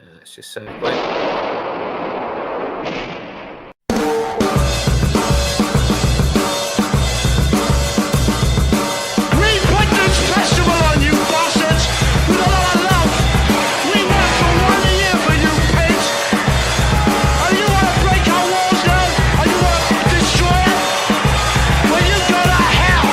Let's just say play. We put this festival on you bastards with a lot of love. We work for 1 year for you pigs. And you want to break our walls now? And you want to destroy it? Well, you go to hell.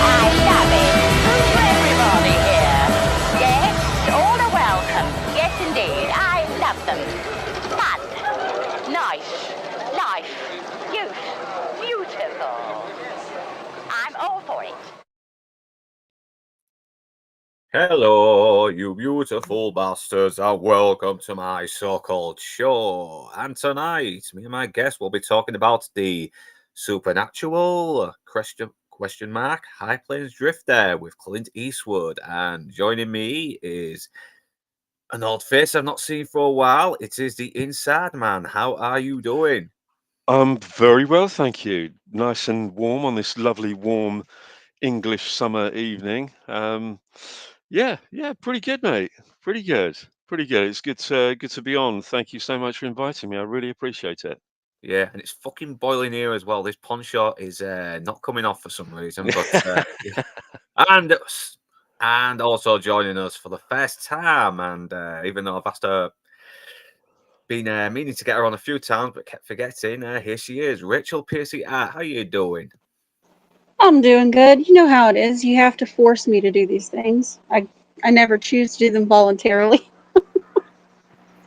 I love it. Good for everybody here. Yes, all are welcome. Yes, indeed. I love them. Fun. Nice. Life. Youth. Beautiful. I'm all for it. Hello, you beautiful bastards, and welcome to my so-called show. And tonight, me and my guest will be talking about the supernatural question mark High Plains Drifter with Clint Eastwood. And joining me is an old face I've not seen for a while. It is the Inside Man. How are you doing? I'm very well, thank you. Nice and warm on this lovely, warm English summer evening. Yeah, pretty good, mate. Pretty good, pretty good. It's good to be on. Thank you so much for inviting me. I really appreciate it. Yeah, and it's fucking boiling here as well. This poncho is not coming off for some reason, but yeah. And also joining us for the first time, and even though I've asked her, been meaning to get her on a few times, but kept forgetting, here she is, Rachel Piercy. How you doing? I'm doing good. You know how it is. You have to force me to do these things. I never choose to do them voluntarily.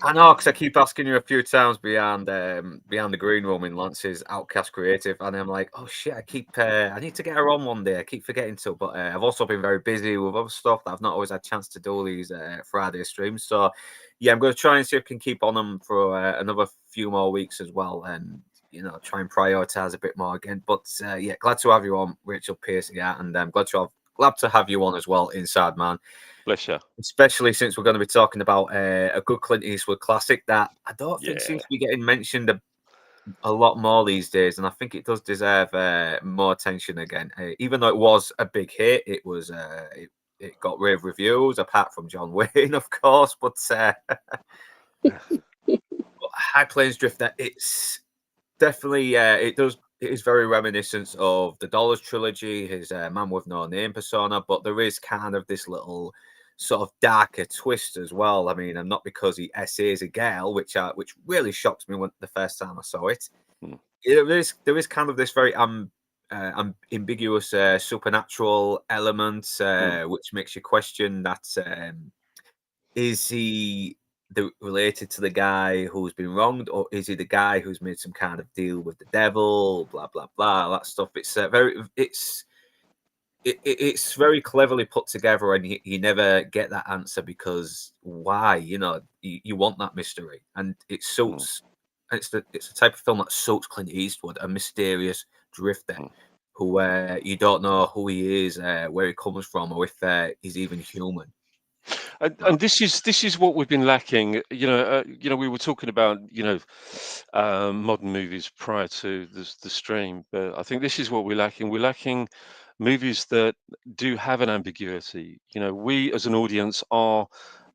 I know, because I keep asking you a few times beyond the green room in Lance's Outcast Creative, and I'm like, oh shit, I need to get her on one day. I keep forgetting to, but I've also been very busy with other stuff that I've not always had a chance to do these Friday streams. So yeah, I'm going to try and see if I can keep on them for another few more weeks as well, and try and prioritize a bit more again. But yeah, glad to have you on, Rachel Piercy, and I'm glad to have you on as well, Inside Man. Bless you. Especially since we're going to be talking about a good Clint Eastwood classic that I don't think Yeah. seems to be getting mentioned a lot more these days, and I think it does deserve more attention again. Even though it was a big hit, it got rave reviews, apart from John Wayne, of course. But High Plains Drifter, it's definitely it is very reminiscent of the Dollars trilogy, his Man with No Name persona, but there is kind of this little sort of darker twist as well. I mean, and not because he essays a girl, which really shocked me when the first time I saw it. Hmm. There is kind of this very ambiguous supernatural element, which makes you question that is he related to the guy who's been wronged, or is he the guy who's made some kind of deal with the devil? Blah blah blah. That stuff. It's very cleverly put together, and you never get that answer because why? You want that mystery, and it suits. It's the type of film that suits Clint Eastwood, a mysterious drifter who you don't know who he is, where he comes from, or if he's even human. And this is what we've been lacking. We were talking about modern movies prior to the stream, but I think this is what we're lacking. We're lacking movies that do have an ambiguity. We as an audience are,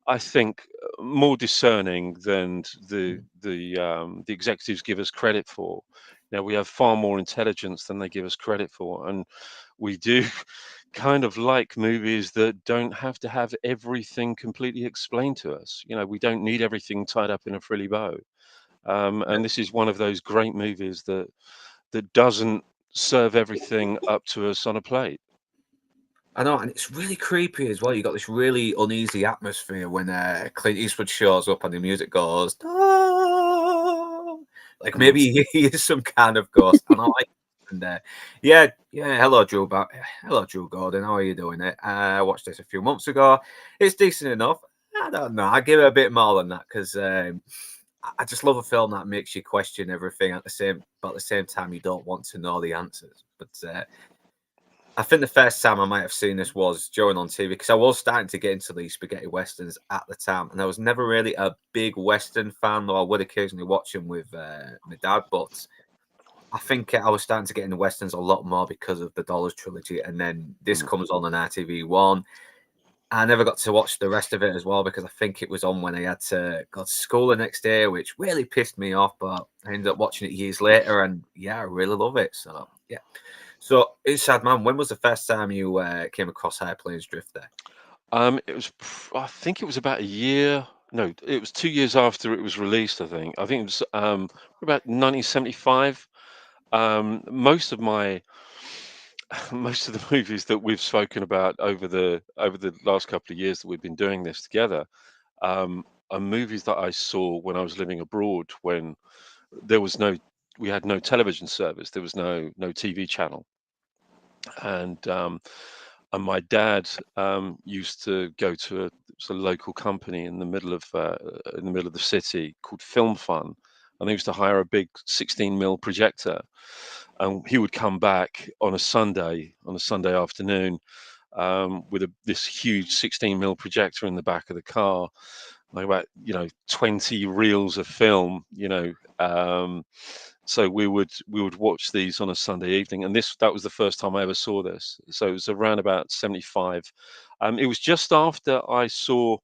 I think, more discerning than the executives give us credit for. We have far more intelligence than they give us credit for, and we do kind of like movies that don't have to have everything completely explained to us. We don't need everything tied up in a frilly bow. And this is one of those great movies that doesn't serve everything up to us on a plate. I know, and it's really creepy as well. You got this really uneasy atmosphere when Clint Eastwood shows up and the music goes, "Oh," Like maybe he is some kind of ghost. And I like, and yeah, hello Drew Gordon. How are you doing? I watched this a few months ago. It's decent enough. I don't know. I give it a bit more than that because I just love a film that makes you question everything but at the same time you don't want to know the answers. But I think the first time I might have seen this was during on TV because I was starting to get into these spaghetti westerns at the time, and I was never really a big western fan, though I would occasionally watch them with my dad. But I think I was starting to get into westerns a lot more because of the Dollars trilogy, and then this comes on RTV1. I never got to watch the rest of it as well because I think it was on when I had to go to school the next day, which really pissed me off. But I ended up watching it years later, and yeah, I really love it. So yeah. So, Inside Man, when was the first time you came across High Plains Drifter? I think it was about a year. No, it was 2 years after it was released. I think it was about 1975. Most of my most of the movies that we've spoken about over the last couple of years that we've been doing this together are movies that I saw when I was living abroad when there was no we had no television service, there was no TV channel, and my dad used to go to a local company in the middle of the city called Film Fun, and they used to hire a big 16 mm projector, and he would come back on a Sunday afternoon with this huge 16 mm projector in the back of the car, like about 20 reels of film, so we would watch these on a Sunday evening, and that was the first time I ever saw this. So it was around about 75. It was just after I saw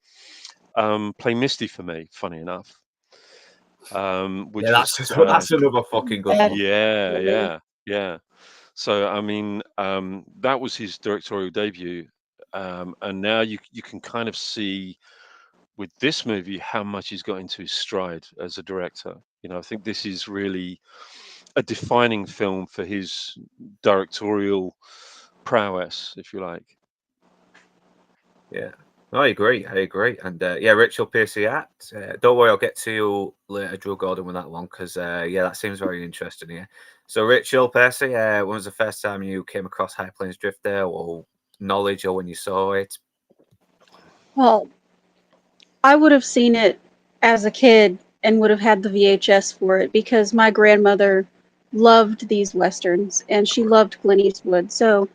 Play Misty for Me, funny enough, Yeah, which was that's another fucking good one. yeah. So I mean, that was his directorial debut, and now you can kind of see with this movie how much he's got into his stride as a director. I think this is really a defining film for his directorial prowess, if you like. Yeah. No, I agree. And yeah, Rachel Piercy Act. Don't worry, I'll get to you later, Drew Gordon, with that one because yeah, that seems very interesting here. So, Rachel Piercy, when was the first time you came across High Plains Drifter or knowledge or when you saw it? Well, I would have seen it as a kid and would have had the VHS for it because my grandmother loved these westerns and she loved Clint Eastwood. So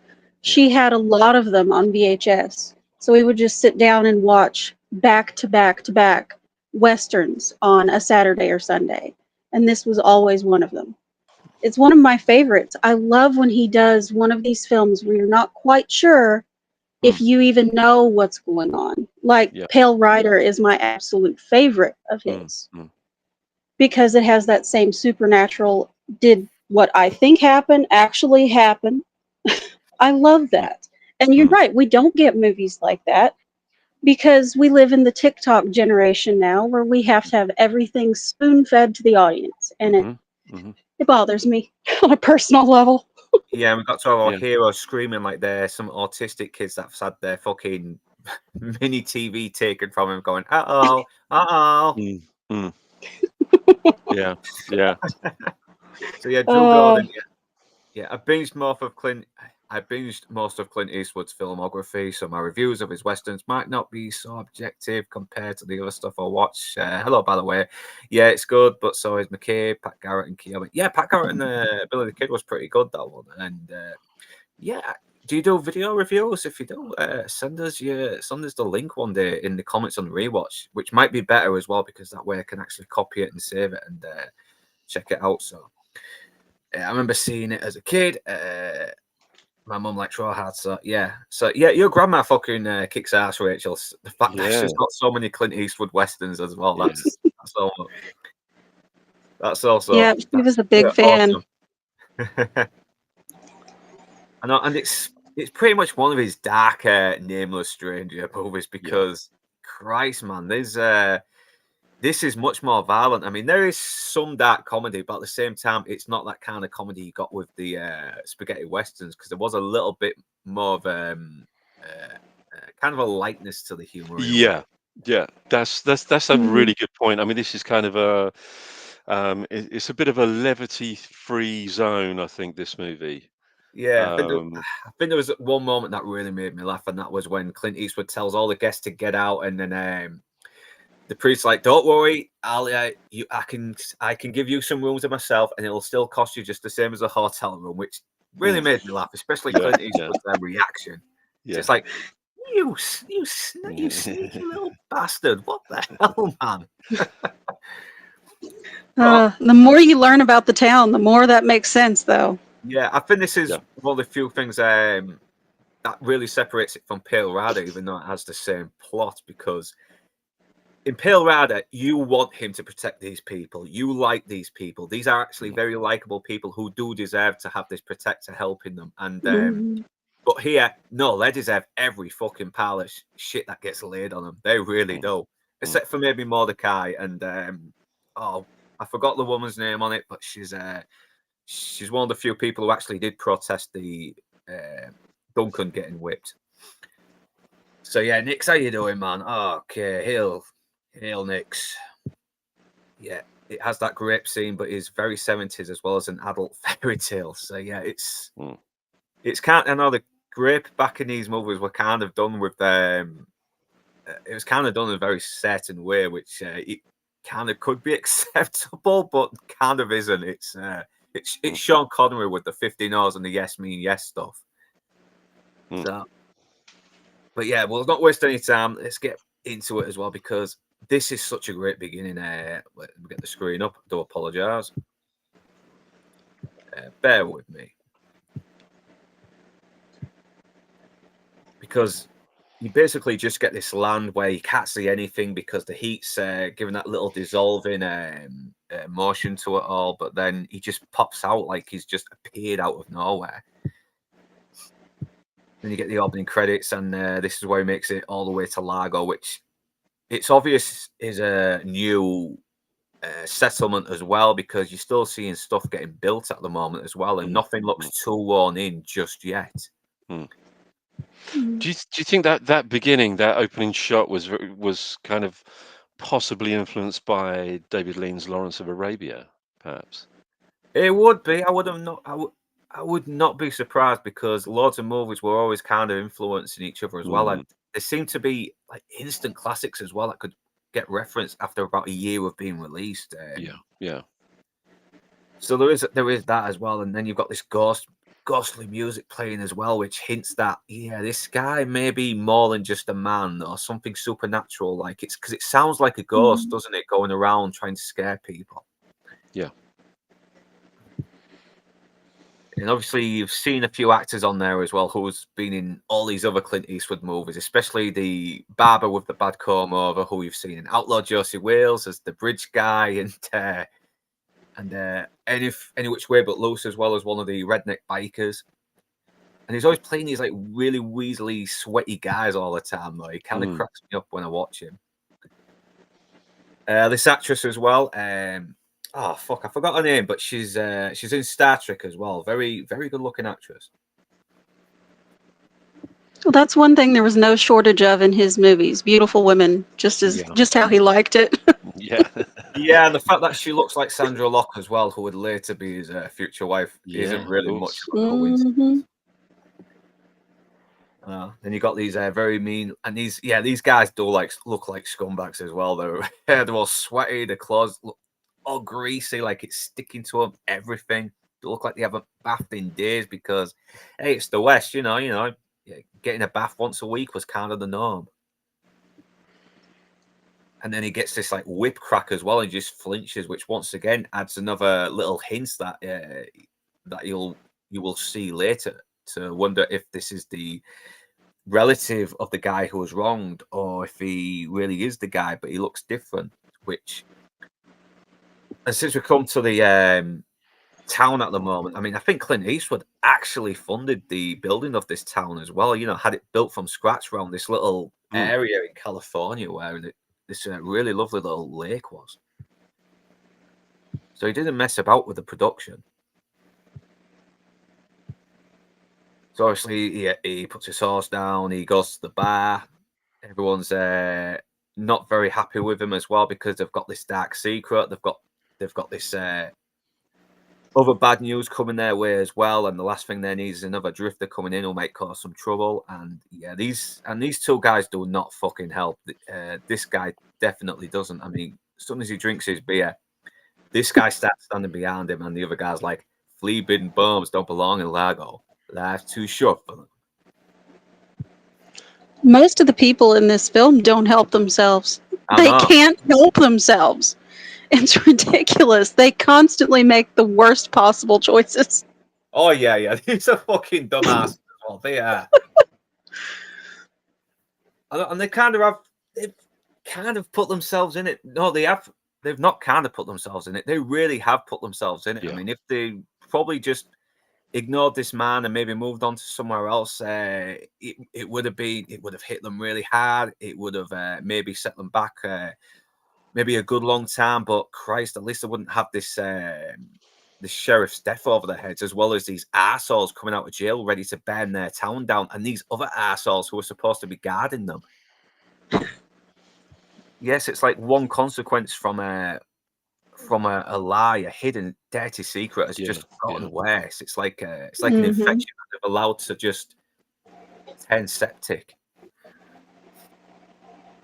she had a lot of them on VHS. So we would just sit down and watch back to back to back westerns on a Saturday or Sunday. And this was always one of them. It's one of my favorites. I love when he does one of these films where you're not quite sure if you even know what's going on. Like Yeah. Pale Rider is my absolute favorite of his because it has that same supernatural, did what I think happened actually happen. I love that. And you're right, we don't get movies like that because we live in the TikTok generation now where we have to have everything spoon fed to the audience. And it bothers me on a personal level. Yeah, we got to have our Yeah. heroes screaming like they're some autistic kids that's had their fucking mini TV taken from him, going, uh oh. Yeah. So yeah, Drew Gordon. Yeah, I binged most of Clint Eastwood's filmography, so my reviews of his westerns might not be so objective compared to the other stuff I watch. Hello, by the way. Yeah, it's good, but so is McCabe, Pat Garrett, and Keoghan. Yeah, Pat Garrett and Billy the Kid was pretty good, that one. And yeah, do you do video reviews? If you do, send us the link one day in the comments on the rewatch, which might be better as well because that way I can actually copy it and save it and check it out. So. I remember seeing it as a kid. My mum likes Raw Hard, so yeah. So yeah, your grandma fucking kicks ass, Rachel. The fact that she's got so many Clint Eastwood westerns as well. That's also Yeah, she was a big fan. Awesome. I know, and it's pretty much one of his darker, nameless stranger movies because Christ, man, this is much more violent. I mean, there is some dark comedy, but at the same time, it's not that kind of comedy you got with the spaghetti westerns because there was a little bit more of kind of a lightness to the humor. Yeah, that's a really good point. I mean, this is kind of It's a bit of a levity-free zone, I think, this movie. Yeah, I Um, think there was one moment that really made me laugh, and that was when Clint Eastwood tells all the guests to get out, and then the priest's like, "Don't worry, I can give you some rooms to myself, and it'll still cost you just the same as a hotel room," which really made me laugh, especially Yeah, Clint yeah, Eastwood's reaction. So yeah. it's like, you sneaky little bastard! What the hell, man? But The more you learn about the town, the more that makes sense, though. yeah, I think this is Yeah. one of the few things that really separates it from Pale Rider, even though it has the same plot, because in Pale Rider, you want him to protect these people. You like these people. These are actually very likable people who do deserve to have this protector helping them. And Mhm. but here, no, they deserve every fucking pile of shit that gets laid on them. They really do. Except for maybe Mordecai and oh, I forgot the woman's name on it, but she's one of the few people who actually did protest the Duncan getting whipped. So yeah, Nix, how you doing, man? Okay, hail, Nix. Yeah, it has that grape scene, but it's very 70s as well as an adult fairy tale. So yeah, it's kind. I know the grape back in these movies were kind of done with it was kind of done in a very certain way, which it kind of could be acceptable, but kind of isn't. It's Sean Connery with the 50 no's and the yes mean yes stuff. So, but yeah, we'll not waste any time. Let's get into it as well, because this is such a great beginning. Let me get the screen up. I do apologise. Bear with me, because you basically just get this land where you can't see anything because the heat's giving that little dissolving motion to it all. But then he just pops out like he's just appeared out of nowhere. Then you get the opening credits, and this is where he makes it all the way to Largo, which it's obvious is a new settlement as well, because you're still seeing stuff getting built at the moment as well, and nothing looks too worn in just yet. Do you think that beginning, that opening shot was kind of possibly influenced by David Lean's Lawrence of Arabia, perhaps? It would be. I would not be surprised, because loads of movies were always kind of influencing each other as well, and there seem to be like instant classics as well that could get referenced after about a year of being released. Yeah. So there is that as well, and then you've got this ghostly music playing as well, which hints that this guy may be more than just a man or something supernatural. Like it's because it sounds like a ghost, doesn't it, going around trying to scare people? Yeah. And obviously, you've seen a few actors on there as well who's been in all these other Clint Eastwood movies, especially the barber with the bad comb over, who you've seen in Outlaw Josie Wales as the bridge guy, and Any Which Way But Loose as well as one of the redneck bikers. And he's always playing these like really weaselly, sweaty guys all the time, though. He kind of cracks me up when I watch him. This actress as well. Oh fuck, I forgot her name, but she's in Star Trek as well. Very, very good looking actress. Well, that's one thing there was no shortage of in his movies. Beautiful women, just how he liked it. Yeah. Yeah, and the fact that she looks like Sandra Locke as well, who would later be his future wife, isn't of really much course. of a coincidence. Mhm. Then you got these very mean, and these guys do look like scumbags as well. They're all sweaty, their clothes look all greasy, like it's sticking to them. Everything, they look like they haven't bathed in days, because hey, it's the West, getting a bath once a week was kind of the norm. And then he gets this like whip crack as well, and just flinches, which once again adds another little hints that you will see later, to wonder if this is the relative of the guy who was wronged, or if he really is the guy, but he looks different. And since we come to the town at the moment, I mean, I think Clint Eastwood actually funded the building of this town as well. Had it built from scratch around this little area in California where this really lovely little lake was. So he didn't mess about with the production. So obviously he puts his horse down, he goes to the bar. Everyone's not very happy with him as well, because they've got this dark secret. They've got they've got this other bad news coming their way as well, and the last thing they need is another drifter coming in who might cause some trouble. And yeah, these two guys do not fucking help. This guy definitely doesn't. I mean, as soon as he drinks his beer, this guy starts standing behind him, and the other guy's like, "Flea-bitten bums don't belong in Largo. Life's too short for them." Most of the people in this film don't help themselves. I They know. can't help themselves. It's ridiculous. They constantly make the worst possible choices. Oh yeah, these are fucking dumbasses. Well, they are, and they've kind of put themselves in it. No, they have. They've not kind of put themselves in it. They really have put themselves in it. Yeah. I mean, if they probably just ignored this man and maybe moved on to somewhere else, it would have hit them really hard. It would have maybe set them back maybe a good long time. But Christ, at least they wouldn't have this sheriff's death over their heads, as well as these arseholes coming out of jail ready to burn their town down, and these other arseholes who are supposed to be guarding them. Yes, it's like one consequence from a lie, a hidden dirty secret has just gotten worse. It's like an infection that they've allowed to just turn septic.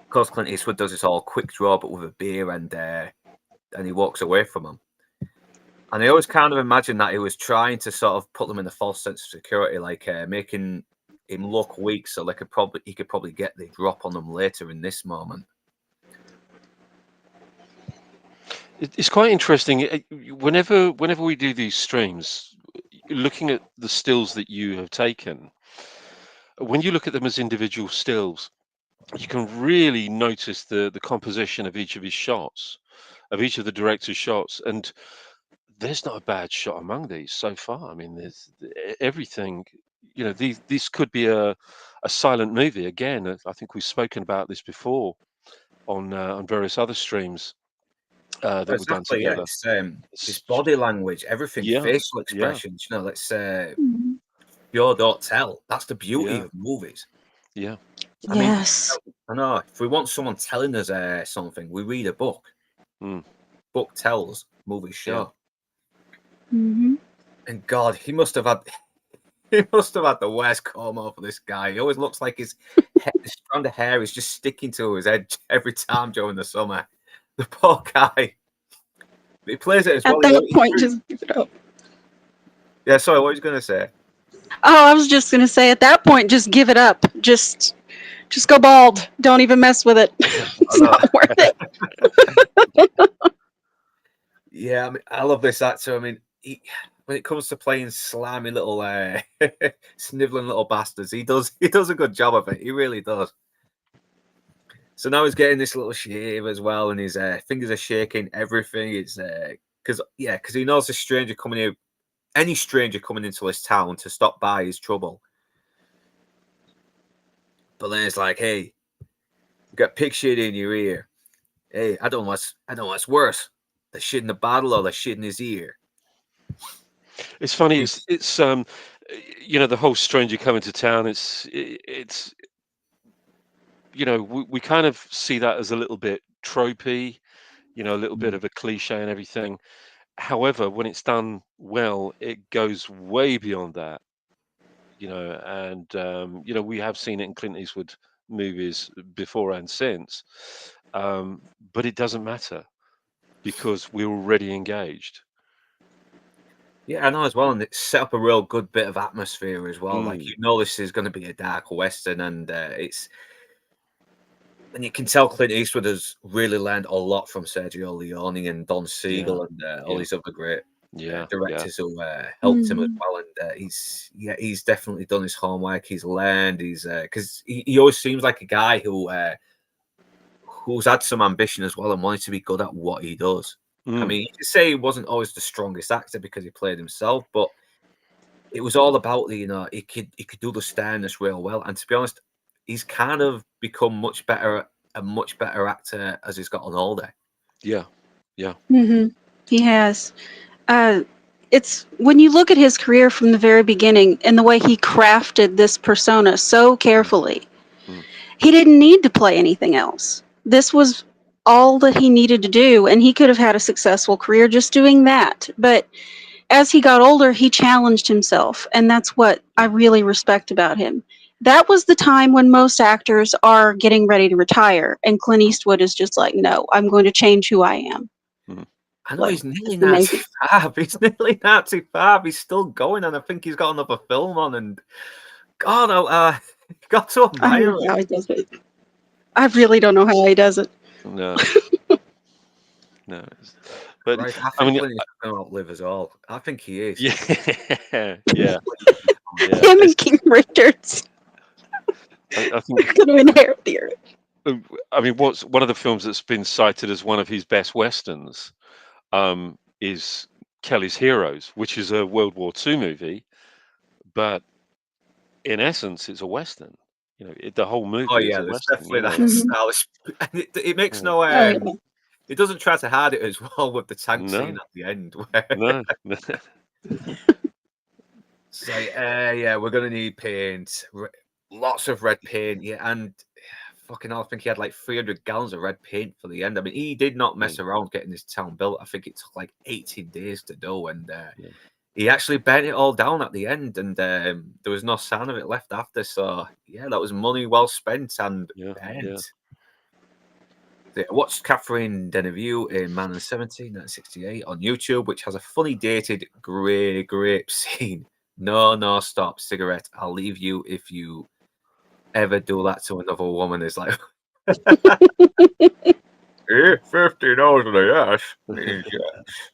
Of course, Clint Eastwood does this all quick draw, but with a beer, and he walks away from them. And I always kind of imagine that he was trying to sort of put them in a false sense of security, like making him look weak, so he could probably get the drop on them later in this moment. It's quite interesting. Whenever we do these streams, looking at the stills that you have taken, when you look at them as individual stills, you can really notice the composition of each of his shots, of each of the director's shots, and there's not a bad shot among these so far. I mean, there's everything. You know, this could be a silent movie. Again, I think we've spoken about this before on various other streams that we've done together. It's body language, everything, facial expressions. You know, let's pure don't tell. That's the beauty of movies. Yeah. Yes. I know. If we want someone telling us something, we read a book. Book tells, movies show. And God, he must have had the worst comb over this guy. He always looks like his strand of hair is just sticking to his head every time during the summer. The poor guy. He plays it as well. At that point, just give it up. Yeah, sorry, what was you going to say? Oh, I was just going to say, at that point, just give it up. Just go bald. Don't even mess with it. It's not worth it. Yeah, I mean, I love this actor. I mean, when it comes to playing slimy little, sniveling little bastards, he does a good job of it. He really does. So now he's getting this little shave as well, and his fingers are shaking. Everything is because he knows this stranger coming here, any stranger coming into this town to stop by his trouble. But then it's like, hey, you got pig shit in your ear. Hey, I don't know what's worse, the shit in the bottle or the shit in his ear. It's funny. It's you know, the whole stranger coming to town. It's you know, we kind of see that as a little bit tropey, you know, a little bit of a cliche and everything. However, when it's done well, it goes way beyond that, you know, and you know, we have seen it in Clint Eastwood movies before and since, but it doesn't matter because we're already engaged. Yeah, I know as well, and it set up a real good bit of atmosphere as well. Like, you know, this is going to be a dark western, and and you can tell Clint Eastwood has really learned a lot from Sergio Leone and Don Siegel and all these other great directors who helped him as well. And he's definitely done his homework. He's learned. He's because he always seems like a guy who's had some ambition as well and wanted to be good at what he does. I mean, you could say he wasn't always the strongest actor because he played himself, but it was all about the, you know, he could do the sternness real well. And to be honest, he's kind of become a much better actor as he's gotten older. Yeah. He has. It's when you look at his career from the very beginning and the way he crafted this persona so carefully, he didn't need to play anything else. This was all that he needed to do, and he could have had a successful career just doing that. But as he got older, he challenged himself, and that's what I really respect about him. That was the time when most actors are getting ready to retire, and Clint Eastwood is just like, no, I'm going to change who I am. I know Like, he's nearly it's amazing. 95. He's nearly 95. He's still going, and I think he's got another film on. And God, I got to I don't admire know it. how he does it. I really don't know how he does it. No, no. But Right, I I think mean, Clint Eastwood's going to outlive us all. I think he is. yeah, yeah, yeah. Him and King Richards I are think. going to inherit the earth. I mean, what's one of the films that's been cited as one of his best westerns is Kelly's Heroes, which is a World War II movie, but in essence, it's a western. The whole Oh movie is yeah, a there's western. definitely that Mhm. stylish. And it makes Yeah. no. Oh, yeah. It doesn't try to hide it as well with the tank No, scene at the end. Where no, no. so yeah, we're gonna need paint, lots of red paint. Yeah, and fucking hell, I think he had like 300 gallons of red paint for the end. I mean, he did not mess around getting this town built. I think it took like 18 days to do, and Yeah. he actually bent it all down at the end, and there was no sign of it left after. So yeah, that was money well spent and Yeah, bent. yeah. I watched Catherine Deneuve in Man and 17, 1968 on YouTube, which has a funny dated grey grape scene. No, stop, cigarette. I'll leave you if you ever do that to another woman. It's like, 15 hours and a yes. Means yes.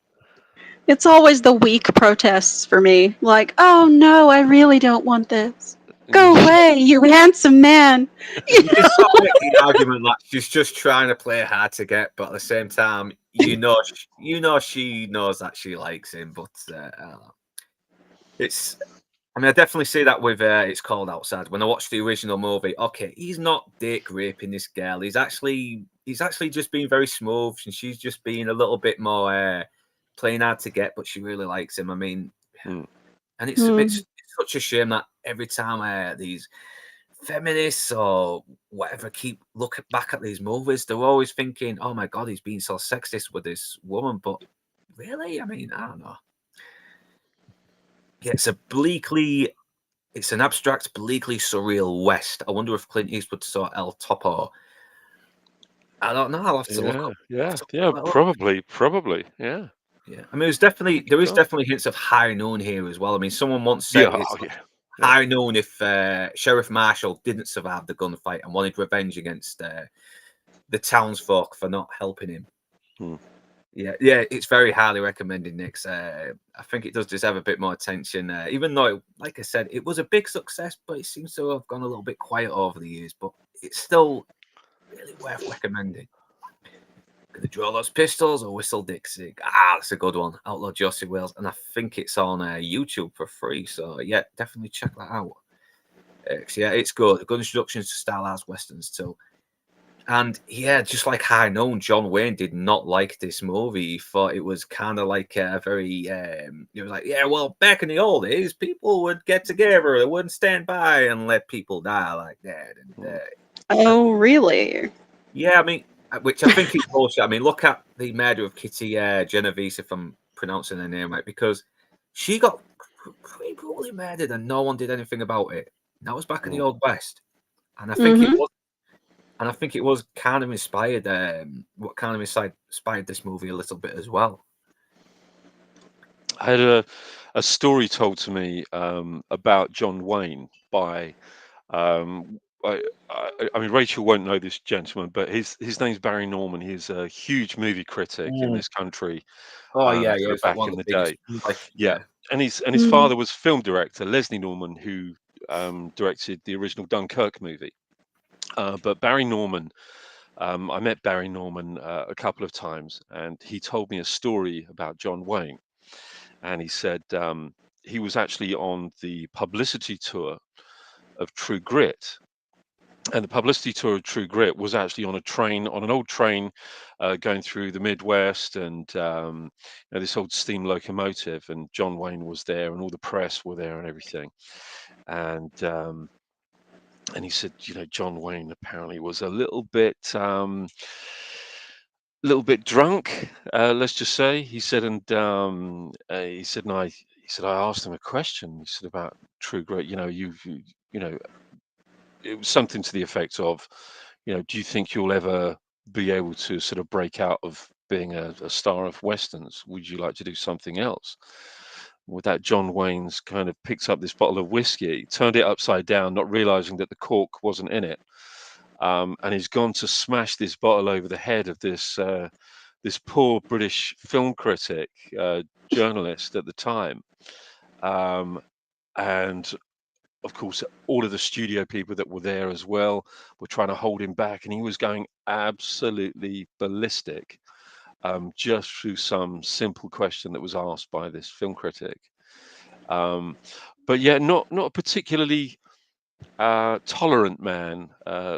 It's always the weak protests for me. Like, oh no, I really don't want this. Go away, you handsome man. You can sort of make the argument that she's just trying to play hard to get, but at the same time, she knows that she likes him. But I don't know. I mean, I definitely see that with It's Cold Outside. When I watched the original movie, okay, he's not date raping this girl. He's actually just being very smooth, and she's just being a little bit more playing hard to get, but she really likes him. I mean, and it's such a shame that every time these feminists or whatever keep looking back at these movies, they're always thinking, "Oh my God, he's being so sexist with this woman." But really, I mean, I don't know. Yeah, it's an abstract, bleakly surreal West. I wonder if Clint Eastwood saw El Topo. I don't know. I'll have to look up. Yeah, Look. probably, yeah. Yeah, I mean, there is God. definitely hints of High Noon here as well. I mean, someone once Yeah, said it's oh, yeah. High Noon if Sheriff Marshall didn't survive the gunfight and wanted revenge against the townsfolk for not helping him. Yeah, it's very highly recommended, Nick. I think it does deserve a bit more attention, even though, like I said, it was a big success, but it seems to have gone a little bit quiet over the years. But it's still really worth recommending. Gonna draw those pistols or whistle Dixie? That's a good one. Outlaw Josie Wales, and I think it's on YouTube for free. So yeah, definitely check that out. Yeah, it's good. A good introduction to stylized westerns too. And yeah, just like High Noon, John Wayne did not like this movie. He thought it was kind of like a very, it was like, yeah, well, back in the old days, people would get together, they wouldn't stand by and let people die like that. And Oh, really? yeah, I mean, which I think is bullshit. I mean, look at the murder of Kitty Genovese, if I'm pronouncing her name right, because she got pretty brutally murdered and no one did anything about it. That was back in the old West, and I think it was. And I think it was kind of inspired, what kind of inspired this movie a little bit as well. I had a story told to me about John Wayne by, I mean, Rachel won't know this gentleman, but his name's Barry Norman. He's a huge movie critic in this country Oh yeah, sort of it's like back one in of the the biggest. day. Like Yeah, and his father was film director Leslie Norman, who directed the original Dunkirk movie. But Barry Norman, I met Barry Norman a couple of times, and he told me a story about John Wayne. And he said he was actually on the publicity tour of True Grit. And the publicity tour of True Grit was actually on an old train going through the Midwest, and this old steam locomotive. And John Wayne was there, and all the press were there, and everything. And he said, John Wayne apparently was a little bit little bit drunk, let's just say. He said, and he said, and he said, I asked him a question. He said about true great. You know, it was something to the effect of, do you think you'll ever be able to sort of break out of being a star of westerns? Would you like to do something else? With that, John Wayne's kind of picked up this bottle of whiskey, turned it upside down, not realizing that the cork wasn't in it, and he's gone to smash this bottle over the head of this poor British film critic, journalist at the time, and of course, all of the studio people that were there as well were trying to hold him back, and he was going absolutely ballistic, just through some simple question that was asked by this film critic. But yeah, not a particularly tolerant man,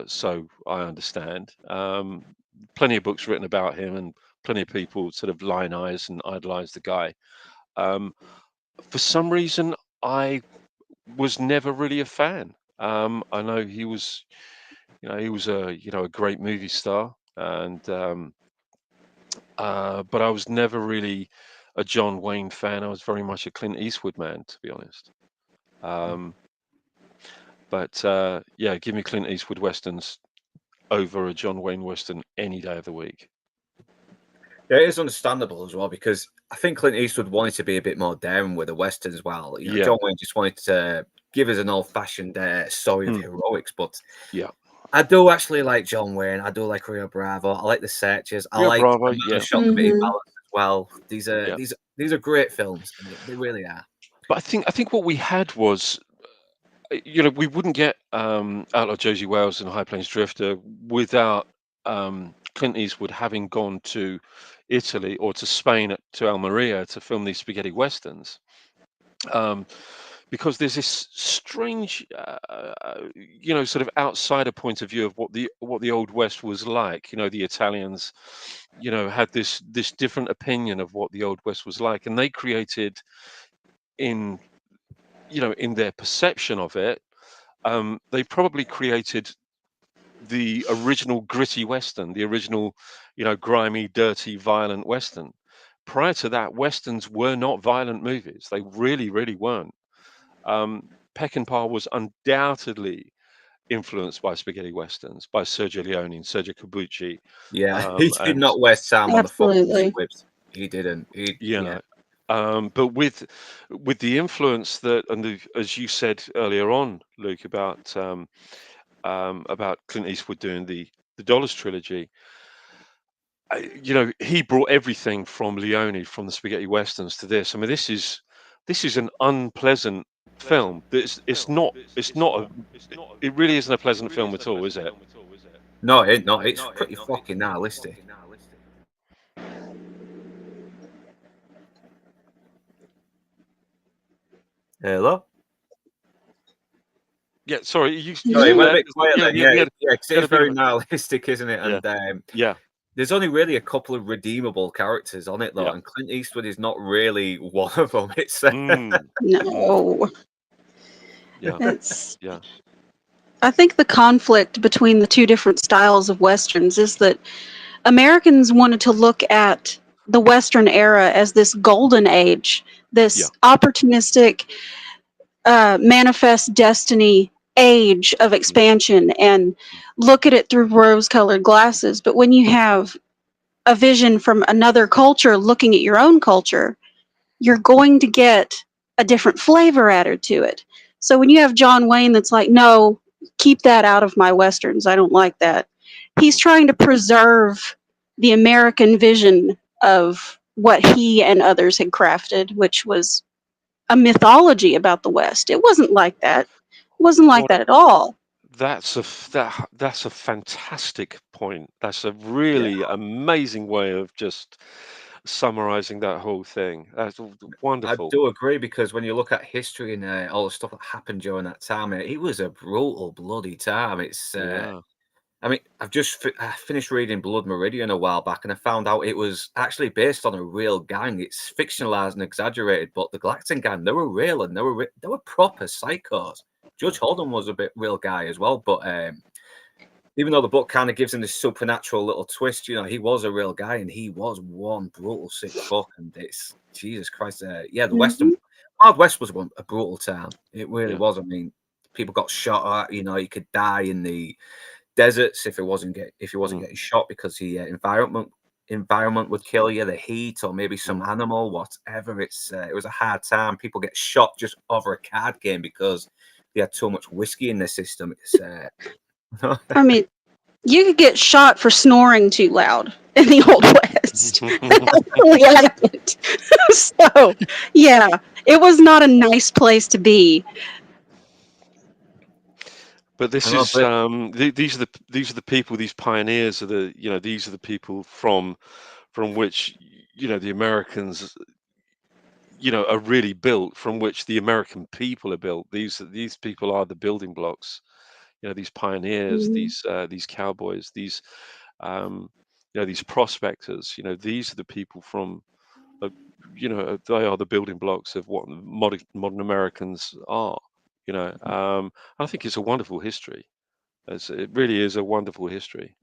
so I understand. Plenty of books written about him, and plenty of people sort of lionize and idolize the guy. For some reason, I was never really a fan. I know he was, he was a great movie star, and but I was never really a John Wayne fan. I was very much a Clint Eastwood man, to be honest. Um, but yeah, give me Clint Eastwood westerns over a John Wayne western any day of the week. Yeah, it is understandable as well because I think Clint Eastwood wanted to be a bit more daring with the Western as well. Yeah. John Wayne just wanted to give us an old-fashioned story of Mm. heroics, but Yeah. I do actually like John Wayne. I do like Rio Bravo. I like The Searchers. I Rio like Bravo, The Man yeah. Who Shot Committee Mhm. Balance as well. These are Yeah. these are great films. They really are. But I think what we had was, we wouldn't get Outlaw Josie Wales and High Plains Drifter without Clint Eastwood having gone to Italy or to Spain, to Almeria, to film these spaghetti westerns. Because there's this strange, sort of outsider point of view of what the Old West was like. The Italians, had this different opinion of what the Old West was like, and they created in in their perception of it. They probably created the original gritty Western, the original, grimy, dirty, violent Western. Prior to that, Westerns were not violent movies. They really, really weren't. Peckinpah was undoubtedly influenced by spaghetti westerns, by Sergio Leone and Sergio Corbucci. Yeah, he did And not waste time on the fucking Absolutely. script. He didn't. you Yeah. know, but with the influence that, and as you said earlier on, Luke, about Clint Eastwood doing the Dollars trilogy, he brought everything from Leone, from the spaghetti westerns, to this. I mean, this is an unpleasant film. It really isn't a pleasant film at all, is it? No, it not. It's pretty fucking nihilistic. Hello. Yeah, sorry, you Sorry, it still went a there? bit quiet Yeah, then. yeah, Yeah, we 'cause had it a is bit of very a, nihilistic, isn't it? yeah, And yeah, there's only really a couple of redeemable characters on it, though, yeah. and Clint Eastwood is not really one of them. It's Mm, No. yeah, It's yeah, I think the conflict between the two different styles of westerns is that Americans wanted to look at the Western era as this golden age, yeah, this opportunistic, manifest destiny age of mm, expansion, and look at it through rose colored glasses. But when you have a vision from another culture looking at your own culture, you're going to get a different flavor added to it. So when you have John Wayne that's like, no, keep that out of my westerns, I don't like that. He's mm. trying to preserve the American vision of what he and others had crafted, which was a mythology about the West. It wasn't like that. It wasn't like What that at all. that's a fantastic point. That's a yeah. really amazing way of just summarizing that whole thing. That's I wonderful. do agree because when you look at history and all the stuff that happened during that time, it was a brutal, bloody time. It's Yeah. I mean, I've just finished reading Blood Meridian a while back, and I found out it was actually based on a real gang. It's fictionalized and exaggerated, but the Galactic gang, they were real and they were proper psychos. Yeah. Judge Holden was a bit real guy as well, but even though the book kind of gives him this supernatural little twist, you know, he was a real guy and he was one brutal sick fuck. And it's Jesus Christ, yeah, the Western Wild West was a brutal town. It really was. I mean, people got shot at. You know, you could die in the deserts if he wasn't getting shot because the environment would kill you, the heat or maybe some animal, whatever. It was a hard time. People get shot just over a card game because they had too much whiskey in their system. It's I mean, you could get shot for snoring too loud in the Old West. Really happened. So, yeah, it was not a nice place to be. But this is these are the people, these pioneers are these are the people from which the Americans are really built, from which the American people are built. These people are the building blocks. These pioneers, these cowboys, these these prospectors. These are the people from they are the building blocks of what modern Americans are. I think it's a wonderful history. It really is a wonderful history.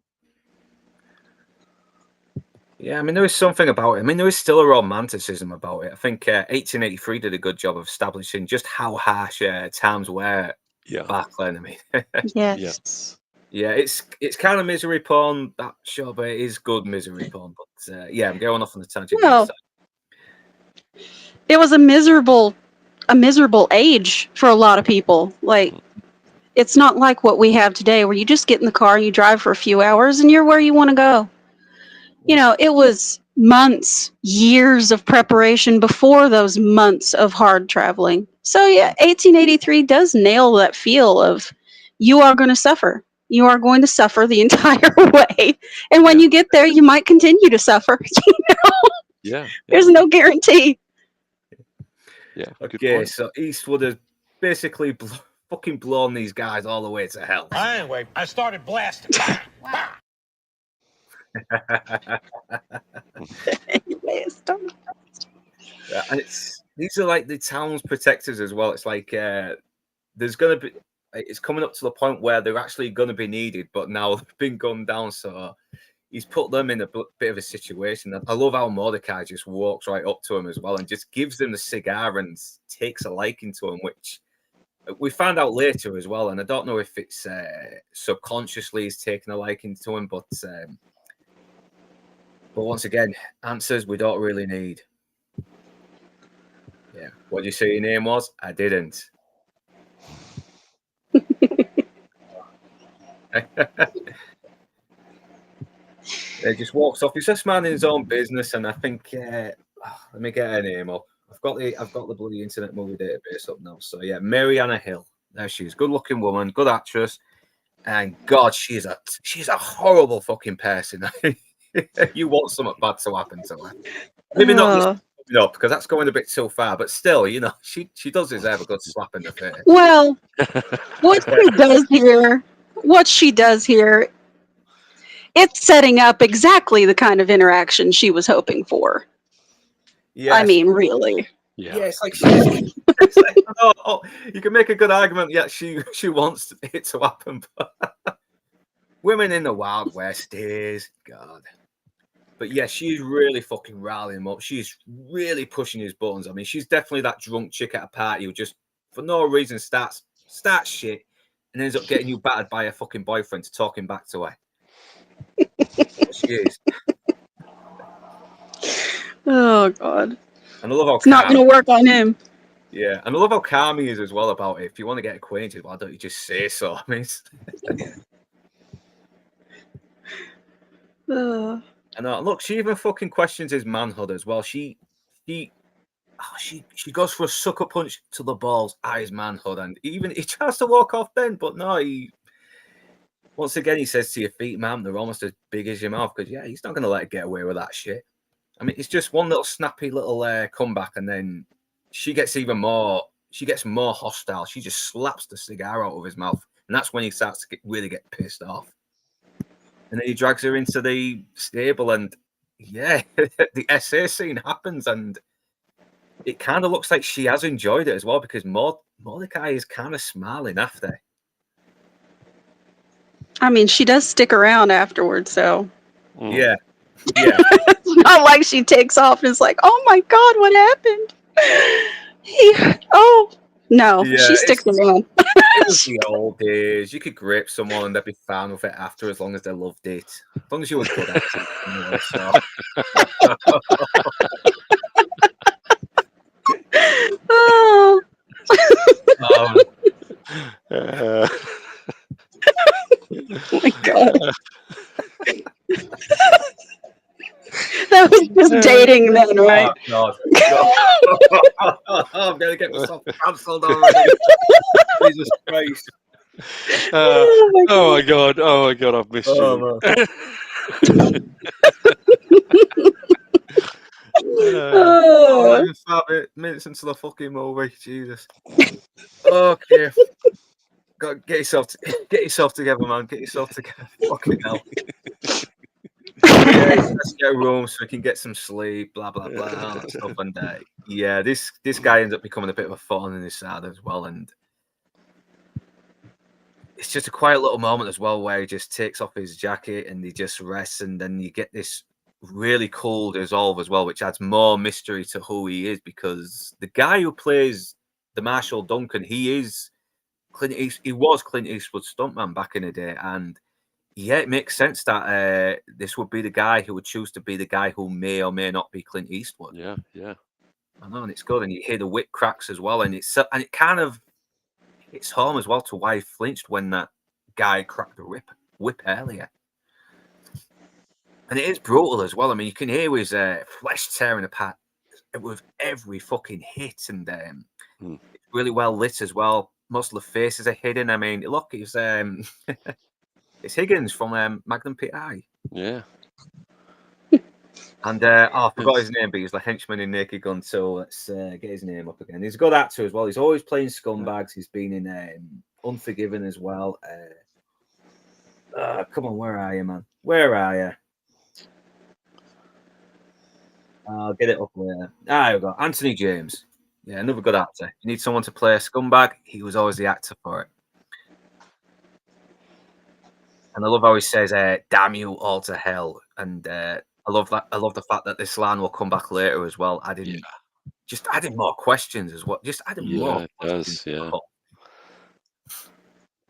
Yeah, I mean, there is something about it. I mean, there is still a romanticism about it. I think 1883 did a good job of establishing just how harsh times were back then. I mean, yes. Yeah, it's kind of misery porn, that show, but it is good misery porn. But yeah, I'm going off on the tangent. Well, it was a miserable age for a lot of people. Like, it's not like what we have today where you just get in the car and you drive for a few hours and you're where you want to go. It was months, years of preparation before those months of hard traveling. So yeah, 1883 does nail that feel of you are going to suffer. You are going to suffer the entire way. And when you get there, you might continue to suffer. There's no guarantee. Yeah. Okay, so Eastwood has basically fucking blown these guys all the way to hell. Anyway, I started blasting. Wow. Yeah, and these are like the town's protectors as well. It's like there's gonna be, it's coming up to the point where they're actually gonna be needed, but now they've been gunned down. So he's put them in a bit of a situation. I love how Mordecai just walks right up to him as well and just gives them the cigar and takes a liking to him, which we found out later as well. And I don't know if it's subconsciously he's taking a liking to him, but once again, answers we don't really need. Yeah. What did you say your name was? I didn't. He just walks off. He's just minding his own business, and I think let me get her name up. I've got the bloody Internet Movie Database up now. So yeah, Mariana Hill. There she is. Good-looking woman, good actress, and God, she's a horrible fucking person. You want something bad to happen to her. Maybe not because that's going a bit too far, but still, she does deserve a good slap in the face. Well, what she does here, it's setting up exactly the kind of interaction she was hoping for. Yes. I mean, really. Yeah, it's like you can make a good argument. Yeah, she wants it to happen, but women in the Wild West is God. But yeah, she's really fucking rallying him up. She's really pushing his buttons. I mean, she's definitely that drunk chick at a party who just, for no reason, starts shit and ends up getting you battered by her fucking boyfriend to talking back to her. She is. Oh God. And I love how it's not going to work on him. Yeah, and I love how calm he is as well about it. If you want to get acquainted, why don't you just say so? I mean, I know. Look, she even fucking questions his manhood as well. She goes for a sucker punch to the balls at his manhood, and he tries to walk off then, but no, once again he says to your feet, man, they're almost as big as your mouth, because he's not going to let it get away with that shit. I mean, it's just one little snappy little comeback, and then she gets more hostile. She just slaps the cigar out of his mouth, and that's when he starts to really get pissed off. And then he drags her into the stable, and the SA scene happens, and it kind of looks like she has enjoyed it as well, because Mordecai is kind of smiling after. I mean, she does stick around afterwards, so Mm. Yeah, yeah, it's not like she takes off and is like, "Oh my God, what happened?" No, yeah. she sticks around. It was the old days. You could grip someone and they'd be fine with it after, as long as they loved it. As long as you were good at it, anyway. So. Oh, Um, Uh, oh my God, that was just dating then, right? oh God. I'm gonna get myself cancelled already. Jesus Christ. Oh my oh my God. god! Oh my god! I've missed Oh you. man. Oh. 5 minutes into the fucking movie. Jesus. Okay. God, get yourself together, man. Get yourself together. Fucking hell. But yeah, he has to get a room so he can get some sleep, blah blah blah, all that stuff. And yeah, this guy ends up becoming a bit of a thorn in his side as well. And it's just a quiet little moment as well where he just takes off his jacket and he just rests, and then you get this really cool resolve as well, which adds more mystery to who he is, because the guy who plays the Marshal Duncan, he was Clint Eastwood's stuntman back in the day, and yeah, it makes sense that this would be the guy who would choose to be the guy who may or may not be Clint Eastwood. Yeah, yeah. I know, and it's good, and you hear the whip cracks as well, and it kind of hits home as well to why he flinched when that guy cracked the whip earlier. And it is brutal as well. I mean, you can hear his flesh tearing apart with every fucking hit, and it's really well lit as well. Most of the faces are hidden. I mean, look, it's it's Higgins from Magnum PI. Yeah. And I forgot his name, but he's the henchman in Naked Gun. So let's get his name up again. He's a good actor as well. He's always playing scumbags. He's been in Unforgiven as well. Come on, where are you, man? Where are you? I'll get it up later. Here we go. Anthony James. Yeah, another good actor. You need someone to play a scumbag. He was always the actor for it. And I love how he says, "Damn you all to hell." And I love that. I love the fact that this line will come back later as well. Just adding more questions as well. Just adding more. Yeah, it does. Yeah. Oh,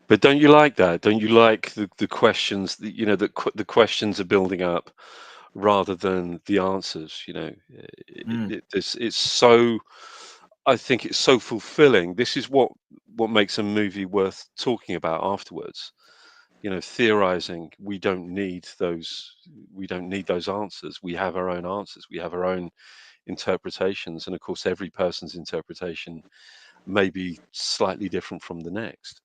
But don't you like that? Don't you like the questions that, the questions are building up rather than the answers? It's so. I think it's so fulfilling. This is what makes a movie worth talking about afterwards. Theorizing. We don't need those. We don't need those answers. We have our own answers. We have our own interpretations, and of course, every person's interpretation may be slightly different from the next.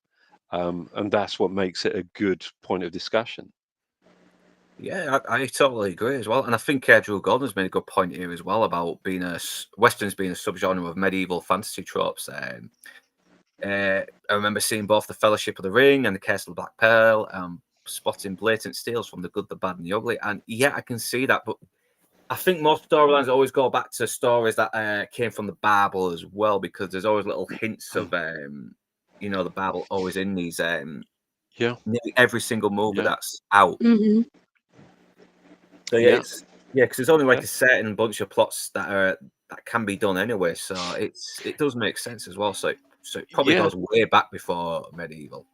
And that's what makes it a good point of discussion. yeah, I totally agree as well. And I think Drew Gordon's made a good point here as well about Westerns being a subgenre of medieval fantasy tropes. I remember seeing both the Fellowship of the Ring and the Castle of Black Pearl, spotting blatant steals from the good, the bad, and the ugly. And yeah, I can see that. But I think most storylines always go back to stories that came from the Bible as well, because there's always little hints of, the Bible always in these. Yeah, Nearly every single movie yeah, that's out. Hmm. So yeah, yeah, because there's only like yeah. a certain bunch of plots that can be done anyway. So it does make sense as well. So it probably Yeah. goes way back before medieval.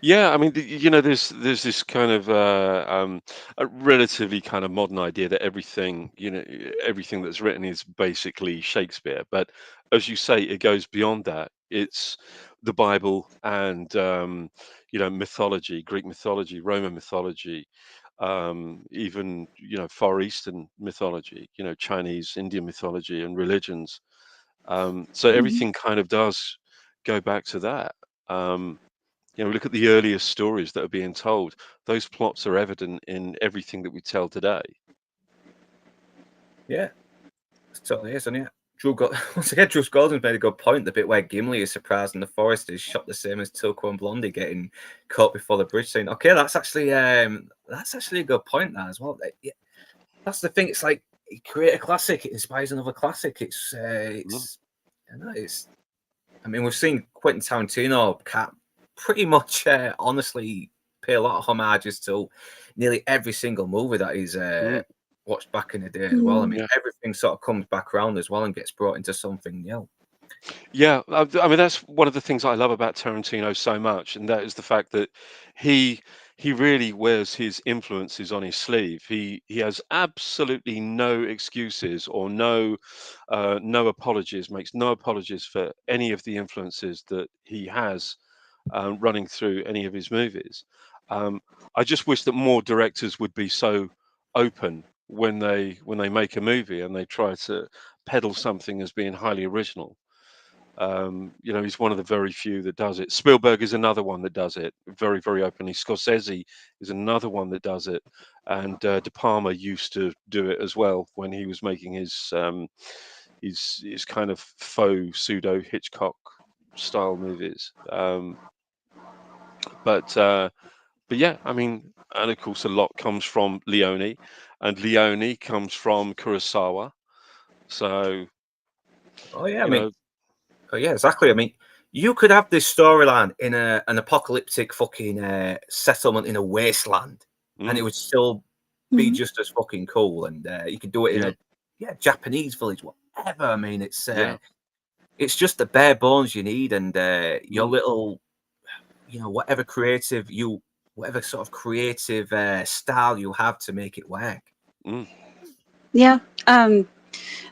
Yeah, I mean, there's this kind of a relatively kind of modern idea that everything that's written is basically Shakespeare. But as you say, it goes beyond that. It's the Bible and mythology, Greek mythology, Roman mythology, even Far Eastern mythology, Chinese, Indian mythology, and religions. So Hmm. everything kind of does go back to that. Look at the earliest stories that are being told. Those plots are evident in everything that we tell today. Yeah, it totally is, isn't it? Once again, Drew Gordon's made a good point. The bit where Gimli is surprised in the forest is shot the same as Tilko and Blondie getting caught before the bridge scene. Okay, that's actually a good point there as well. Yeah, that's the thing. It's like you create a classic, it inspires another classic. I mean, we've seen Quentin Tarantino pretty much honestly pay a lot of homages to nearly every single movie that he's watched back in the day as well. I mean, Yeah. everything sort of comes back around as well and gets brought into something new. Yeah, I mean that's one of the things I love about Tarantino so much, and that is the fact that he he really wears his influences on his sleeve. He has absolutely no excuses or no apologies, makes no apologies for any of the influences that he has running through any of his movies. Um, I just wish that more directors would be so open when they make a movie and they try to peddle something as being highly original. You know, he's one of the very few that does it. Spielberg is another one that does it very, very openly. Scorsese is another one that does it, and De Palma used to do it as well when he was making his kind of faux pseudo Hitchcock style movies. But yeah, I mean, and of course, a lot comes from Leone, and Leone comes from Kurosawa. So Oh yeah, I you mean, know, oh yeah, exactly. I mean, you could have this storyline in an apocalyptic fucking settlement in a wasteland, and it mm, would still be Mhm. just as fucking cool. And you could do it in yeah, a Japanese village, whatever. I mean, yeah, it's just the bare bones you need, and your mm, little, whatever sort of creative style you have to make it work. mm. Yeah.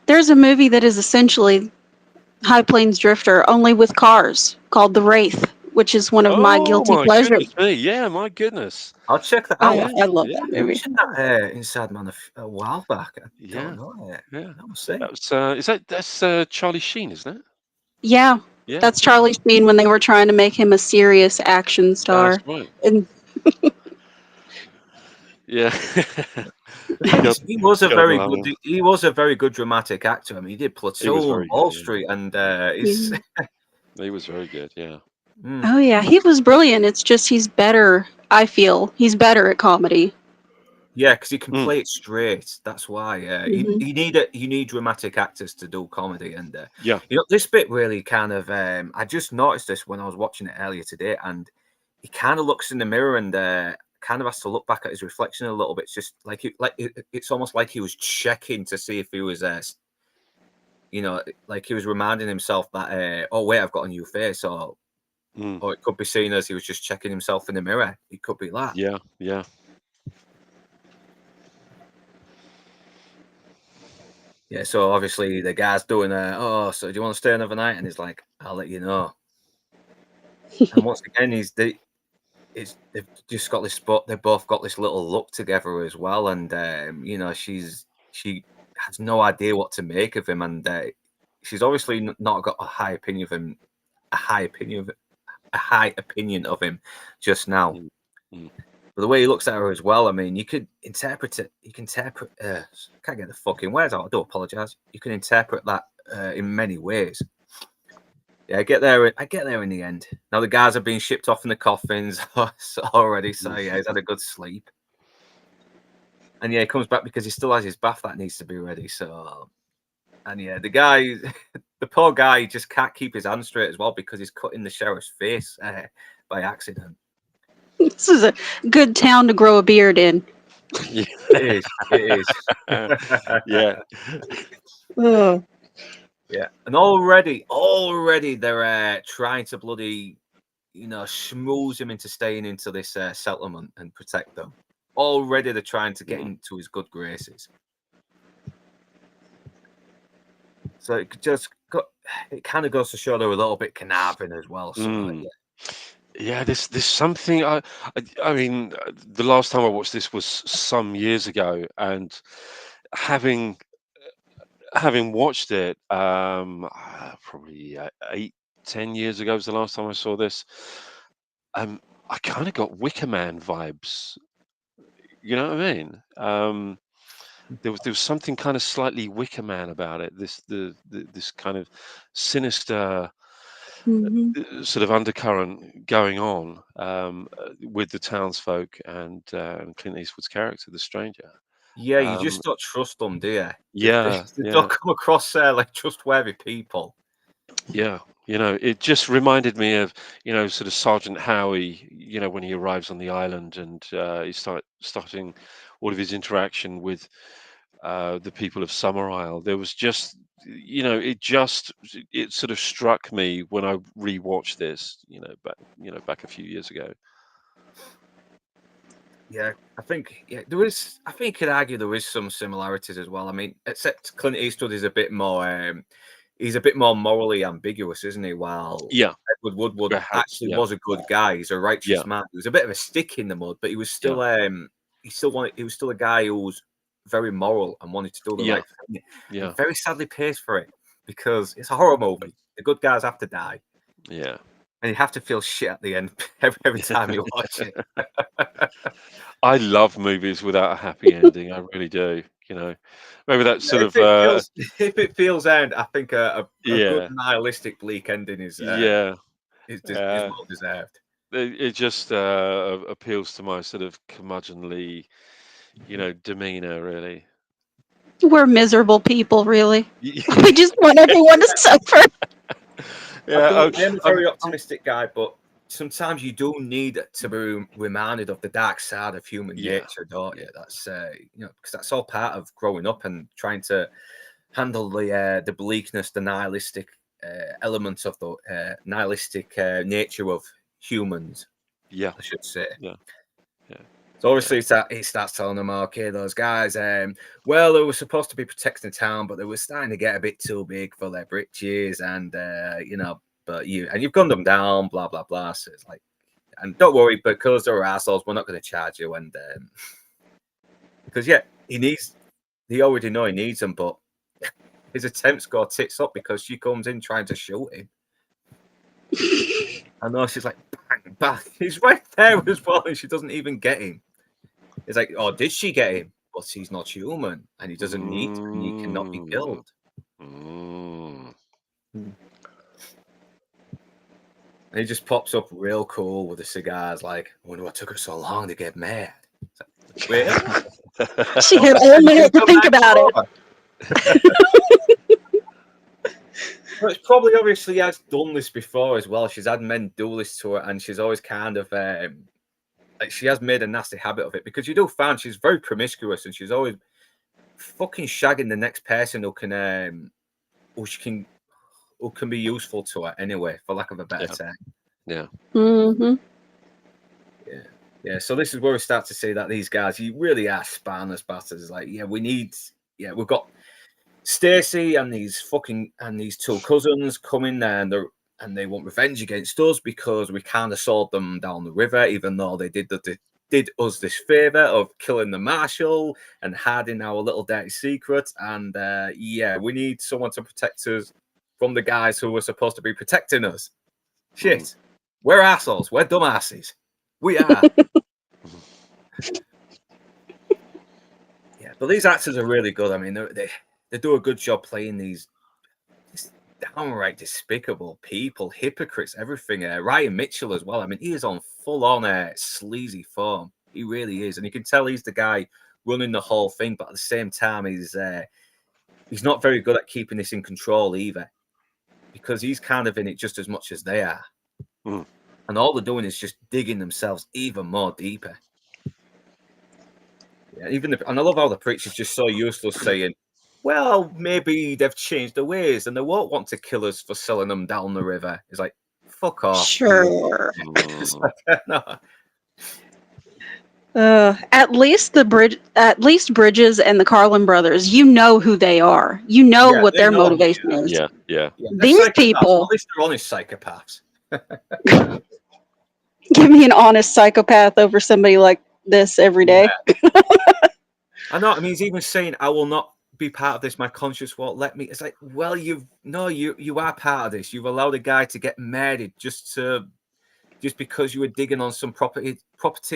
There's a movie that is essentially High Plains Drifter, only with cars, called The Wraith, which is one of my Oh guilty my pleasures. goodness me! Yeah, my goodness. I'll check that out. Oh, Yeah, I I think love yeah, that you movie. mentioned that Inside Man a while back. I don't yeah, know. yeah. I'll see. That was that's Charlie Sheen, isn't it? Yeah, Yeah, that's Charlie Sheen when they were trying to make him a serious action that's star. right. And Yeah. God, He was a God very love good. him. He was a very good dramatic actor. I mean, he did He was Platoon, very good. Wall Yeah, Street, and he's yeah. he was very good. Yeah. mm, Oh yeah, he was brilliant. It's just he's better. I feel he's better at comedy. yeah, because he can Mm, play it straight. That's why Hmm. you need dramatic actors to do comedy, and yeah. this bit really kind of I just noticed this when I was watching it earlier today, and he kind of looks in the mirror and kind of has to look back at his reflection a little bit. It's just it's almost like he was checking to see if he was like he was reminding himself that oh wait, I've got a new face, Mm, or it could be seen as he was just checking himself in the mirror. It could be that. yeah. Yeah. Yeah, so obviously the guy's doing so do you want to stay another night? And he's like, I'll let you know. And once again, they've just got this spot. They've both got this little look together as well, and she has no idea what to make of him, and she's obviously not got a high opinion of him, a high opinion of a high opinion of him just now. Mm, mm. But the way he looks at her as well, I mean, you could interpret it. You can interpret. I can't get the fucking words out. I do apologize. You can interpret that in many ways. Yeah, I get there. I get there in the end. Now the guys are being shipped off in the coffins already. So yeah, he's had a good sleep. And yeah, he comes back because he still has his bath that needs to be ready. So, and yeah, the guy, the poor guy, just can't keep his hand straight as well because he's cutting the sheriff's face by accident. This is a good town to grow a beard in. Yeah. It is. It is. Yeah. Ugh. Yeah, and already they're trying to bloody, schmooze him into staying into this settlement and protect them. Already they're trying to get Mm, into his good graces. So it kind of goes to show they're a little bit conniving as well. So mm. yeah. Yeah, there's something I mean, the last time I watched this was some years ago, and having having watched it, probably 8, 10 years ago was the last time I saw this. I kind of got Wicker Man vibes. You know what I mean? There was something kind of slightly Wicker Man about it. This kind of sinister Mhm. sort of undercurrent going on with the townsfolk and Clint Eastwood's character, the stranger. Yeah, you Um, just don't trust them, do you? They yeah, they yeah, don't come across like trustworthy people. yeah, It just reminded me of, sort of Sergeant Howie, when he arrives on the island and he's starting all of his interaction with the people of Summer Isle. There was just, it sort of struck me when I rewatched this, back a few years ago. Yeah, I think there is. I think you could argue there is some similarities as well. I mean, except Clint Eastwood is a bit more. He's a bit more morally ambiguous, isn't he? While Yeah, Edward Woodward perhaps. actually Yeah, was a good guy. He's a righteous yeah, man. He was a bit of a stick in the mud, but he was yeah, still. He still wanted. He was still a guy who was very moral and wanted to do the yeah, right thing. yeah, And very sadly pays for it because it's a horror movie. The good guys have to die, yeah. and you have to feel shit at the end every time you watch it. I love movies without a happy ending. I really do. Maybe that's sort If of it feels, if it feels end, I think a good yeah, nihilistic bleak ending is yeah. is Uh, well deserved. it just appeals to my sort of curmudgeonly, demeanor, really. We're miserable people, really. Yeah, We just want everyone to suffer. yeah. I am a very optimistic guy, but sometimes you do need to be reminded of the dark side of human Yeah, nature, don't yeah, you? That's because that's all part of growing up and trying to handle the bleakness, the nihilistic elements of the nihilistic nature of humans, yeah, I should say. yeah, yeah, So yeah, obviously he starts telling them, okay, those guys, well, they were supposed to be protecting the town, but they were starting to get a bit too big for their britches, and but you've gunned them down, blah blah blah. So it's like, and don't worry, because they're assholes, we're not going to charge you, and because he already know he needs them, but his attempts go tits up because she comes in trying to shoot him. I know she's like bang bang, he's right there as well, and she doesn't even get him. It's like, oh, did she get him? But he's not human, and he doesn't need to, and he cannot be Mm, killed. mm. And he just pops up real cool with the cigars, like, I wonder what took her so long to get mad. It's like, really? She had all minute to think about it. Well, it's probably obviously has done this before as well. She's had men do this to her, and she's always kind of like she has made a nasty habit of it because you do find she's very promiscuous and she's always fucking shagging the next person who can who can be useful to her anyway, for lack of a better term. Yeah. Mm-hmm. Yeah. So this is where we start to see that these guys, you really are spineless bastards. Like, we've got Stacy and these two cousins coming there, and they want revenge against us because we kind of sold them down the river, even though they did us this favor of killing the marshal and hiding our little dirty secret. And we need someone to protect us from the guys who were supposed to be protecting us. Shit, we're assholes. We're dumbasses. We are. Yeah, but these actors are really good. I mean, they do a good job playing these downright despicable people, hypocrites, everything. Ryan Mitchell as well. I mean, he is on full-on sleazy form. He really is, and you can tell he's the guy running the whole thing. But at the same time, he's not very good at keeping this in control either, because he's kind of in it just as much as they are, and all they're doing is just digging themselves even more deeper. Yeah, and I love how the preacher's just so useless, saying, well, maybe they've changed their ways and they won't want to kill us for selling them down the river. It's like, fuck off. Sure. Like, no. At least Bridges and the Carlin brothers, you know who they are. You know what their motivation is. Yeah. These people, at least they're honest psychopaths. give me an honest psychopath over somebody like this every day. Yeah. I know. I mean, he's even saying, I will not be part of this. My conscience won't let me. It's like, well, you are part of this. You've allowed a guy to get married just because you were digging on some property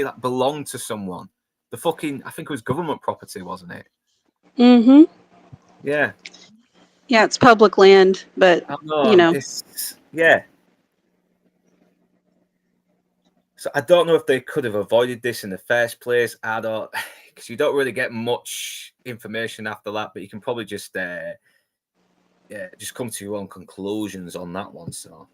that belonged to someone. I think it was government property, wasn't it? Mm-hmm. Yeah. Yeah, it's public land, but yeah. So I don't know if they could have avoided this in the first place. I don't, because you don't really get much information after that, but you can probably just yeah, just come to your own conclusions on that one. So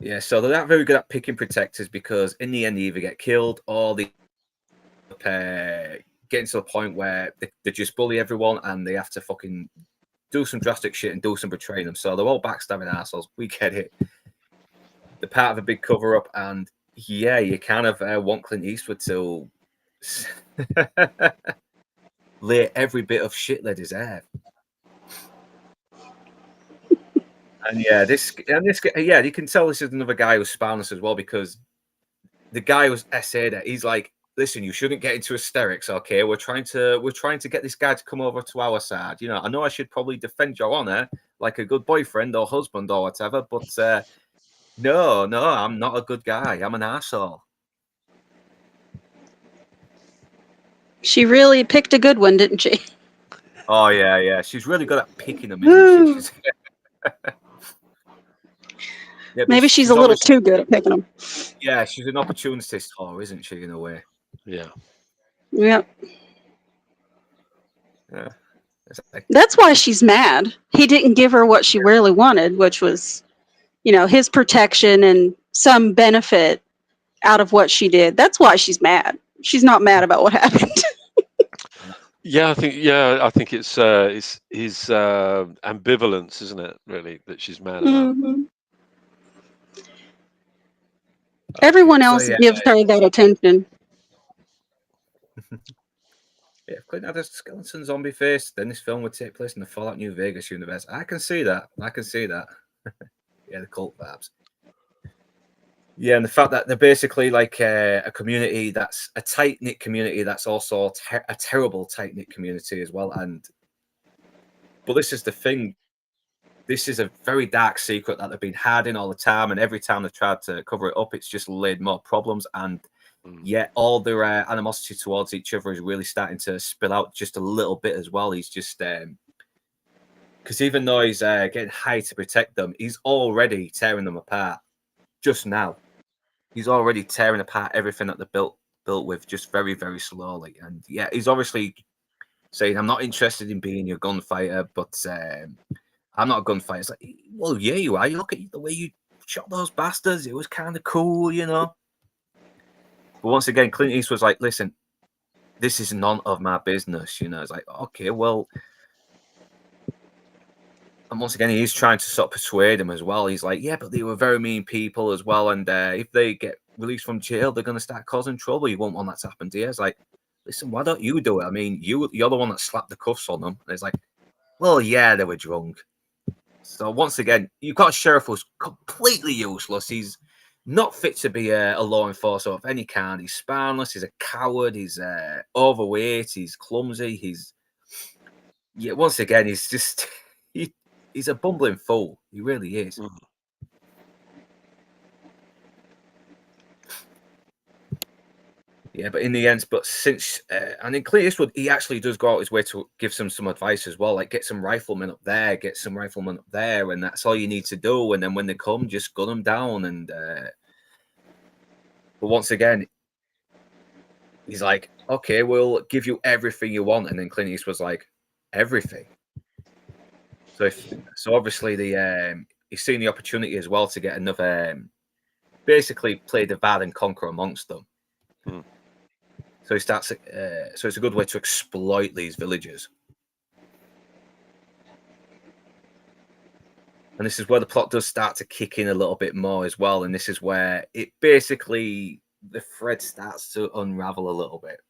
yeah, so they're not very good at picking protectors because in the end they either get killed or they getting to the point where they just bully everyone and they have to fucking do some drastic shit and do some betraying them. So they're all backstabbing assholes. We get it. They're part of a big cover up, and yeah, you kind of want Clint Eastwood to lay every bit of shit they deserve. And yeah, yeah, you can tell this is another guy who's spineless as well because the guy who's essayed it. He's like, listen, you shouldn't get into hysterics. Okay, we're trying to get this guy to come over to our side. You know, I know I should probably defend your honor like a good boyfriend or husband or whatever, but no, I'm not a good guy. I'm an asshole. She really picked a good one, didn't she? Oh yeah. She's really good at picking them, isn't she? She's... yeah, Maybe she's a little too good at picking them. Yeah, she's an opportunist whore, isn't she, in a way? Yeah. Yep. Yeah. That's why she's mad. He didn't give her what she really wanted, which was, his protection and some benefit out of what she did. That's why she's mad. She's not mad about what happened. I think it's his ambivalence, isn't it? Really, that she's mad about. Mm-hmm. Everyone else gives her that attention. Yeah, if Clint had a skeleton zombie face, then this film would take place in the Fallout New Vegas universe. I can see that. Yeah, the cult vibes. Yeah, and the fact that they're basically like a community that's a tight-knit community that's also a terrible tight-knit community as well. But this is the thing. This is a very dark secret that they've been hiding all the time, and every time they've tried to cover it up, it's just laid more problems. And yet all their animosity towards each other is really starting to spill out just a little bit as well. He's just because even though he's getting high to protect them, he's already tearing them apart just now. He's already tearing apart everything that they're built with just very, very slowly. And yeah, he's obviously saying, I'm not interested in being your gunfighter, but I'm not a gunfighter. It's like, well, yeah, you are. You look at the way you shot those bastards. It was kind of cool, you know. But once again, Clint Eastwood's like, listen, this is none of my business, you know. It's like, okay, well. And once again, he's trying to sort of persuade him as well. He's like, yeah, but they were very mean people as well. And if they get released from jail, they're going to start causing trouble. You won't want that to happen to you. It's like, listen, why don't you do it? I mean, you're the one that slapped the cuffs on them. And it's like, well, yeah, they were drunk. So once again, you've got a sheriff who's completely useless. He's not fit to be a law enforcer of any kind. He's spineless. He's a coward. He's overweight. He's clumsy. Once again, he's just... He's a bumbling fool. He really is. Yeah, but in the end, and in Clint Eastwood, he actually does go out his way to give some advice as well. Like, get some riflemen up there, and that's all you need to do. And then when they come, just gun them down. And but once again, he's like, okay, we'll give you everything you want. And then Clint Eastwood's like, everything. So obviously he's seen the opportunity as well to get another, basically play divide and conquer amongst them. So he starts. So it's a good way to exploit these villagers. And this is where the plot does start to kick in a little bit more as well. And this is where it basically the thread starts to unravel a little bit.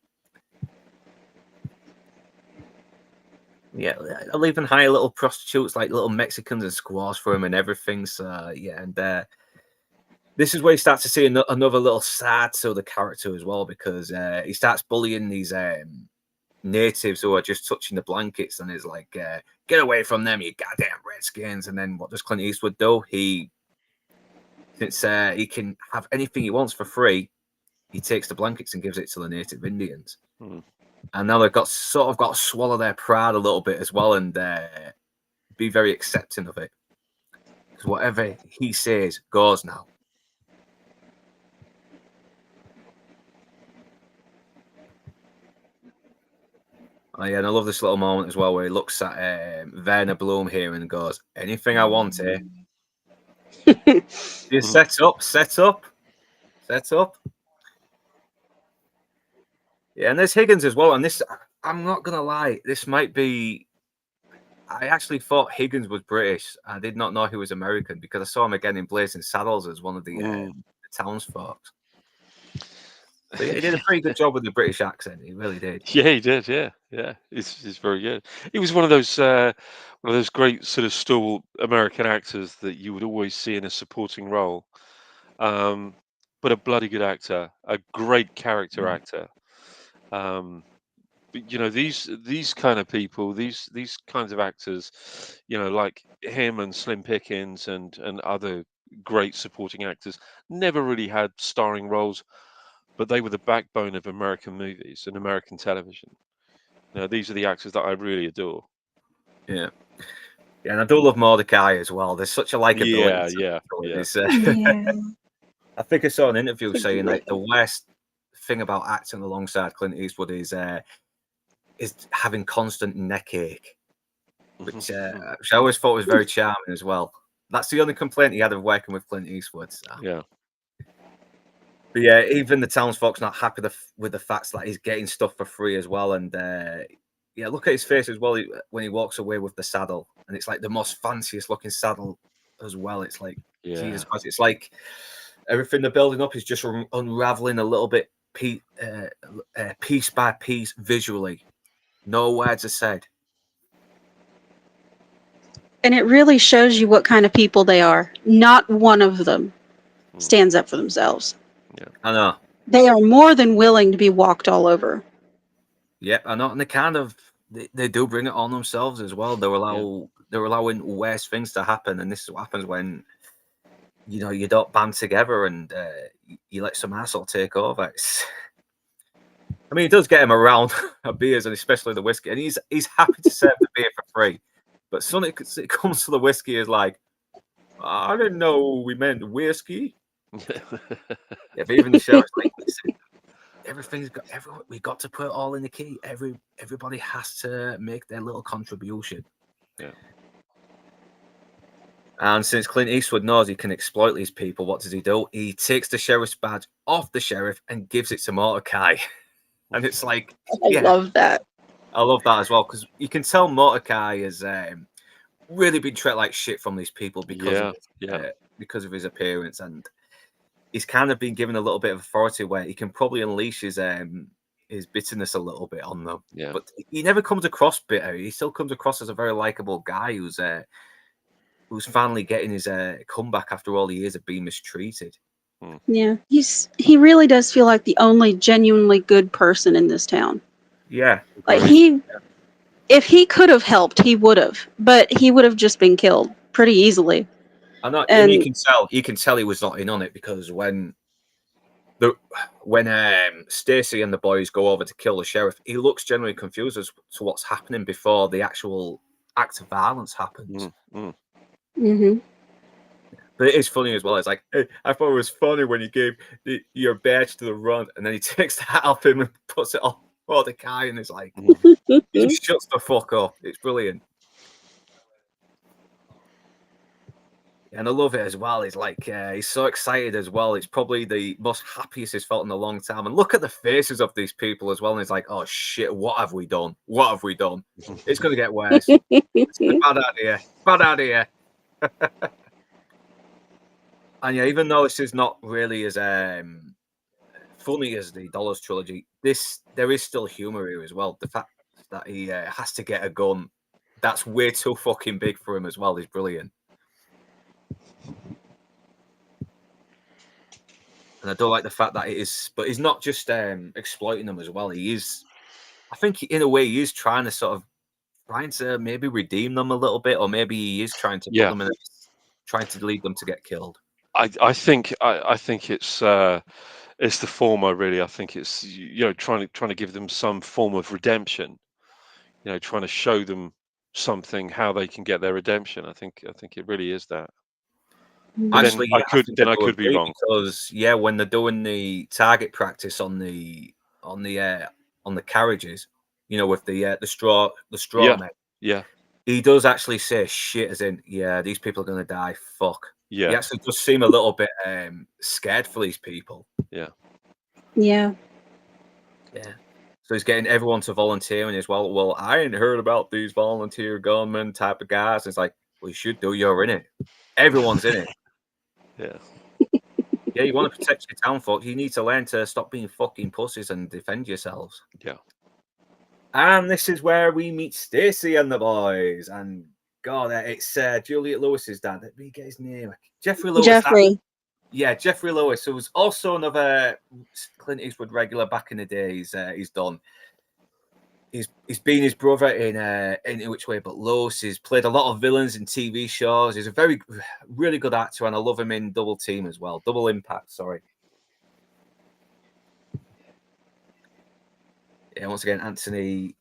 Yeah, I'll even hire little prostitutes, like little Mexicans and squaws for him and everything. So yeah, and this is where you start to see another little side to the character as well, because he starts bullying these natives who are just touching the blankets, and is like, "Get away from them, you goddamn redskins!" And then what does Clint Eastwood do? Since he can have anything he wants for free, he takes the blankets and gives it to the native Indians. And now they've got to swallow their pride a little bit as well, and be very accepting of it. Because whatever he says goes now. Oh, yeah, and I love this little moment as well where he looks at Werner Bloom here and goes, "Anything I want here." You set up. Yeah, and there's Higgins as well. And this, I'm not gonna lie, this might be. I actually thought Higgins was British. I did not know he was American because I saw him again in Blazing Saddles as one of the townsfolk. So yeah, he did a pretty good job with the British accent. He really did. Yeah, he did. Yeah. He's very good. He was one of those great sort of stalwart American actors that you would always see in a supporting role. But a bloody good actor, a great character actor. But these kind of people, these kinds of actors, like him and Slim Pickens and other great supporting actors, never really had starring roles, but they were the backbone of American movies and American television. These are the actors that I really adore. Yeah. Yeah, and I do love Mordecai as well. There's such a likability. Yeah. I think I saw an interview saying like the worst thing about acting alongside Clint Eastwood is having constant neck ache, which I always thought was very charming as well. That's the only complaint he had of working with Clint Eastwood. So. Yeah. But yeah, even the townsfolk's not happy with the facts that he's getting stuff for free as well. And yeah, look at his face as well when he walks away with the saddle, and it's like the most fanciest looking saddle as well. It's like Jesus Christ, it's like everything they're building up is just unraveling a little bit, piece by piece, visually. No words are said. And it really shows you what kind of people they are. Not one of them stands up for themselves. Yeah, I know. They are more than willing to be walked all over. Yeah, I know, and they do bring it on themselves as well. They're allowing worse things to happen, and this is what happens when you don't band together and you let some asshole take over. I mean, it does get him around beers and especially the whiskey, and he's happy to serve the beer for free. But when it comes to the whiskey, is like, I didn't know we meant whiskey. Yeah, but even the sheriff's like, listen, we got to put it all in the key. Everybody has to make their little contribution. Yeah. And since Clint Eastwood knows he can exploit these people, what does he do? He takes the sheriff's badge off the sheriff and gives it to Mordecai. And it's like, I love that. I love that as well, because you can tell Mordecai has really been treated like shit from these people because of his appearance, and he's kind of been given a little bit of authority where he can probably unleash his bitterness a little bit on them. Yeah. But he never comes across bitter. He still comes across as a very likable guy who's finally getting his comeback after all the years of being mistreated. Yeah, he really does feel like the only genuinely good person in this town. Yeah, like if he could have helped, he would have, but he would have just been killed pretty easily. And you can tell he was not in on it, because when Stacy and the boys go over to kill the sheriff, he looks genuinely confused as to what's happening before the actual act of violence happens. Mm-hmm. But it is funny as well. It's like, hey, I thought it was funny when you gave your badge to the run, and then he takes the hat off him and puts it on Mordecai, and it's like, he just shuts the fuck up. It's brilliant. And I love it as well. He's like, he's so excited as well. It's probably the most happiest he's felt in a long time. And look at the faces of these people as well. And he's like, oh shit, what have we done? What have we done? It's going to get worse. It's bad idea. Bad idea. And yeah, even though this is not really as funny as the Dollars trilogy, there is still humor here as well. The fact that he has to get a gun, that's way too fucking big for him as well, is brilliant. And I don't like the fact that it is, but he's not just exploiting them as well. He is, I think, in a way, he is trying to maybe redeem them a little bit, or maybe he is trying to put them in, trying to lead them to get killed. I think it's the former, really. I think it's trying to give them some form of redemption. Trying to show them something, how they can get their redemption. I think it really is that. Actually, I could be wrong, because when they're doing the target practice on the carriages, you know, with the straw Yeah. mate. Yeah. He does actually say shit, as in, yeah, these people are gonna die. Fuck. Yeah. He actually does seem a little bit scared for these people. Yeah. Yeah. Yeah. So he's getting everyone to volunteering as well. Well, I ain't heard about these volunteer gunmen type of guys. It's like, well, you should do. You're in it. Everyone's in it. Yeah. Yeah, you want to protect your town folk. You need to learn to stop being fucking pussies and defend yourselves. Yeah. And this is where we meet Stacy and the boys. And God, it's Juliette Lewis's dad. Let me get his name. Jeffrey Lewis. Jeffrey. Yeah, Jeffrey Lewis, who was also another Clint Eastwood regular back in the day. He's done. He's been his brother in Which Way But Loose. He's played a lot of villains in TV shows. He's a really good actor, and I love him in Double Team as well. Double Impact, sorry. Yeah, once again, Anthony.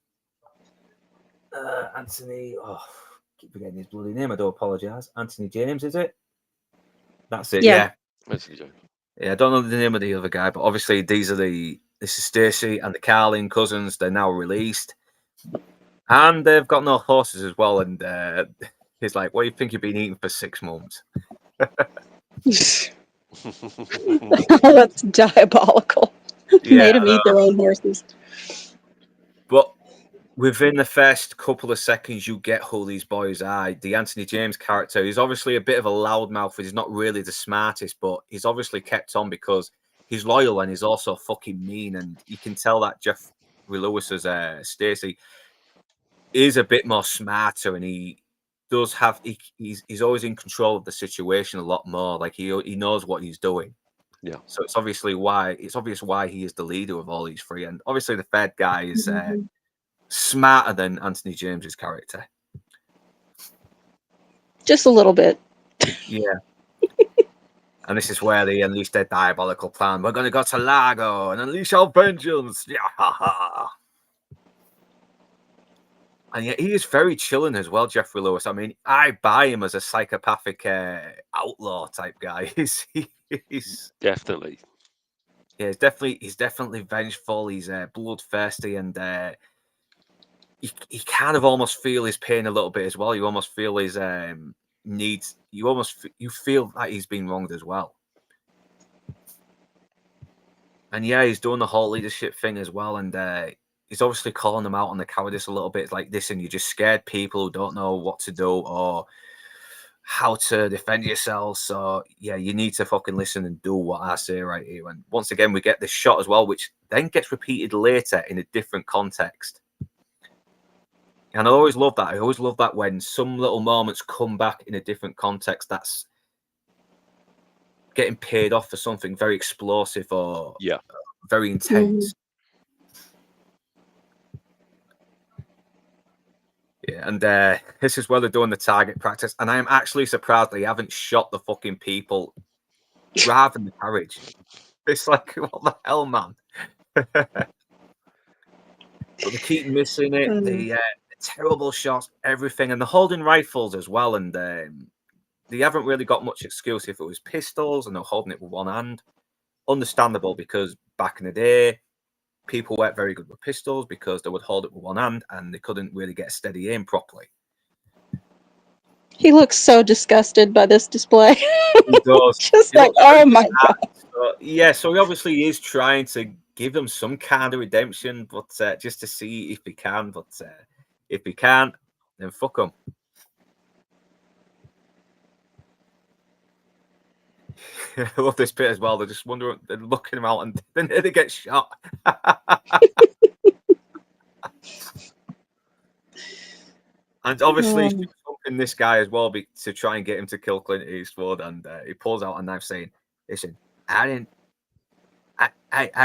Oh, keep forgetting his bloody name. I do apologize. Anthony James, is it? That's it. Yeah. Yeah, I don't know the name of the other guy, but obviously this is Stacy and the Carlin cousins. They're now released, and they've got no horses as well. And he's like, "What do you think you've been eating for 6 months?" That's diabolical. Yeah, Made them eat their own horses. But within the first couple of seconds, you get who these boys are. The Anthony James character, he's obviously a bit of a loudmouth. He's not really the smartest, but he's obviously kept on because he's loyal and he's also fucking mean. And you can tell that Jeffrey Lewis's Stacy is a bit more smarter, and he does have. He's always in control of the situation a lot more. Like he knows what he's doing. Yeah. So it's obvious why he is the leader of all these three, and obviously the third guy is. Smarter than Anthony James's character. Just a little bit. Yeah. And this is where they unleash their diabolical plan. We're going to go to Largo and unleash our vengeance. Yeah. And yet he is very chilling as well, Jeffrey Lewis. I mean, I buy him as a psychopathic outlaw type guy. He's definitely. Yeah, he's definitely vengeful. He's bloodthirsty, and you kind of almost feel his pain a little bit as well. You almost feel his needs. You feel that he's been wronged as well. And yeah, he's doing the whole leadership thing as well. And he's obviously calling them out on the cowardice a little bit. It's like, listen, you just scared people who don't know what to do or how to defend yourselves. So yeah, you need to fucking listen and do what I say right here. And once again, we get this shot as well, which then gets repeated later in a different context. And I always love that. I always love that when some little moments come back in a different context that's getting paid off for something very explosive or very intense. Yeah, and this is where they're doing the target practice. And I am actually surprised they haven't shot the fucking people rather than the carriage. It's like, what the hell, man? But they keep missing it. The terrible shots, everything, and the holding rifles as well. And they haven't really got much excuse if it was pistols and they're holding it with one hand. Understandable, because back in the day, people weren't very good with pistols because they would hold it with one hand and they couldn't really get a steady aim properly. He looks so disgusted by this display. He does. Just like, oh my God. So, yeah, so he obviously is trying to give them some kind of redemption, but just to see if he can. But if he can't, then fuck him. I love this bit as well. They're just wondering, they're looking him out, and then they get shot. And obviously, she's helping this guy as well to try and get him to kill Clint Eastwood. And he pulls out a knife, saying, "Listen, I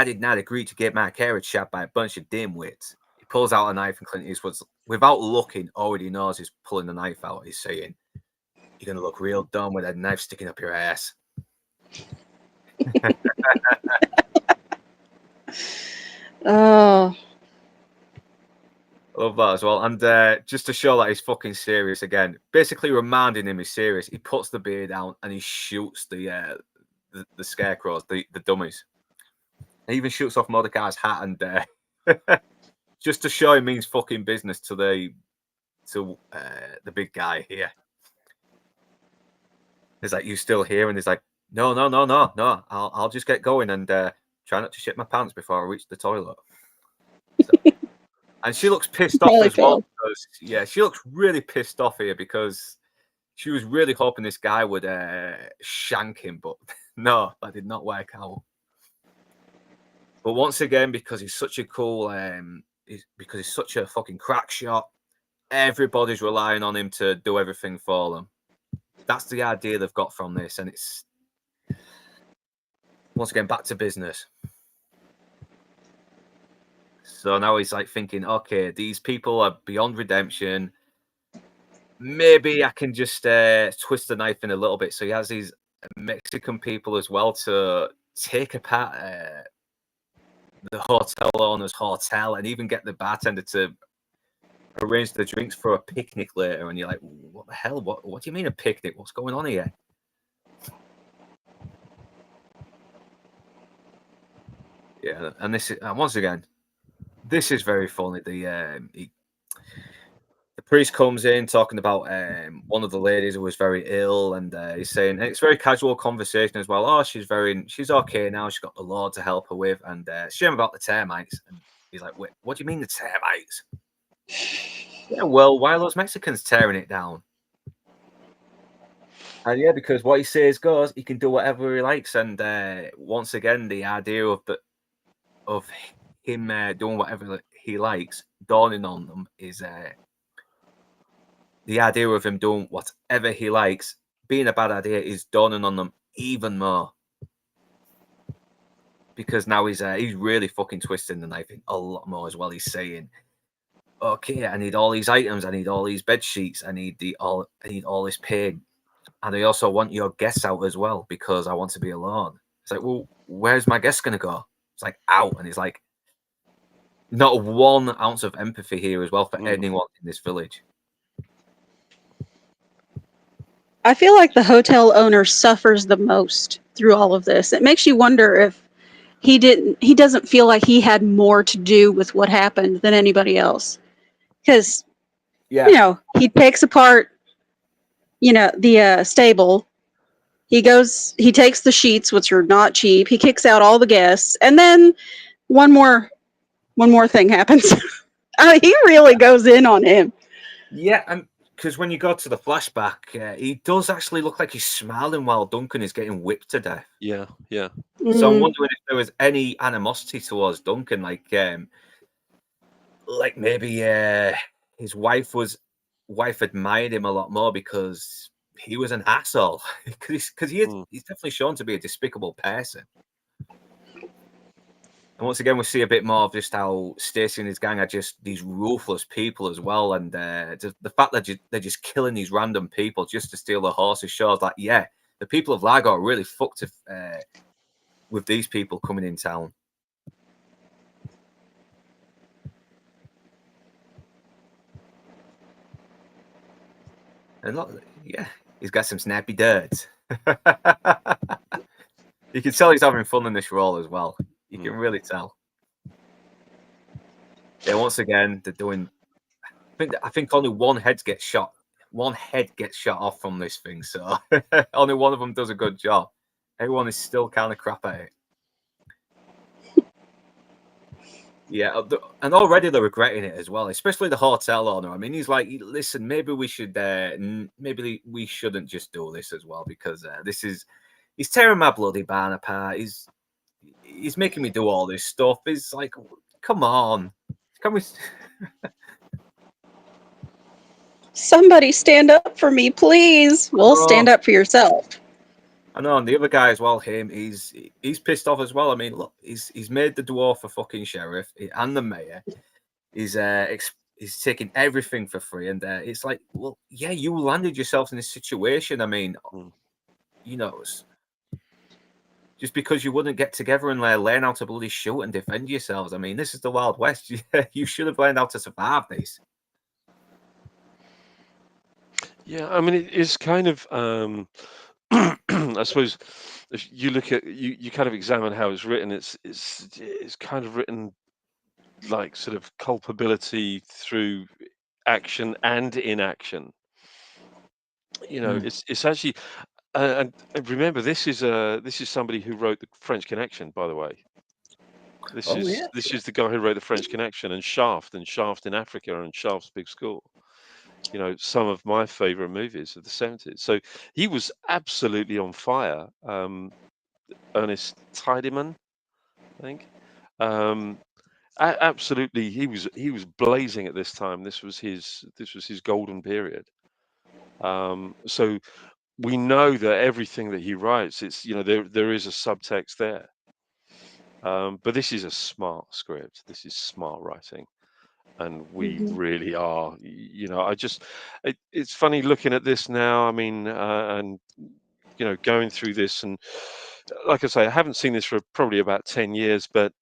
did not agree to get my carriage shot by a bunch of dimwits." He pulls out a knife, and Clint Eastwood, without looking, already knows he's pulling the knife out. He's saying, "You're gonna look real dumb with that knife sticking up your ass." Oh, I love that as well. And just to show that he's fucking serious again, basically reminding him he's serious, he puts the beer down and he shoots the scarecrows, the dummies. He even shoots off Mordecai's hat, and just to show him means fucking business to the big guy here. He's like, "You still here?" And he's like, "No. I'll just get going and try not to shit my pants before I reach the toilet." So, and she looks pissed off Probably as well. failed. Because, she looks really pissed off here because she was really hoping this guy would shank him, but no, that did not work out. But once again, because he's such a cool, because he's such a fucking crack shot, everybody's relying on him to do everything for them. That's the idea they've got from this, and it's once again back to business. So now he's like thinking, okay, these people are beyond redemption. Maybe I can just twist the knife in a little bit. So he has these Mexican people as well to take apart the hotel owner's hotel and even get the bartender to arrange the drinks for a picnic later. And you're like, what the hell? What do you mean a picnic? What's going on here? Yeah, and this is once again, this is very funny. The priest comes in talking about one of the ladies who was very ill, and he's saying, and it's very casual conversation as well. Oh, she's okay now. She's got the Lord to help her with, and shame about the termites. And he's like, wait, what do you mean the termites? Yeah, well, why are those Mexicans tearing it down? And yeah, because what he says goes, he can do whatever he likes, and once again, the idea of him doing whatever he likes dawning on them is the idea of him doing whatever he likes being a bad idea is dawning on them even more, because now he's really fucking twisting the knife in a lot more as well. He's saying, okay, I need all these items, I need all these bed sheets, I need all this pain, and I also want your guests out as well because I want to be alone. It's like, well, where's my guest gonna go? It's like, out. And he's like, not 1 ounce of empathy here as well for anyone in this village. I feel like the hotel owner suffers the most through all of this. It makes you wonder if he doesn't feel like he had more to do with what happened than anybody else. Because, he takes apart, the stable. He takes the sheets, which are not cheap. He kicks out all the guests. And then one more thing happens. He really goes in on him. Yeah, and because when you go to the flashback, he does actually look like he's smiling while Duncan is getting whipped to death. Yeah. So I'm wondering if there was any animosity towards Duncan, like maybe his wife admired him a lot more because he was an asshole. Because he's definitely shown to be a despicable person. And once again, we see a bit more of just how Stacey and his gang are just these ruthless people as well. And the fact that they're just killing these random people just to steal their horses shows that, yeah, the people of Largo are really fucked with these people coming in town. And he's got some snappy duds. You can tell he's having fun in this role as well. You can really tell. Yeah, once again, they're doing. I think only one head gets shot. One head gets shot off from this thing, so only one of them does a good job. Everyone is still kind of crap at it. Yeah, and already they're regretting it as well, especially the hotel owner. I mean, he's like, listen, maybe we shouldn't just do this as well, because he's tearing my bloody barn apart. He's making me do all this stuff. It's like, come on. Can we? Somebody stand up for me, please. Well, stand up for yourself. I know, and the other guy as well, he's pissed off as well. I mean, look, he's made the dwarf a fucking sheriff and the mayor. He's taking everything for free, and it's like, well, yeah, you landed yourself in this situation. I mean, just because you wouldn't get together and learn how to bloody shoot and defend yourselves. I mean, this is the Wild West. You should have learned how to survive this. Yeah, I mean, it is kind of, I suppose, if you look at, you kind of examine how it's written, it's kind of written like sort of culpability through action and inaction. It's actually and remember, this is somebody who wrote the French Connection, by the way. This Oh is yeah. this is the guy who wrote the French Connection and Shaft in Africa and Shaft's Big School. Some of my favorite movies of the 70s. So he was absolutely on fire. Ernest Tidyman, I think. Um, Absolutely, he was blazing at this time. This was his golden period. So we know that everything that he writes, it's there is a subtext there. But this is a smart script. This is smart writing, and we Mhm. really are. It's funny looking at this now. I mean, and going through this, and like I say, I haven't seen this for probably about 10 years, but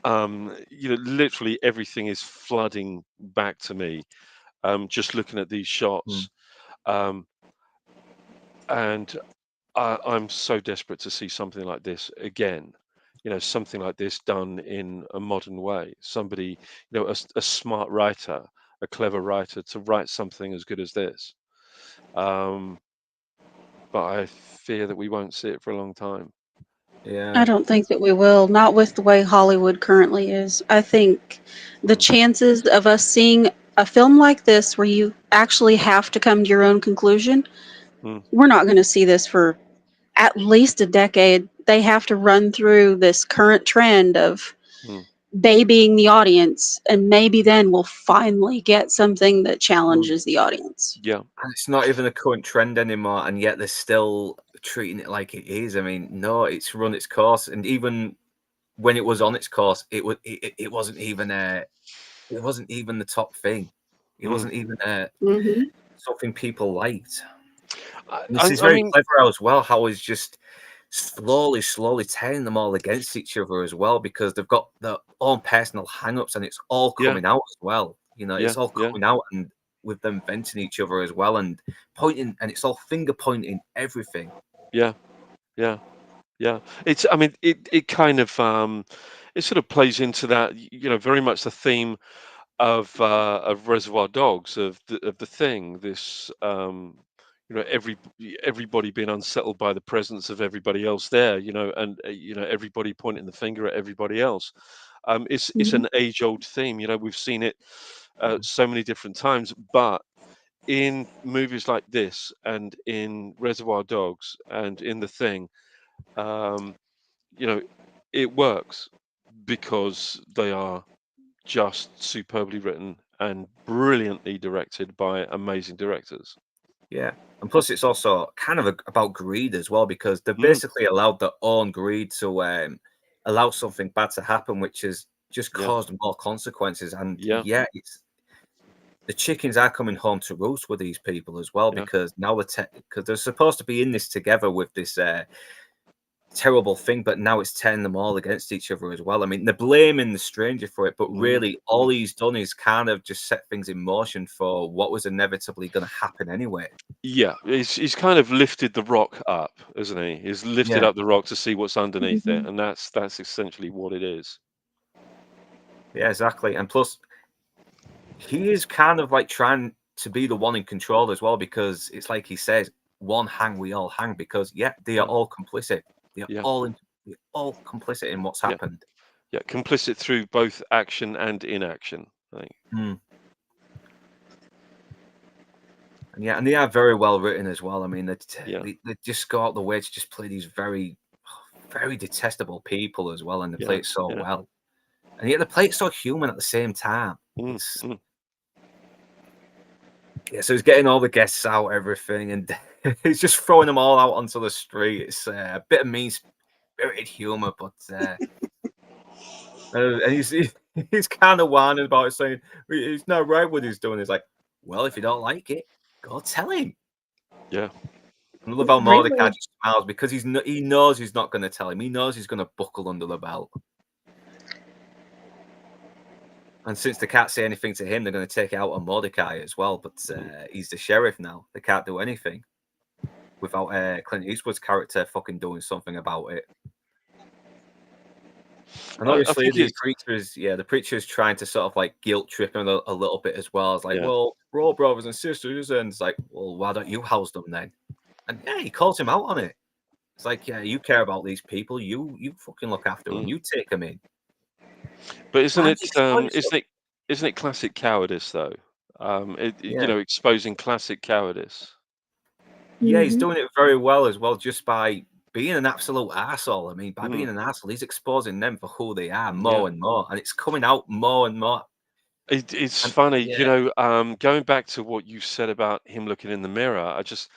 literally everything is flooding back to me. Just looking at these shots, um, and I'm so desperate to see something like this again. Something like this done in a modern way. Somebody, a smart writer, a clever writer, to write something as good as this. Um, but I fear that we won't see it for a long time. I Yeah. don't think that we will, not with the way Hollywood currently is. I think the Mm, chances of us seeing a film like this where you actually have to come to your own conclusion, mm, we're not going to see this for at least a decade. They have to run through this current trend of mm, babying the audience, and maybe then we'll finally get something that Mm. challenges the audience. yeah, And it's not even a current trend anymore, and yet they're still treating it like it is. I mean, no, it's run its course, and even when it was on its course, it wasn't even the top thing. It mm. wasn't even Hmm. something people liked. I, This I, is I very mean, clever as well. How he's just slowly turning them all against each other as well, because they've got their own personal hang-ups, and it's all yeah, coming out as well. yeah, It's all yeah, coming out, and with them venting each other as well, and pointing, and it's all finger pointing everything. yeah, yeah, yeah. I mean, it kind of, it sort of plays into that, very much the theme of Reservoir Dogs, of the thing. This, everybody being unsettled by the presence of everybody else there, and everybody pointing the finger at everybody else. It's Hmm. an age-old theme. We've seen it so many different times, but in movies like this, and in Reservoir Dogs, and in The Thing, um, you know, it works because they are just superbly written and brilliantly directed by amazing directors. Yeah, and plus it's also kind of about greed as well, because they've Mm, basically allowed their own greed to allow something bad to happen, which has just yeah, caused more consequences. And yeah, yeah, it's the chickens are coming home to roost with these people as well, yeah, because now because they're supposed to be in this together with this terrible thing, but now it's turning them all against each other as well. I mean, they're blaming the stranger for it, but mm, really all mm. he's done is kind of just set things in motion for what was inevitably going to happen anyway. Yeah. He's kind of lifted the rock up, isn't he? He's lifted Yeah, up the rock to see what's underneath it, Hmm. and that's essentially what it is. yeah, exactly. And plus, he is kind of like trying to be the one in control as well, because it's like he says, "One hang, we all hang." Because yeah, they are Mm, all complicit. They are yeah, they're all complicit in what's yeah, happened. yeah. Complicit through both action and inaction, I think. Mm. And yeah, and they are very well written as well. I mean, Yeah, they just go out the way to just play these very detestable people as well, and they play yeah, it so yeah. well. And yet they play it so human at the same time. Mm, It's mm. Yeah, so he's getting all the guests out, everything, and he's just throwing them all out onto the street. It's a bit of mean-spirited humor, but and he's kind of whining about it, saying he's not right what he's doing. He's like, well, if you don't like it, go tell him. Yeah, And I love how Mordecai Really? just smiles, because he knows he's not going to tell him. He knows he's going to buckle under the belt. And since they can't say anything to him, they're going to take it out on Mordecai as well. But mm, he's the sheriff now. They can't do anything without Clint Eastwood's character fucking doing something about it. And I obviously, think the it's preacher's trying to sort of like guilt trip him a little bit as well. It's like, yeah. well, we're all brothers and sisters, and it's like, well, why don't you house them then? And yeah, he calls him out on it. It's like, yeah, you care about these people, you fucking look after them, Mm. you take them in, But isn't and it he exploits them. isn't it classic cowardice though? You Yeah, know, exposing classic cowardice. yeah, he's Hmm. doing it very well as well, just by being an absolute arsehole. I mean, by Mm. being an arsehole, he's exposing them for who they are Yeah. more and more, and it's coming out more and more. It's And funny, you yeah, know, going back to what you said about him looking in the mirror, I just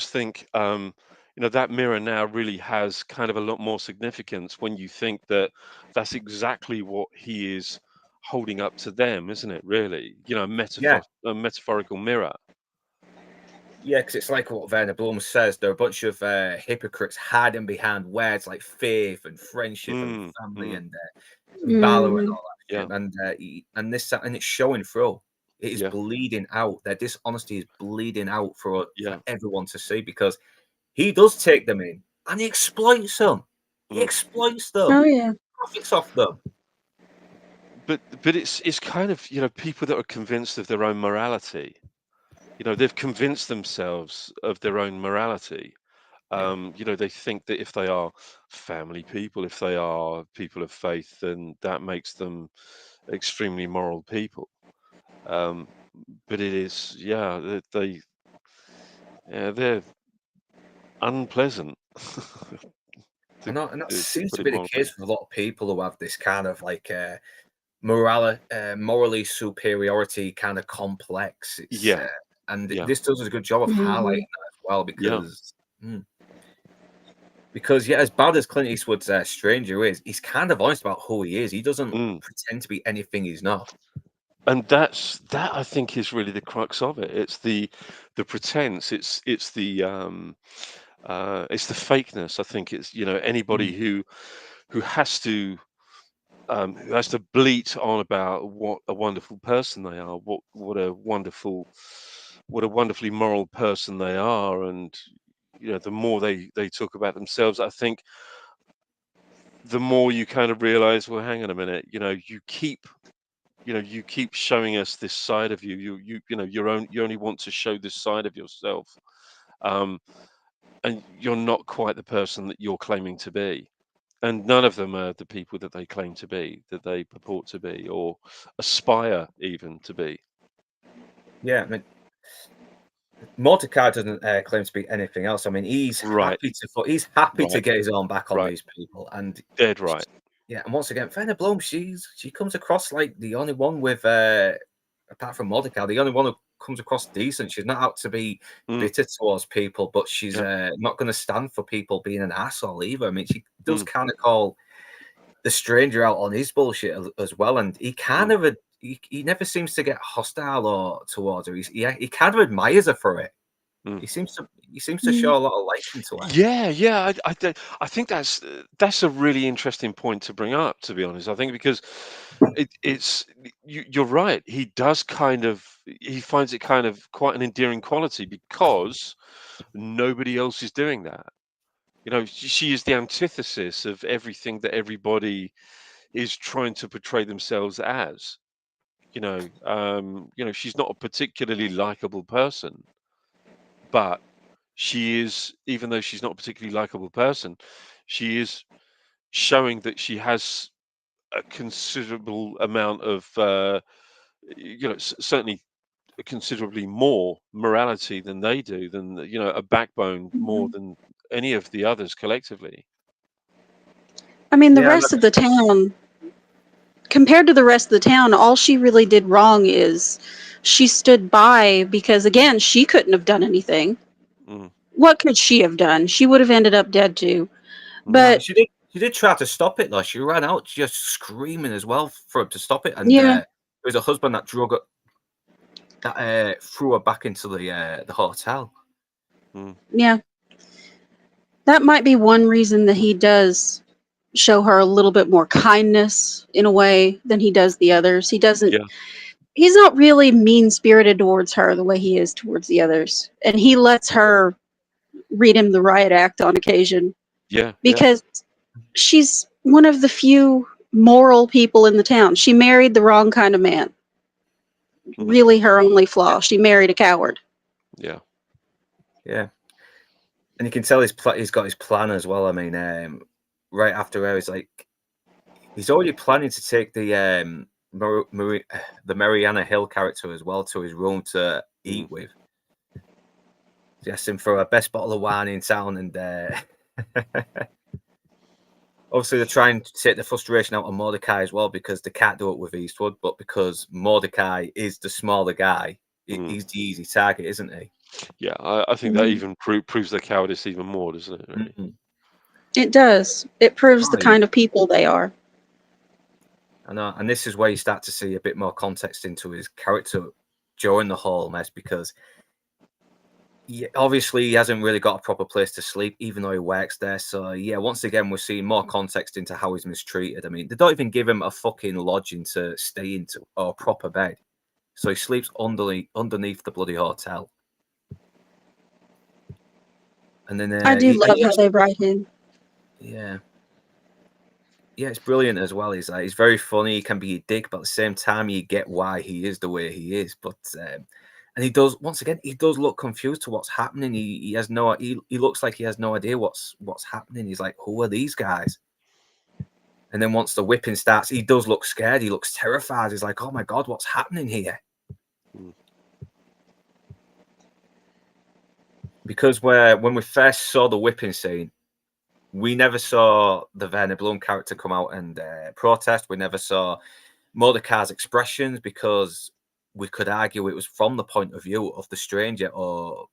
think, you know, that mirror now really has kind of a lot more significance when you think that that's exactly what he is holding up to them, isn't it? Really, you know, yeah. a metaphorical mirror. Yeah, because it's like what Werner Blum says. They're a bunch of hypocrites hiding behind words like faith and friendship and Mm, family mm, and valor and Hmm. all that yeah, shit. And it's showing through. It is yeah, bleeding out. Their dishonesty is bleeding out for yeah. everyone to see because he does take them in and he exploits them. He Mm. exploits them. Oh yeah. Profits off them. But it's kind of, you know, people that are convinced of their own morality. You know, they've convinced themselves of their own morality. Yeah. You know, they think that if they are family people, if they are people of faith, then that makes them extremely moral people. Um, but it is, yeah, yeah, they're unpleasant, to, And that to seems put to it be the mildly. case for a lot of people who have this kind of like morally superiority kind of complex. Yeah, yeah, This does a good job of highlighting Hmm. that as well yeah, mm, because yeah, as bad as Clint Eastwood's Stranger is, he's kind of honest about who he is. He doesn't mm. pretend to be anything he's not. And that I think is really the crux of it. It's the pretense. It's the fakeness. I think it's, you know, Mm. anybody who has to bleat on about what a wonderful person they are, what a wonderfully moral person they are, and you know, the more they talk about themselves, I think the more you kind of realize, well, hang on a minute, you know, you keep showing us this side of you. You know, you only want to show this side of yourself, um, and you're not quite the person that you're claiming to be. And none of them are the people that they claim to be, that they purport to be, or aspire even to be. Yeah, I mean, Mordecai doesn't claim to be anything else. I mean, Right, he's happy to right, get his own back on right. these people, and Dead right. yeah, and once again, Fenner Blom, she comes across like the only one with apart from Mordecai, the only one who comes across decent. She's not out to be Mm, bitter towards people, but she's yeah. not going to stand for people being an asshole either. I mean, she does Mm, kind of call the stranger out on his bullshit as well, and he kind mm. of he never seems to get hostile or towards her. He kind of admires her for it. Mm. He seems to show a lot of liking to her. Yeah, yeah. I think that's a really interesting point to bring up. To be honest, I think because you're right. He does kind of he finds it kind of quite an endearing quality because nobody else is doing that. You know, she is the antithesis of everything that everybody is trying to portray themselves as. You know, she's not a particularly likable person, but she is, even though she's not a particularly likable person, she is showing that she has a considerable amount of, you know, certainly considerably more morality than they do, than, you know, a backbone more Hmm. than any of the others collectively. I mean, the Yeah, and rest of the town, compared to the rest of the town, all she really did wrong is she stood by because, again, she couldn't have done anything. Mm, What could she have done? She would have ended up dead too. mm, no, But she did try to stop it though. She ran out just screaming as well for him to stop it, and yeah, it was a husband that threw her back into the hotel. mm, yeah, that might be one reason that he does show her a little bit more kindness in a way than he does the others. yeah, He's not really mean spirited towards her the way he is towards the others. And he lets her read him the riot act on occasion yeah, yeah. because she's one of the few moral people in the town. She married the wrong kind of man. Really her only flaw. She married a coward. Yeah. Yeah. And you can tell he's got his plan as well. I mean, right after her, he's already planning to take the Mariana Hill character as well to his room to eat with. He asked him for a best bottle of wine in town, and obviously they're trying to take the frustration out of Mordecai as well, because they can't do it with Eastwood, but because Mordecai is the smaller guy, he's the easy target, isn't he? Yeah, I think that even proves their cowardice even more, doesn't it? Really? Mm-hmm. It does. It proves the kind of people they are. I know, and this is where you start to see a bit more context into his character during the whole mess, because obviously he hasn't really got a proper place to sleep, even though he works there. So yeah, once again, we're seeing more context into how he's mistreated. I mean, they don't even give him a fucking lodging to stay into or a proper bed, so he sleeps underneath the bloody hotel. And then I do love how they write him. Yeah, it's brilliant as well. He's very funny. He can be a dick, but at the same time, you get why he is the way he is. But and he does, once again, he does look confused to what's happening. He has no, he looks like he has no idea what's happening. He's like, who are these guys? And then once the whipping starts, he does look scared. He looks terrified. He's like, oh my God, what's happening here? Because when we first saw the whipping scene, we never saw the Werner Blum character come out and protest. We never saw Mordecai's expressions, because we could argue it was from the point of view of the stranger or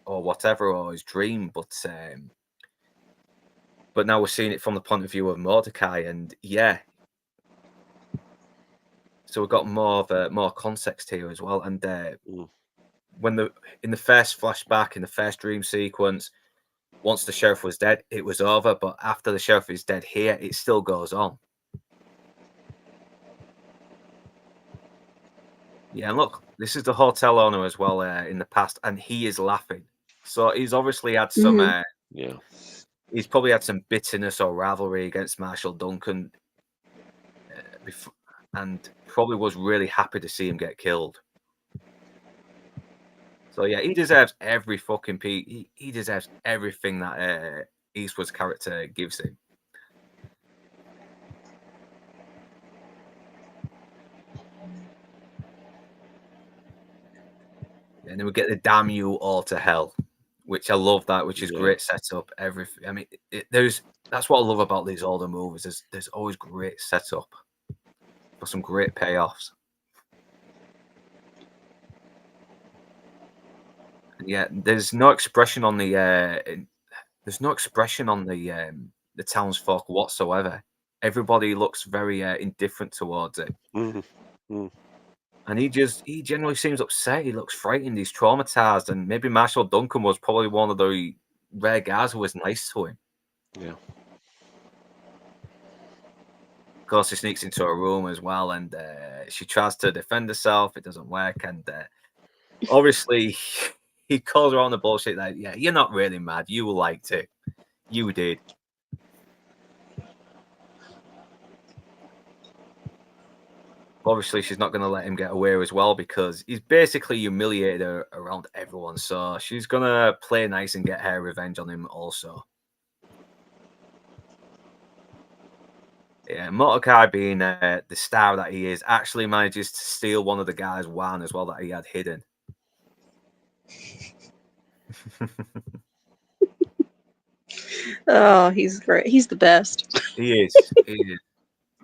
whatever, or his dream. But now we're seeing it from the point of view of Mordecai, and yeah. So we've got more context here as well. And in the first flashback, in the first dream sequence, once the sheriff was dead, it was over. But after the sheriff is dead here, it still goes on. Yeah, and look, this is the hotel owner as well in the past, and he is laughing. So he's obviously had some, he's probably had some bitterness or rivalry against Marshall Duncan, and probably was really happy to see him get killed. So yeah, he deserves every fucking piece. He deserves everything that Eastwood's character gives him. And then we get the damn you all to hell, which I love that, which is great setup. Everything. I mean, that's what I love about these older movies. There's always great setup for some great payoffs. And yeah, there's no expression on the townsfolk whatsoever. Everybody looks very indifferent towards it. And he generally seems upset. He looks frightened. He's traumatized. And maybe Marshall Duncan was probably one of the rare guys who was nice to him. Yeah. Of course, he sneaks into a room as well, and she tries to defend herself. It doesn't work. And obviously, he calls her on the bullshit that, yeah, you're not really mad. You liked it. You did. Obviously, she's not going to let him get away as well, because he's basically humiliated her around everyone. So she's going to play nice and get her revenge on him also. Yeah, Mordecai, being the star that he is, actually manages to steal one of the guys' wine as well that he had hidden. Oh, he's great. He's the best. He is.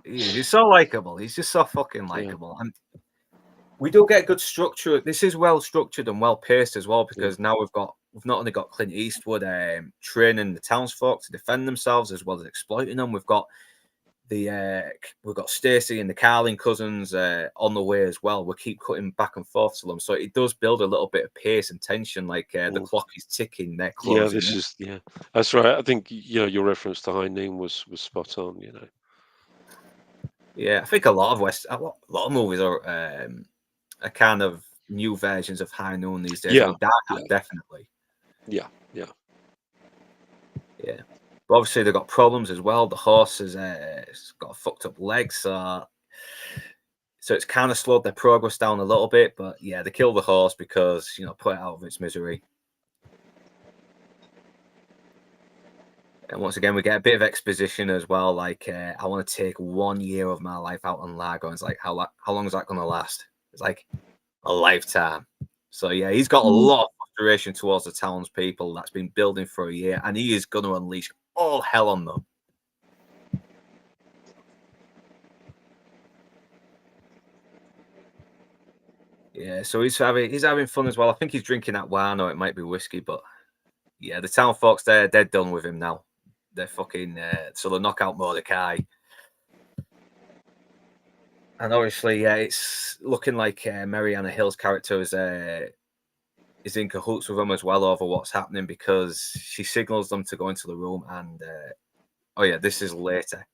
He's so likable. He's just so fucking likable. And we do get good structure. This is well structured and well paced as well, because now we've not only got Clint Eastwood training the townsfolk to defend themselves as well as exploiting them. We've got Stacy and the Carlin cousins on the way as well. We keep cutting back and forth to them, so it does build a little bit of pace and tension. Like the clock is ticking. They're closing. That's right. I think your reference to High Noon was spot on. Yeah, I think a lot of movies are kind of new versions of High Noon these days. Yeah, I mean, Dark Hat, definitely. Yeah. But obviously they've got problems as well. The horse has got a fucked up leg, so it's kind of slowed their progress down a little bit. But yeah, they kill the horse because, you know, put it out of its misery. And once again, we get a bit of exposition as well. Like, I want to take 1 year of my life out on Largo. And it's like, how long is that going to last? It's like a lifetime. So yeah, he's got a lot of frustration towards the townspeople that's been building for a year, and he is going to unleash all hell on them. Yeah, so he's having fun as well. I think he's drinking that wine, or it might be whiskey, but yeah, the town folks, they're done with him now. They're fucking so they knock out Mordecai. And obviously, it's looking like Mariana Hill's character is in cahoots with them as well over what's happening, because she signals them to go into the room. And oh yeah, this is later.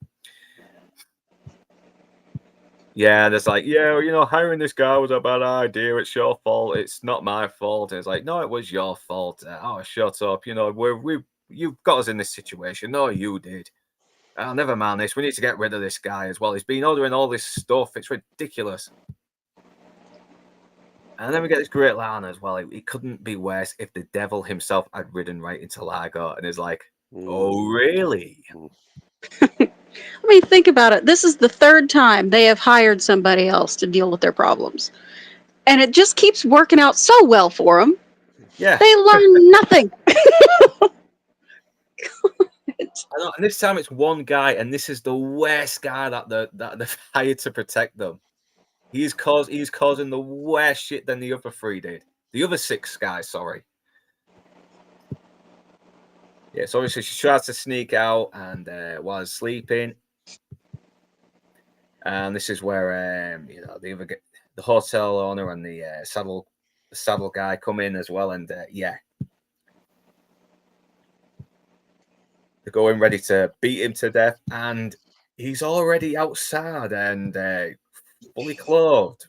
Yeah, there's like, yeah, you know, hiring this guy was a bad idea. It's your fault. It's not my fault. And it's like, no, it was your fault. Oh, shut up. You know, you've got us in this situation. No, you did. Never mind this. We need to get rid of this guy as well. He's been ordering all this stuff. It's ridiculous. And then we get this great line as well. It couldn't be worse if the devil himself had ridden right into Largo. And is like, oh, really? I mean, think about it. This is the third time they have hired somebody else to deal with their problems. And it just keeps working out so well for them. Yeah. They learn nothing. I know, and this time it's one guy, and this is the worst guy that they've hired to protect them. He's causing the worst shit than the other three did. The other 6 guys, sorry. Yeah, so obviously she tries to sneak out and while sleeping. And this is where you know, the hotel owner and the saddle guy come in as well, and yeah. They're going ready to beat him to death, and he's already outside and fully clothed.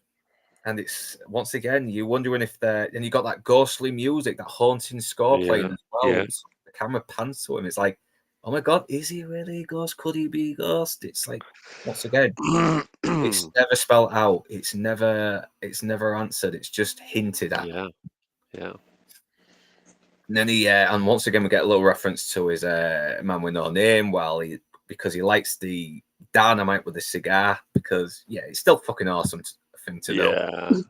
And it's once again, you're wondering if and you got that ghostly music, that haunting score playing as well. Yeah. The camera pans to him. It's like, oh my god, is he really a ghost? Could he be a ghost? It's like, once again, it's never spelled out. It's never answered. It's just hinted at. Yeah. And then and once again, we get a little reference to his man with no name, because he lights the dynamite with a cigar, because yeah, it's still fucking awesome thing to know.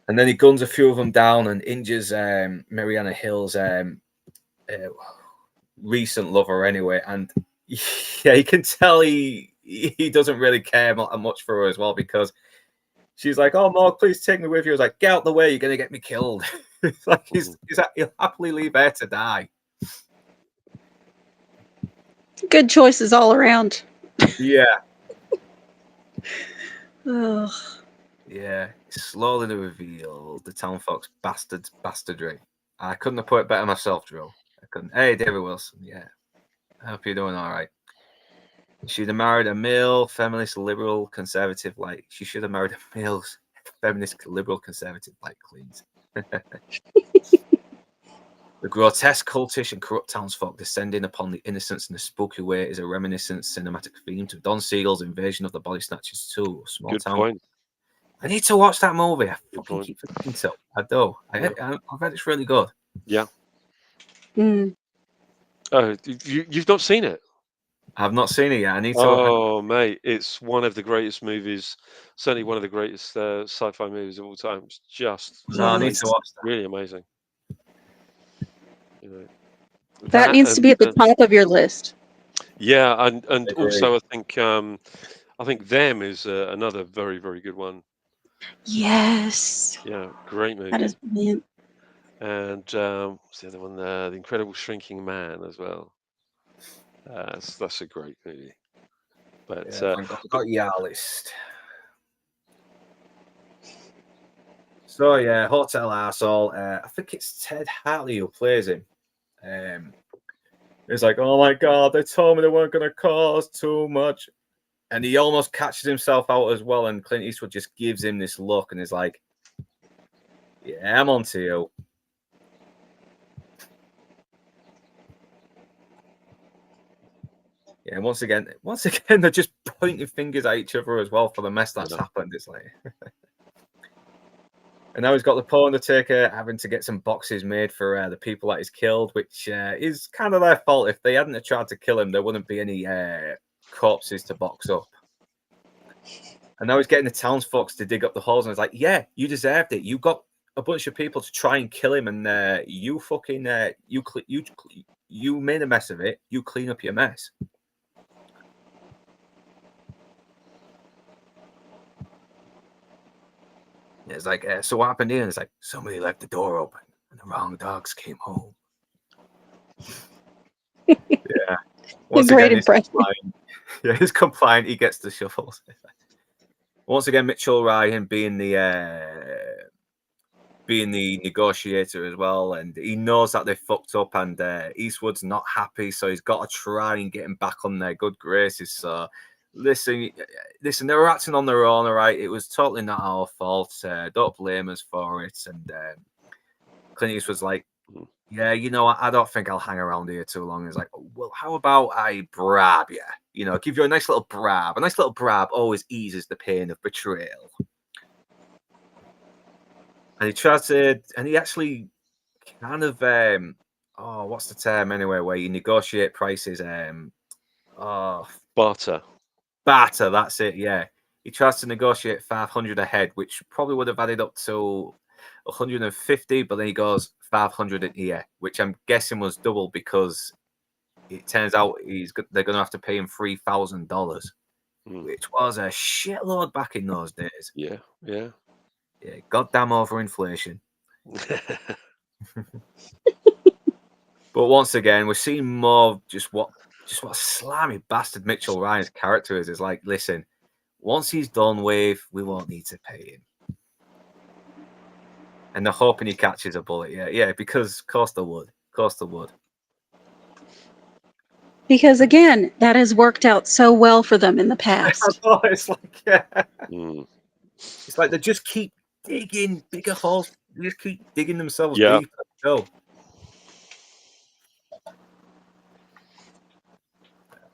And then he guns a few of them down and injures Mariana Hill's recent lover anyway. And yeah, you can tell he doesn't really care much for her as well, because she's like, oh, Mark, please take me with you. I was like, get out the way, you're going to get me killed. It's like he'll happily leave her to die. Good choices all around. Yeah. Ugh. Yeah. Slowly revealed the town folks' bastardry. I couldn't have put it better myself, Drew. I couldn't. Hey, David Wilson. Yeah. I hope you're doing all right. She'd have married a male, feminist, liberal, conservative, like she should have married a male, feminist, liberal, conservative, like Clint. The grotesque, cultish, and corrupt townsfolk descending upon the innocents in a spooky way is a reminiscent cinematic theme to Don Siegel's Invasion of the Body Snatchers 2. Small Good town. point. I need to watch that movie. I Good fucking point. keep forgetting to. I do. I've heard it's really good. Yeah. Mm. You've not seen it? I've not seen it yet. I need to. Oh, mate, it's one of the greatest movies. Certainly one of the greatest sci-fi movies of all time. It's just I need to watch that. really amazing. You know, That needs to be at the top of your list. Yeah, and also I think Them is another very, very good one. Yes. Yeah, great movie. That is brilliant. And what's the other one? The Incredible Shrinking Man as well. That's a great movie. But I've got your list. So yeah, Hotel Arsehole. I think it's Ted Hartley who plays him. He's like, oh my god, they told me they weren't going to cause too much. And he almost catches himself out as well. And Clint Eastwood just gives him this look and is like, yeah, I'm on to you. Yeah, once again, they're just pointing fingers at each other as well for the mess that's happened. It's like, and now he's got the Poor Undertaker having to get some boxes made for the people that he's killed, which is kind of their fault. If they hadn't tried to kill him, there wouldn't be any corpses to box up. And now he's getting the townsfolk to dig up the holes, and it's like, yeah, you deserved it. You got a bunch of people to try and kill him, and you fucking you made a mess of it. You clean up your mess. It's like, so what happened here? And it's like, somebody left the door open and the wrong dogs came home. Yeah. Once Great again, impression. he's compliant. He gets the shuffles. Once again, Mitchell Ryan being the negotiator as well, and he knows that they fucked up, and Eastwood's not happy, so he's got to try and get him back on their good graces. So listen, they were acting on their own, all right? It was totally not our fault. Don't blame us for it. And Clint Eastwood's like, yeah, you know, I don't think I'll hang around here too long. He's like, well, how about I brab you? You know, give you a nice little brab. A nice little brab always eases the pain of betrayal. And he tries to, and he actually kind of, what's the term anyway, where you negotiate prices? Barter. Barter, that's it, yeah. He tries to negotiate 500 a head, which probably would have added up to 150, but then he goes 500 a year, which I'm guessing was double because it turns out they're going to have to pay him $3,000, which was a shitload back in those days. Yeah. Goddamn overinflation. But once again, we're seeing more of just what a slimy bastard Mitchell Ryan's character is. It's like, listen, once he's done with, we won't need to pay him. And they're hoping he catches a bullet. Yeah, because of course they would. Because again, that has worked out so well for them in the past. It's like, yeah. It's like they just keep digging bigger holes. They just keep digging themselves deeper. So.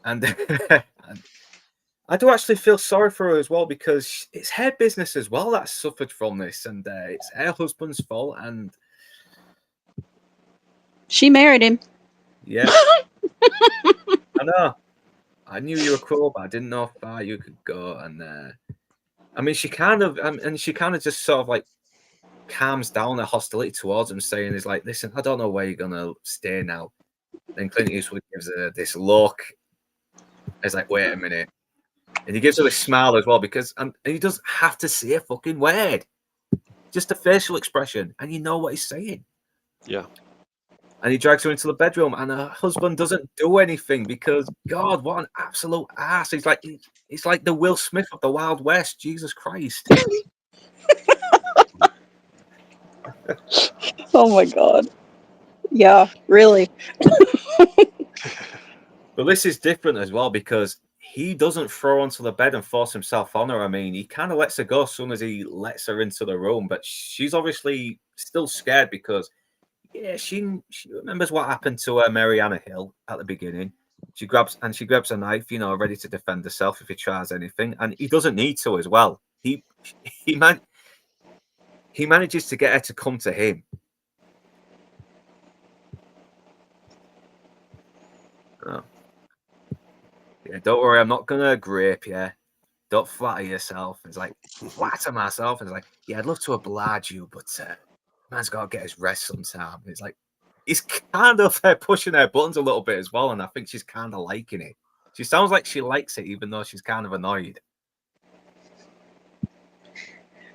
And I do actually feel sorry for her as well, because it's her business as well that suffered from this, and it's her husband's fault. And she married him. Yeah, I know. I knew you were cool, but I didn't know how far you could go. And I mean, she kind of just sort of like calms down the hostility towards him, saying, "Is like, listen, I don't know where you're gonna stay now." Then Clint Eastwood gives her this look. It's like, wait a minute. And he gives her a smile as well, because and he doesn't have to say a fucking word. Just a facial expression, and you know what he's saying. Yeah. And he drags her into the bedroom, and her husband doesn't do anything because, God, what an absolute ass. He's like the Will Smith of the Wild West. Jesus Christ. Oh my God. Yeah, really. But this is different as well, because he doesn't throw onto the bed and force himself on her. I mean, he kind of lets her go as soon as he lets her into the room, but she's obviously still scared because, yeah, she remembers what happened to Mariana Hill at the beginning. She grabs a knife, you know, ready to defend herself if he tries anything, and he doesn't need to as well. He manages to get her to come to him. Oh. Yeah, don't worry, I'm not gonna grape you. Don't flatter yourself. It's like, flatter myself. And it's like, yeah, I'd love to oblige you, but man's got to get his rest sometime. And it's like, he's kind of pushing her buttons a little bit as well, and I think she's kind of liking it. She sounds like she likes it, even though she's kind of annoyed.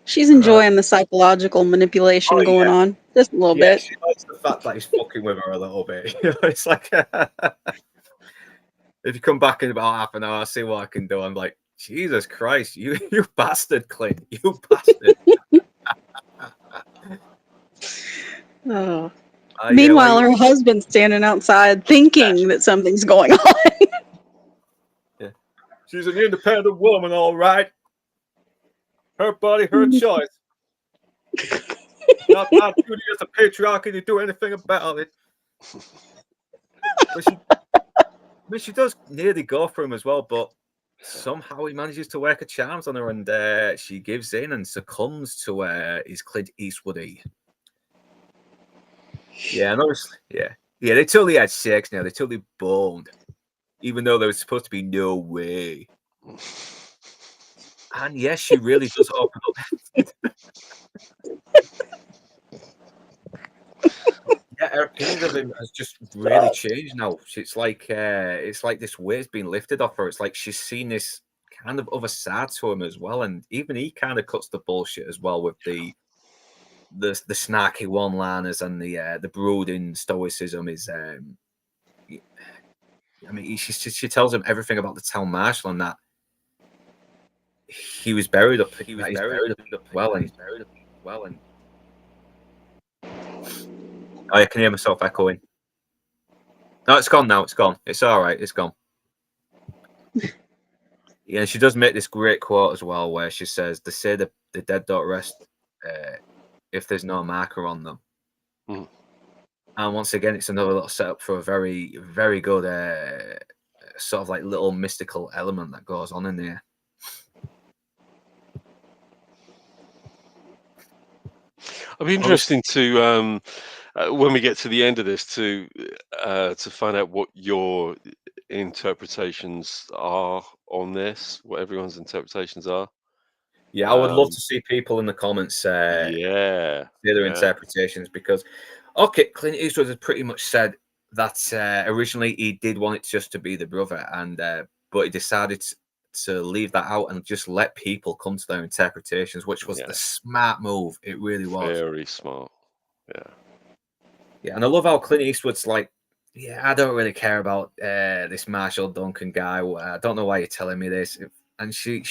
She's enjoying the psychological manipulation going on just a little bit. She likes the fact that he's fucking with her a little bit. You know, it's like, if you come back in about half an hour, I'll see what I can do. I'm like, Jesus Christ, you bastard, Clint, you bastard. Oh. Meanwhile, her husband's standing outside thinking that something's going on. Yeah. She's an independent woman, all right. Her body, her choice. Not my duty as a patriarchy to do anything about it. mean, she does nearly go for him as well, but somehow he manages to work a charms on her, and she gives in and succumbs to his Clint Eastwoody. Yeah, and obviously, yeah, they totally had sex now. They totally boned, even though there was supposed to be no way. And yes, she really does open up. Yeah, her opinion of him has just really changed now. It's like this weight's been lifted off her. It's like she's seen this kind of other side to him as well, and even he kind of cuts the bullshit as well with the snarky one-liners and the brooding stoicism. I mean, she tells him everything about the town marshal and that he was buried up. That he's buried up well, and I can hear myself echoing. No, it's gone now. It's gone. It's all right. It's gone. Yeah, she does make this great quote as well, where she says, "They say the dead don't rest if there's no marker on them." Mm. And once again, it's another little setup for a very, very good sort of like little mystical element that goes on in there. It'll be interesting to when we get to the end of this to find out what your interpretations are on this, what everyone's interpretations are. Yeah, I would love to see people in the comments Yeah, say their yeah, interpretations, because okay, Clint Eastwood has pretty much said that originally he did want it just to be the brother, and but he decided to leave that out and just let people come to their interpretations, which was yeah. the smart move. It really was. Very smart. Yeah. Yeah, and I love how Clint Eastwood's like, yeah, I don't really care about this Marshall Duncan guy. I don't know why you're telling me this. And she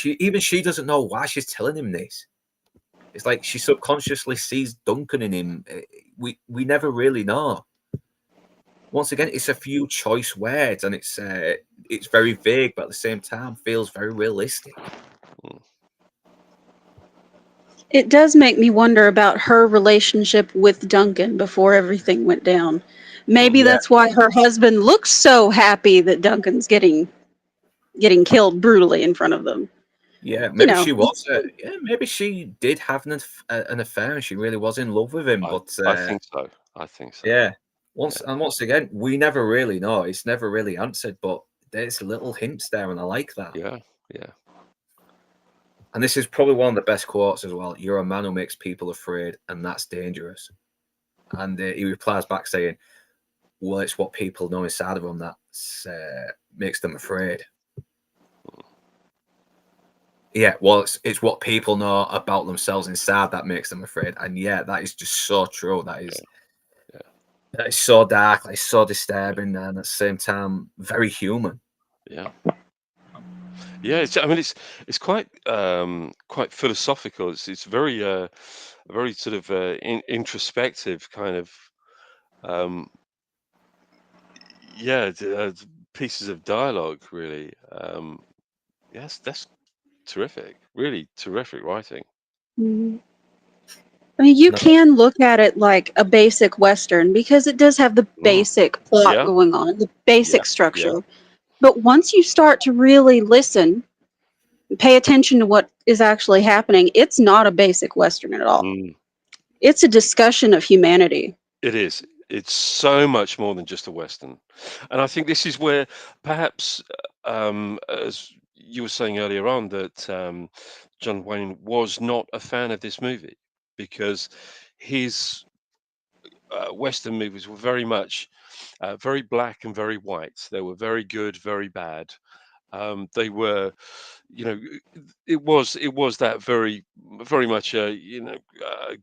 doesn't know why she's telling him this. It's like she subconsciously sees Duncan in him. We never really know. Once again, it's a few choice words, and it's very vague, but at the same time feels very realistic. It does make me wonder about her relationship with Duncan before everything went down. Maybe Yeah. that's why her husband looks so happy that Duncan's getting killed brutally in front of them. Yeah, maybe know. she was. Maybe she did have an affair, and she really was in love with him. But I think so. I think so. yeah, once again, we never really know. It's never really answered, but there's little hints there, and I like that. Yeah, yeah. And this is probably one of the best quotes as well. "You're a man who makes people afraid, and that's dangerous." And he replies back saying, "Well, it's what people know inside of them that makes them afraid." Yeah, well, it's what people know about themselves inside that makes them afraid. And yeah, that is just so true. That is so dark, like so disturbing, and at the same time, very human. Yeah. Yeah, I mean, it's quite quite philosophical. It's very sort of introspective kind of um, yeah pieces of dialogue. Really, yes, that's terrific. Really terrific writing. Mhm. I mean, you No, can look at it like a basic Western because it does have the Mm. basic plot Yeah, going on, the yeah, basic yeah, structure. But once you start to really listen, pay attention to what is actually happening, it's not a basic Western at all. mm. It's a discussion of humanity. It is. It's so much more than just a Western, and I think this is where perhaps, as you were saying earlier on, that John Wayne was not a fan of this movie because his Western movies were very much very black and very white. They were very good, very bad. They were, you know, it was that very much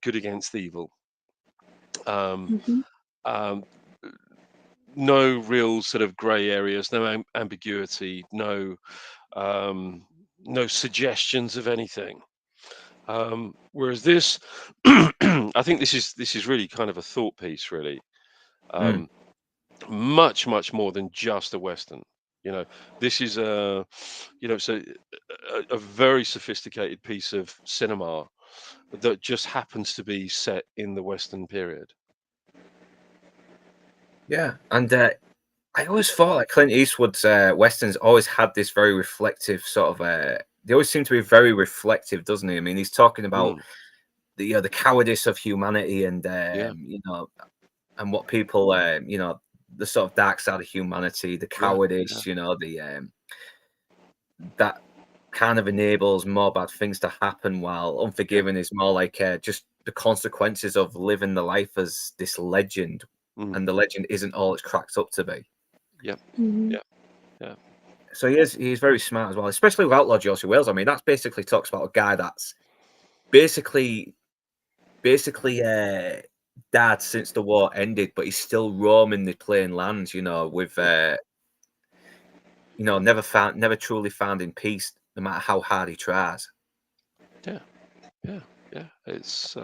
good against evil. Um, Hmm. um, no real sort of gray areas, no ambiguity, um, no suggestions of anything. Whereas this, I think this is really kind of a thought piece, really. mm, Um, much more than just a Western. You know, this is it's a very sophisticated piece of cinema that just happens to be set in the Western period. yeah, and I always thought like Clint Eastwood's westerns always had this very reflective sort of. They always seem to be very reflective, doesn't he? I mean, he's talking about the cowardice of humanity, and Yeah, and what people, the sort of dark side of humanity, the yeah, cowardice, the that kind of enables more bad things to happen. While yeah. Unforgiven is more like just the consequences of living the life as this legend, Mm. and the legend isn't all it's cracked up to be. Yep. Mhm. Yeah. Yeah. So he's very smart as well, especially with Outlaw Josie Wales. I mean, that's basically talks about a guy that's basically died since the war ended, but he's still roaming the plain lands, with never truly found in peace, no matter how hard he tries. Yeah. Yeah. Yeah. It's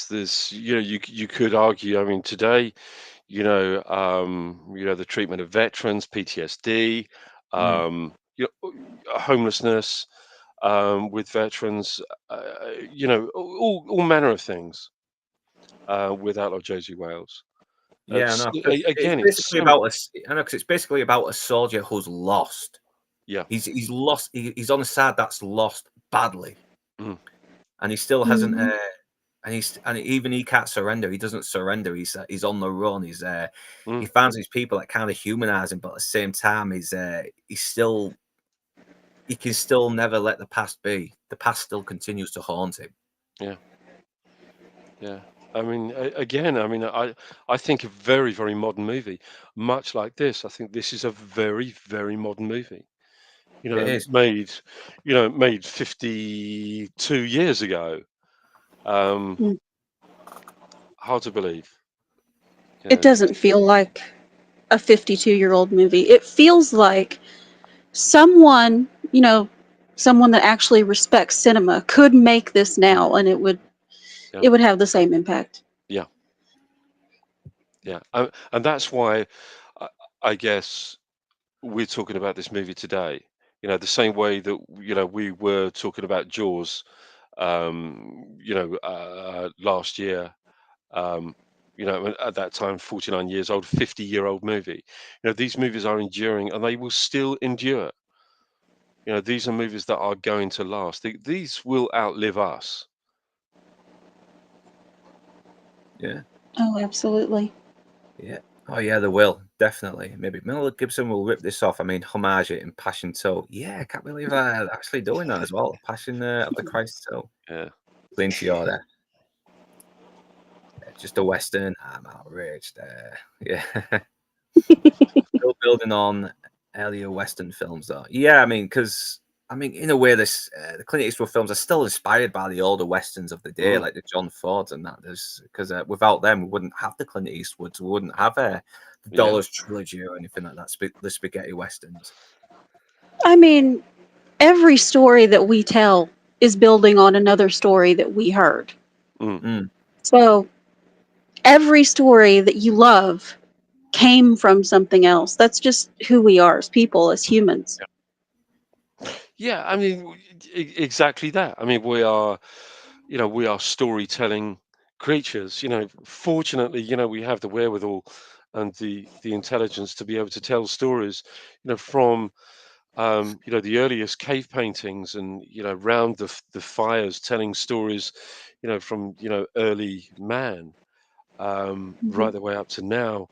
this. You could argue. I mean, today, the treatment of veterans, PTSD, Mm. homelessness, with veterans, all manner of things, with Outlaw Josie Wales. Yeah, It's, no, because it's again, it's basically so. about I know, because it's basically about a soldier who's lost. Yeah. He's lost. He's on a side that's lost badly, Mm, and he still hasn't. Mhm. And even he can't surrender. He doesn't surrender. He's on the run. He mm, finds these people that kind of humanize him, but at the same time, he can still never let the past be. The past still continues to haunt him. yeah. Yeah. I mean, again, I mean, I think a very, very modern movie, much like this. I think this is a very, very modern movie. It is. Made 52 years ago. Um, Mm. Hard to believe. You It know, doesn't feel like a 52-year-old movie. It feels like someone, someone that actually respects cinema could make this now, and yeah, it would have the same impact. yeah, yeah. And that's why I, I guess we're talking about this movie today. The same way that we were talking about Jaws, last year. Um, at that time, 49 years old, 50-year-old movie. These movies are enduring, and they will still endure. These are movies that are going to last. These will outlive us. Yeah. Oh, absolutely. Yeah. Oh yeah, they will definitely. Maybe Mel Gibson will rip this off. I mean, homage it in Passion. So yeah, I can't believe they're actually doing that as well. Passion of the Christ. So Yeah. Clint Eastwood, just a western. I'm outraged. Yeah. Still building on earlier western films though. Yeah, I mean, because in a way, the Clint Eastwood films are still inspired by the older westerns of the day, Mm, like the John Fords and that. There's because without them, we wouldn't have the Clint Eastwoods. We wouldn't have the yeah. Dollars trilogy or anything like that. The spaghetti westerns. I mean, every story that we tell is building on another story that we heard. Mm, Mm. So every story that you love came from something else. That's just who we are as people, as humans. yeah. I mean, exactly that. I mean, we are storytelling creatures. Fortunately, we have the wherewithal and the intelligence to be able to tell stories. From the earliest cave paintings, and round the fires, telling stories, from early man, Mhm. right the way up to now.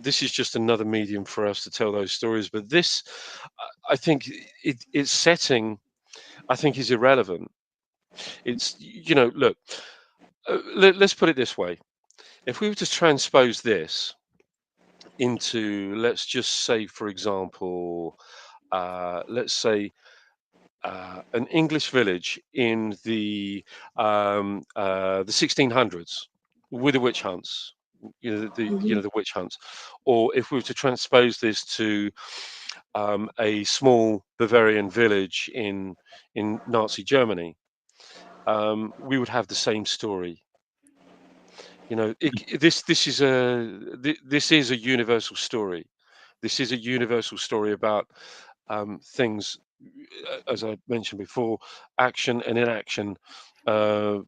This is just another medium for us to tell those stories. But this, I think, its setting, I think, is irrelevant. It's look, let's put it this way: if we were to transpose this into, let's just say, for example, let's say, an English village in the 1600s, with the witch hunts, Mhm. the witch hunts, or if we were to transpose this to, a small Bavarian village in Nazi Germany, we would have the same story. This is a universal story. This is a universal story about, things, as I mentioned before, action and inaction, uh,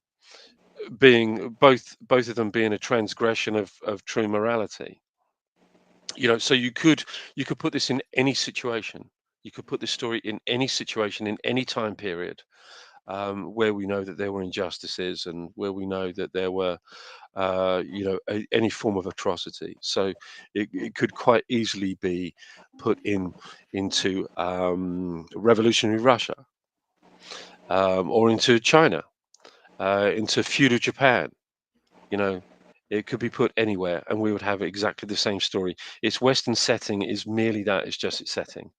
being both of them being a transgression of true morality. So you could put this in any situation. You could put this story in any situation in any time period, where we know that there were injustices and where we know that there were any form of atrocity. So it could quite easily be put into revolutionary Russia, or into China, into feudal Japan. It could be put anywhere, and we would have exactly the same story. Its Western setting is merely that; it's just its setting,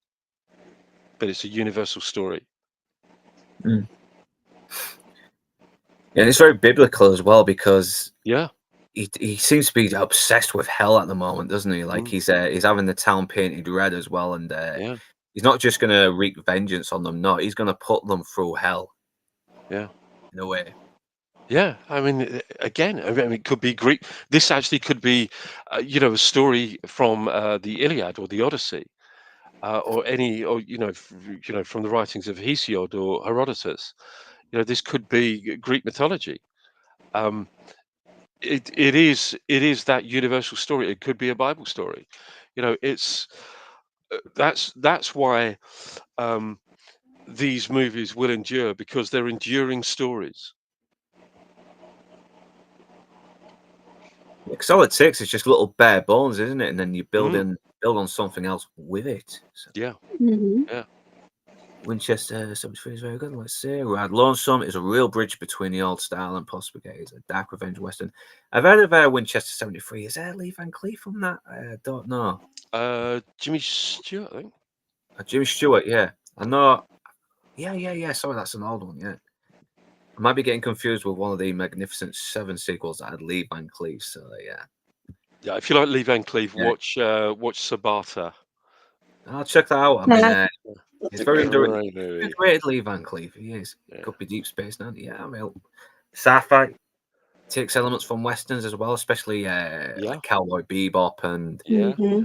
but it's a universal story. Mm. Yeah, it's very biblical as well because Yeah. he seems to be obsessed with hell at the moment, doesn't he? Like Mm. he's having the town painted red as well, and Yeah. he's not just going to wreak vengeance on them. No, he's going to put them through hell Yeah. in a way. Yeah, I mean, again, I mean, it could be Greek. This actually could be, a story from the Iliad or the Odyssey, or from the writings of Hesiod or Herodotus. This could be Greek mythology. Um, it is that universal story. It could be a Bible story. It's that's why these movies will endure, because they're enduring stories. Because all it takes is just little bare bones, isn't it? And then you build Mm, on something else with it. So yeah, Hmm. yeah, Winchester 73 is very good. Let's see. Rad Lonesome is a real bridge between the old style and possibly is a dark revenge western. I've heard of Winchester 73. Is there Lee Van Cleef from that? I don't know. Jimmy Stewart, I think. Jimmy Stewart, yeah. I know. Yeah. Sorry, that's an old one, yeah. I might be getting confused with one of the Magnificent Seven sequels that had Lee Van Cleef, so yeah. Yeah, if you like Lee Van Cleef, Yeah. watch Sabata. I'll check that out. I mean, Yeah. It's he's a very underrated. great movie. Underrated Lee Van Cleef. He is. Yeah, Could be Deep Space Nine. Yeah, I mean, sci-fi takes elements from westerns as well, especially yeah, like Cowboy Bebop and yeah, Hmm. yeah,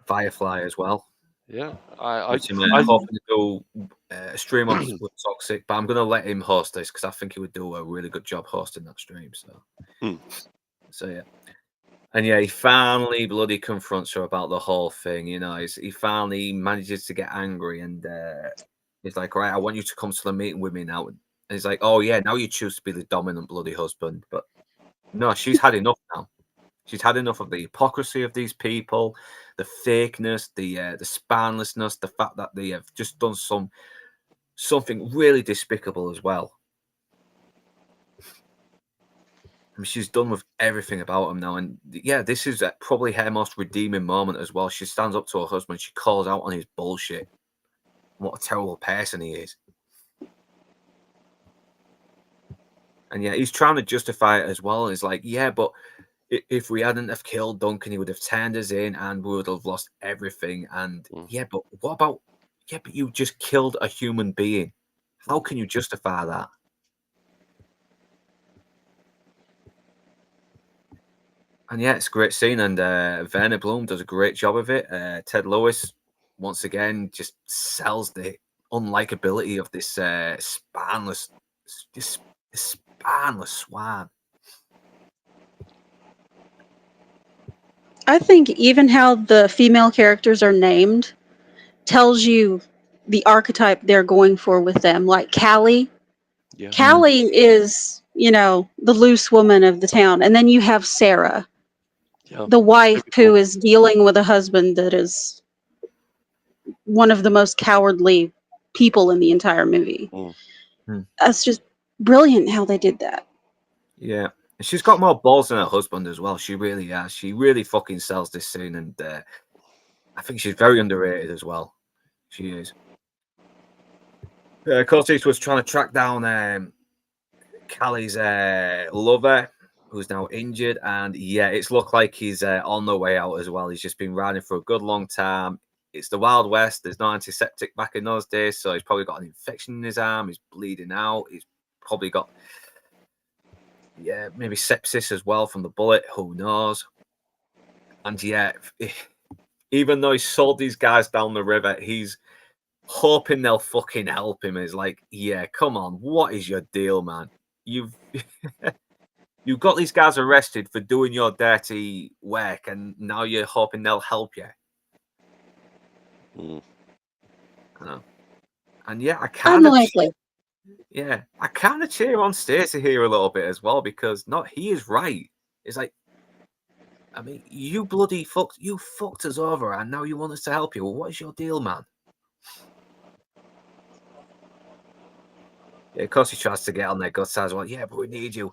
Firefly as well. yeah. I, Which I'm I, hoping to do a stream on with Toxic, but I'm going to let him host this because I think he would do a really good job hosting that stream. Hmm. So yeah. And yeah, he finally bloody confronts her about the whole thing. He finally manages to get angry, and he's like, "Right, I want you to come to the meeting with me now." And he's like, "Oh yeah, now you choose to be the dominant bloody husband." But no, she's had enough now. She's had enough of the hypocrisy of these people, the fakeness, the spinelessness, the fact that they have just done something really despicable as well. I mean, she's done with everything about him now, and yeah, this is probably her most redeeming moment as well. She stands up to her husband, she calls out on his bullshit. What a terrible person he is. And yeah, he's trying to justify it as well. He's like, yeah, but if we hadn't have killed Duncan, he would have turned us in and we would have lost everything. And Mm. yeah, but what about, yeah, but you just killed a human being. How can you justify that? And yeah, it's a great scene, and Werner Bloom does a great job of it. Ted Lewis, once again, just sells the unlikability of this spineless, this spineless swine. I think even how the female characters are named tells you the archetype they're going for with them. Like Callie. Yeah, Callie is, the loose woman of the town. And then you have Sarah, yeah. the wife Typical. who is dealing with a husband that is one of the most cowardly people in the entire movie. Mm. That's just brilliant how they did that. Yeah, and she's got more balls than her husband as well. She really has. She really fucking sells this scene, and I think she's very underrated as well. She is. Clint Eastwood was trying to track down Callie's lover, who's now injured, and yeah, it's looked like he's on the way out as well. He's just been riding for a good long time. It's the Wild West. There's no antiseptic back in those days, so he's probably got an infection in his arm. He's bleeding out. He's probably got, yeah, maybe sepsis as well from the bullet. Who knows? And yeah, even though he sold these guys down the river, he's hoping they'll fucking help him. Is like, yeah, come on, what is your deal, man? You've You've got these guys arrested for doing your dirty work, and now you're hoping they'll help you. I know. And yeah, I kind of Unlikely. cheer on Stacey here a little bit as well, because he is right. It's like, I mean, you bloody fucked us over, and now you want us to help you. Well, what is your deal, man? Yeah, of course he tries to get on their guts as well. Yeah, but we need you.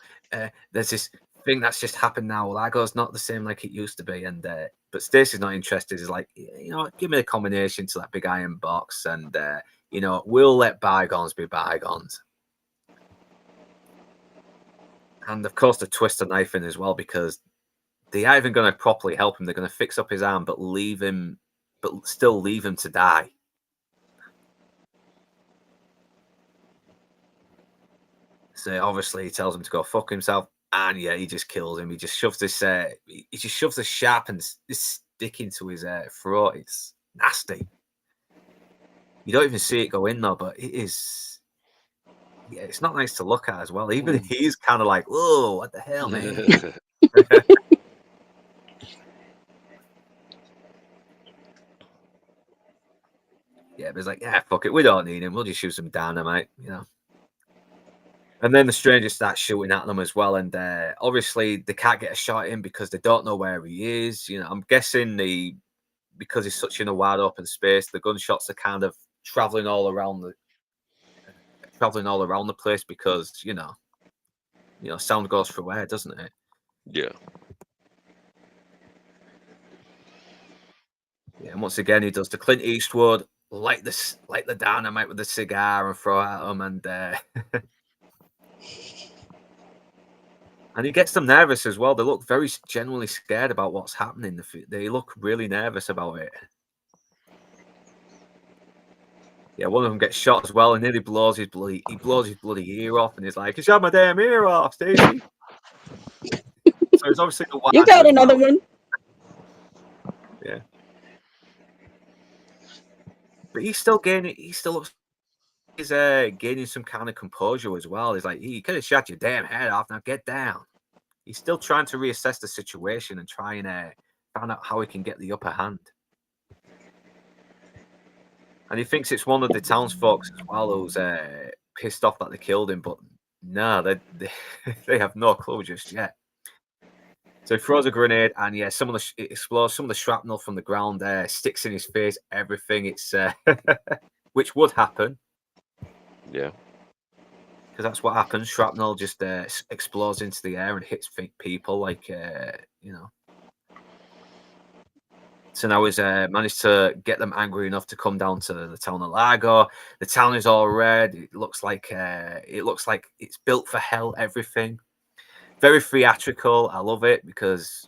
There's this thing that's just happened now. Lago's not the same like it used to be, and but Stacey's not interested. He's like, you know, give me a combination to that big iron box, and you know, we'll let bygones be bygones. And of course, the twist the knife in as well, because they aren't even going to properly help him. They're going to fix up his arm, but still leave him to die. So obviously he tells him to go fuck himself, and yeah, he just kills him. He just shoves this sharpened this stick into his throat. It's nasty. You don't even see it go in though, but it is. Yeah, it's not nice to look at as well. Even he's kind of like, "Whoa, what the hell, man?" Yeah, but it's like, yeah, fuck it, we don't need him. We'll just shoot some dynamite, you know. And then the strangers start shooting at them as well, and obviously they can't get a shot in because they don't know where he is. You know, I'm guessing because he's such in a wide open space, the gunshots are kind of traveling all around the place, because you know, sound goes through air, doesn't it? Yeah. Yeah, and once again he does the Clint Eastwood, light the dynamite with the cigar and throw it at them, and and he gets them nervous as well. They look very genuinely scared about what's happening. They look really nervous about it. Yeah, one of them gets shot as well, and nearly blows his bloody ear off, and he's like, "You shot my damn ear off, Stacey." So it's obviously the You got another one. Yeah, but he's still gaining. He still looks. He's gaining some kind of composure as well. He's like, "You could have shot your damn head off. Now get down." He's still trying to reassess the situation and try and find out how he can get the upper hand. And he thinks it's one of the townsfolk as well who's pissed off that they killed him, but no, they have no clue just yet. So he throws a grenade, and yeah, it explodes. Some of the shrapnel from the ground there sticks in his face. Everything. It's which would happen. Yeah. Because that's what happens. Shrapnel just explodes into the air and hits people, like, you know. So now he's managed to get them angry enough to come down to the town of Largo. The town is all red. It looks like it's built for hell. Everything very theatrical. I love it because,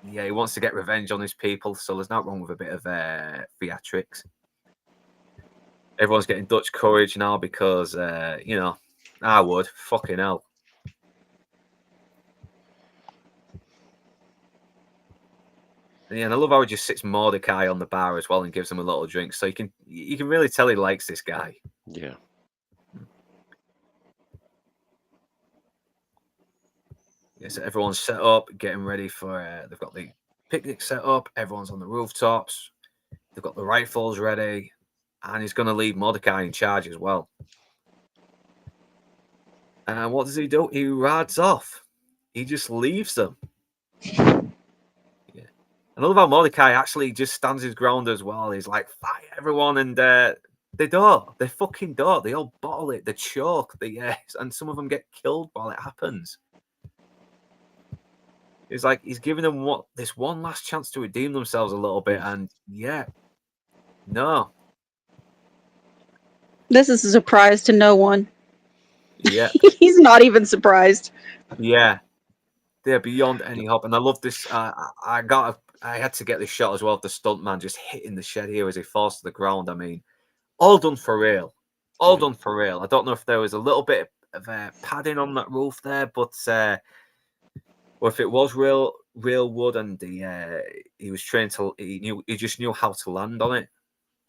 yeah, he wants to get revenge on his people. So there's not wrong with a bit of theatrics. Everyone's getting Dutch courage now because, you know, I would. Fucking hell. Yeah, and I love how he just sits Mordecai on the bar as well and gives him a little drink. So you can really tell he likes this guy. Yeah. Yeah, so everyone's set up, getting ready for, they've got the picnic set up. Everyone's on the rooftops. They've got the rifles ready. And he's going to leave Mordecai in charge as well. And what does he do? He rides off. He just leaves them. Yeah. I love how Mordecai actually just stands his ground as well. He's like, fight everyone. And they don't. They fucking don't. They all bottle it. They choke. And some of them get killed while it happens. It's like he's giving them this one last chance to redeem themselves a little bit. And yeah, no. This is a surprise to no one. Yeah. He's not even surprised. Yeah. They're beyond any hope. And I love this. I had to get this shot as well of the stuntman just hitting the shed here as he falls to the ground. I mean, all done for real. All done for real. I don't know if there was a little bit of padding on that roof there, but or if it was real wood and he was trained to, he just knew how to land on it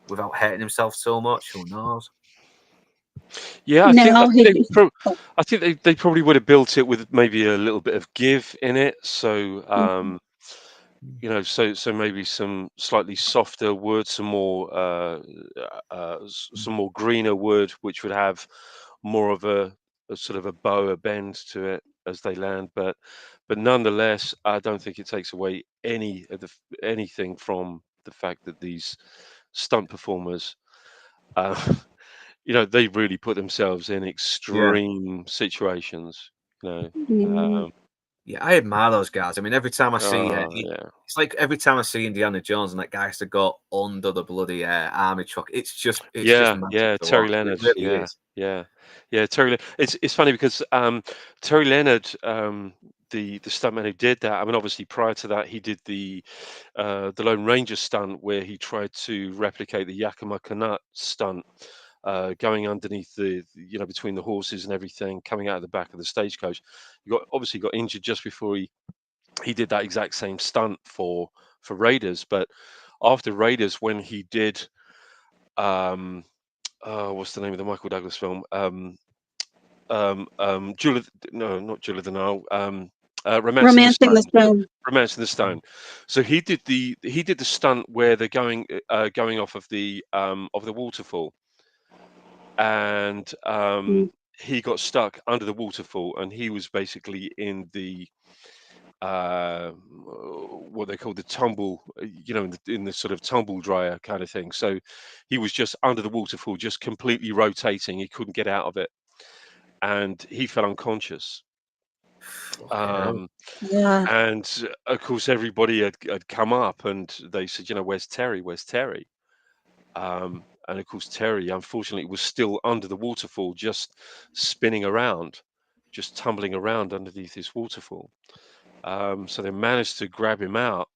without hurting himself so much. Who knows? Yeah, Now he. Oh, I think they probably would have built it with maybe a little bit of give in it. So mhm, so maybe some slightly softer wood, some more some more greener wood, which would have more of a sort of a bow, a bend to it as they land. But nonetheless, I don't think it takes away anything from the fact that these stunt performers, uh, they really put themselves in Yeah. extreme situations. You know, mhm, Yeah, I admire those guys. I mean, every time I see yeah, it's like every time I see Indiana Jones and that guy has to go under the bloody army truck. It's just magic Yeah, to Terry watch. It Leonard. really Yeah, is. yeah, yeah. It's funny because Terry Leonard, the stuntman who did that. I mean, obviously prior to that, he did the Lone Ranger stunt where he tried to replicate the Yakima Canutt stunt, going underneath between the horses and everything, coming out of the back of the stagecoach. He obviously got injured just before he did that exact same stunt for Raiders, but after Raiders, when he did. Um, what's the name of the Michael Douglas film? Julia, no, not Julia the Nile. Romance in the Romancing the Stone. Stone. Romance in the Stone. So he did the stunt where they're going off of the waterfall, and Mm, he got stuck under the waterfall, and he was basically in the what they call the tumble, in the sort of tumble dryer kind of thing. So he was just under the waterfall, just completely rotating. He couldn't get out of it, and he fell unconscious. Fucking hell. Um, yeah. and of course, everybody had come up, and they said, "Where's Terry? Where's Terry?" And of course, Terry, unfortunately, was still under the waterfall, just spinning around, just tumbling around underneath this waterfall. So they managed to grab him out.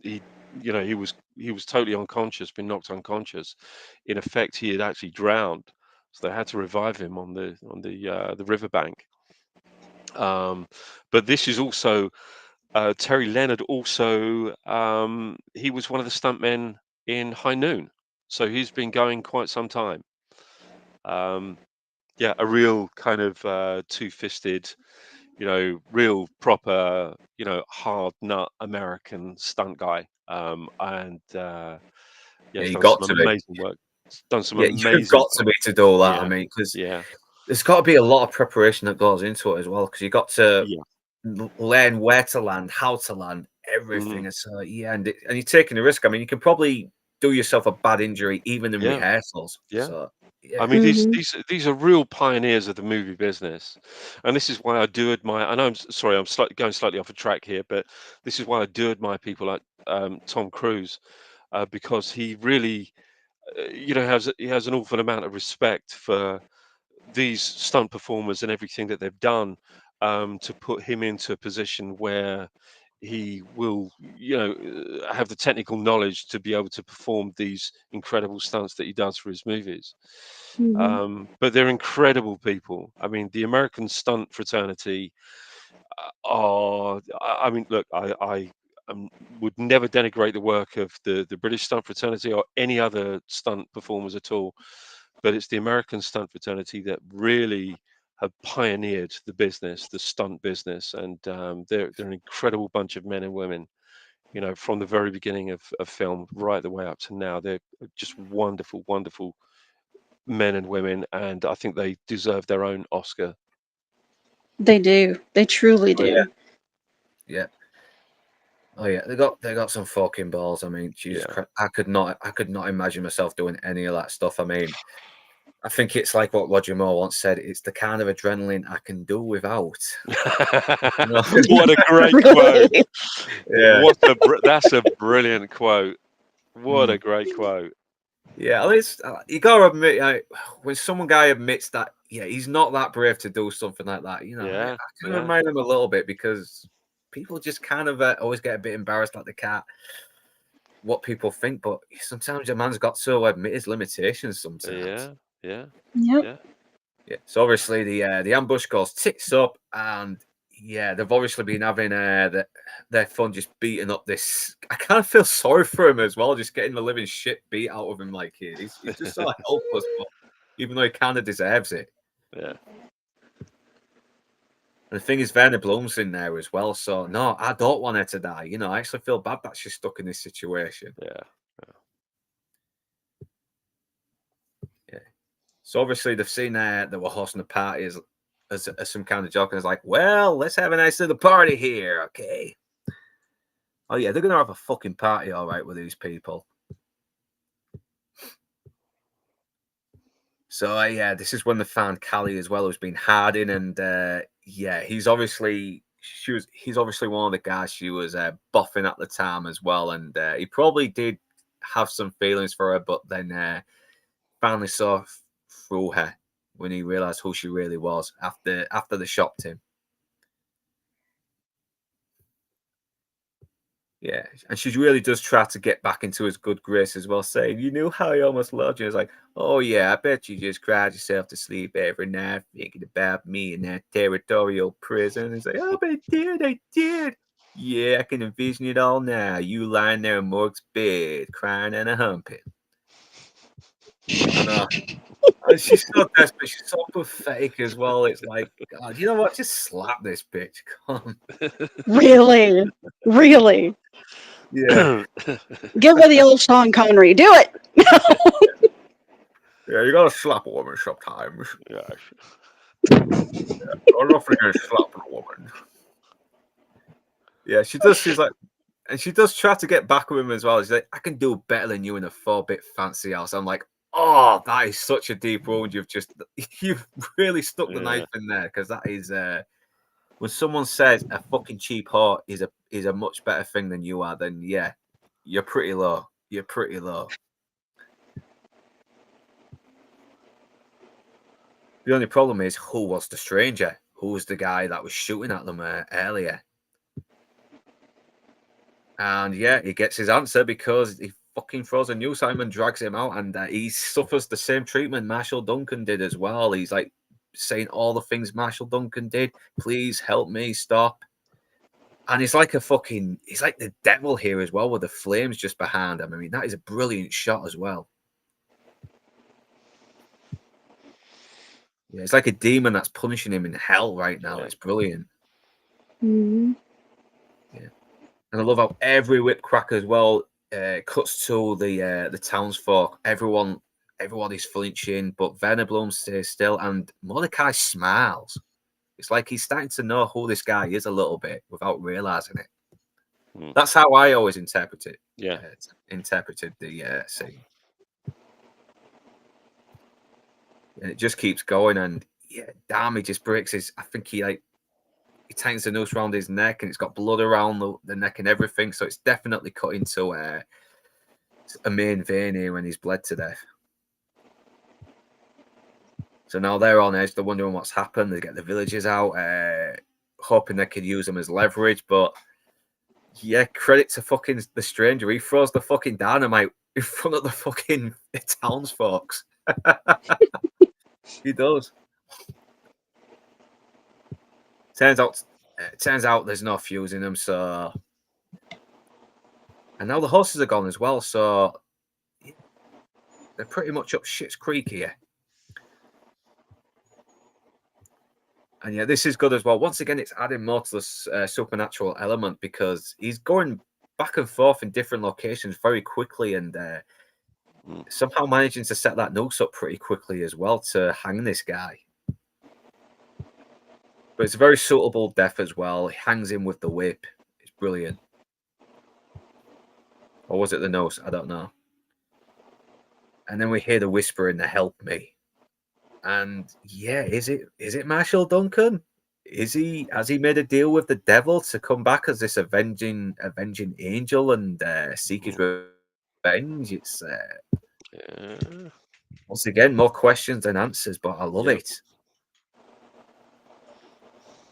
He, he was totally unconscious, been knocked unconscious. In effect, he had actually drowned, so they had to revive him on the riverbank. Um, but this is also Terry Leonard. Also, he was one of the stuntmen in High Noon, so he's been going quite some time. Um, yeah, a real kind of two-fisted, real proper, hard nut American stunt guy. And yeah, Yeah, he's you done got some to be. amazing work. He's done some Yeah, you've amazing got to work. be to do that. I Yeah, mean, because yeah, there's got to be a lot of preparation that goes into it as well. Because you got to yeah. learn where to land, how to land, Mhm. everything. And so yeah, and you're taking a risk. I mean, you can probably do yourself a bad injury even in Yeah, rehearsals. yeah. So I yeah, mean, these Mhm. these these are real pioneers of the movie business, and this is why I do admire. I know sorry, I'm going slightly off a track here, but this is why I do admire people like Tom Cruise, because he really, he has an awful amount of respect for these stunt performers and everything that they've done, to put him into a position where he will, have the technical knowledge to be able to perform these incredible stunts that he does for his movies. Mhm. But they're incredible people. I mean, the American stunt fraternity are. I mean, look, I would never denigrate the work of the British stunt fraternity or any other stunt performers at all, but it's the American stunt fraternity that really have pioneered the business, the stunt business, and they're an incredible bunch of men and women. From the very beginning of film right the way up to now, they're just wonderful, wonderful men and women, and I think they deserve their own Oscar. They do. They truly oh yeah, do. yeah. Oh yeah, they got some fucking balls. I mean, Jesus Yeah. Christ, I could not imagine myself doing any of that stuff. I mean, I think it's like what Roger Moore once said. It's the kind of adrenaline I can do without. You know? What a great quote. Really. Yeah. That's a brilliant quote. What a Mm. great quote. Yeah, at least you gotta admit, when someone guy admits that, yeah, he's not that brave to do something like that. I Yeah, kind of yeah, admire him a little bit because people just kind of always get a bit embarrassed, like they can't what people think. But sometimes a man's got to admit his limitations. Sometimes, yeah, yeah, Yep. yeah. yeah. So obviously the ambush goes tits up, and yeah, they've obviously been having their fun just beating up this. I kind of feel sorry for him as well, just getting the living shit beat out of him like he is. He's just so helpless. even though he kind of deserves it. Yeah. And the thing is, Werner Blum's in there as well. So, no, I don't want her to die. You know, I actually feel bad that she's stuck in this situation. Yeah. Yeah. So, obviously, they've seen that we're hosting a party as some kind of joke. And it's like, well, let's have a nice little party here. Okay. Oh, yeah, they're going to have a fucking party, all right, with these people. So, yeah, this is when they found Callie as well, who's been hiding. And, yeah, he's obviously one of the guys she was buffing at the time as well. And he probably did have some feelings for her, but then finally saw through her when he realized who she really was after they shocked him. Yeah, and she really does try to get back into his good grace as well, saying, "You knew how I almost loved you." It's like, "Oh yeah, I bet you just cried yourself to sleep every night thinking about me in that territorial prison." It's like, "Oh, but I did. Yeah, I can envision it all now. You lying there in Morg's bed, crying and a humping." I know. And she's so desperate. She's so pathetic as well. It's like, God, you know what? Just slap this bitch. Come on. Really? Really? Yeah. Give her the old Sean Connery. Do it. Yeah, you gotta slap a woman sometimes. Yeah. I'm not freaking slapping a woman. Yeah, she does. She's like, and she does try to get back with him as well. She's like, "I can do better than you in a 4-bit fancy house." I'm like, "Oh, that is such a deep wound. You've really stuck the knife in there, because that is when someone says a fucking cheap whore is a much better thing than you are, then yeah, you're pretty low. You're pretty low." The only problem is, who was the stranger? Who was the guy that was shooting at them earlier? And yeah, he gets his answer because he fucking throws a noose at him and drags him out, and he suffers the same treatment Marshall Duncan did as well. He's like saying all the things Marshall Duncan did. Please help me, stop. And he's like the devil here as well, with the flames just behind him. I mean, that is a brilliant shot as well. Yeah, it's like a demon that's punishing him in hell right now. It's brilliant. Mm-hmm. Yeah, and I love how every whip crack as well cuts to the townsfolk. Everyone is flinching, but Werner Blum stays still, and Mordecai smiles. It's like he's starting to know who this guy is a little bit without realizing it. That's how I always interpreted the scene. And it just keeps going, and yeah, damn, he just breaks his. I think he tightens the noose around his neck, and it's got blood around the neck and everything. So it's definitely cut into a main vein here when he's bled to death. So now they're on edge. They're wondering what's happened. They get the villagers out, hoping they could use them as leverage. But yeah, credit to fucking the stranger. He throws the fucking dynamite in front of the fucking townsfolk. He does. Turns out there's no fuse in them. So, and now the horses are gone as well. So they're pretty much up shit's creek here. And yeah, this is good as well. Once again, it's adding more to this supernatural element, because he's going back and forth in different locations very quickly, and somehow managing to set that noose up pretty quickly as well to hang this guy. But it's a very suitable death as well. He hangs him with the whip. It's brilliant. Or was it the noose? I don't know. And then we hear the whisper in the "help me." And yeah, is it Marshall Duncan? Has he made a deal with the devil to come back as this avenging angel and seek his revenge? It's once again more questions than answers, but I love it.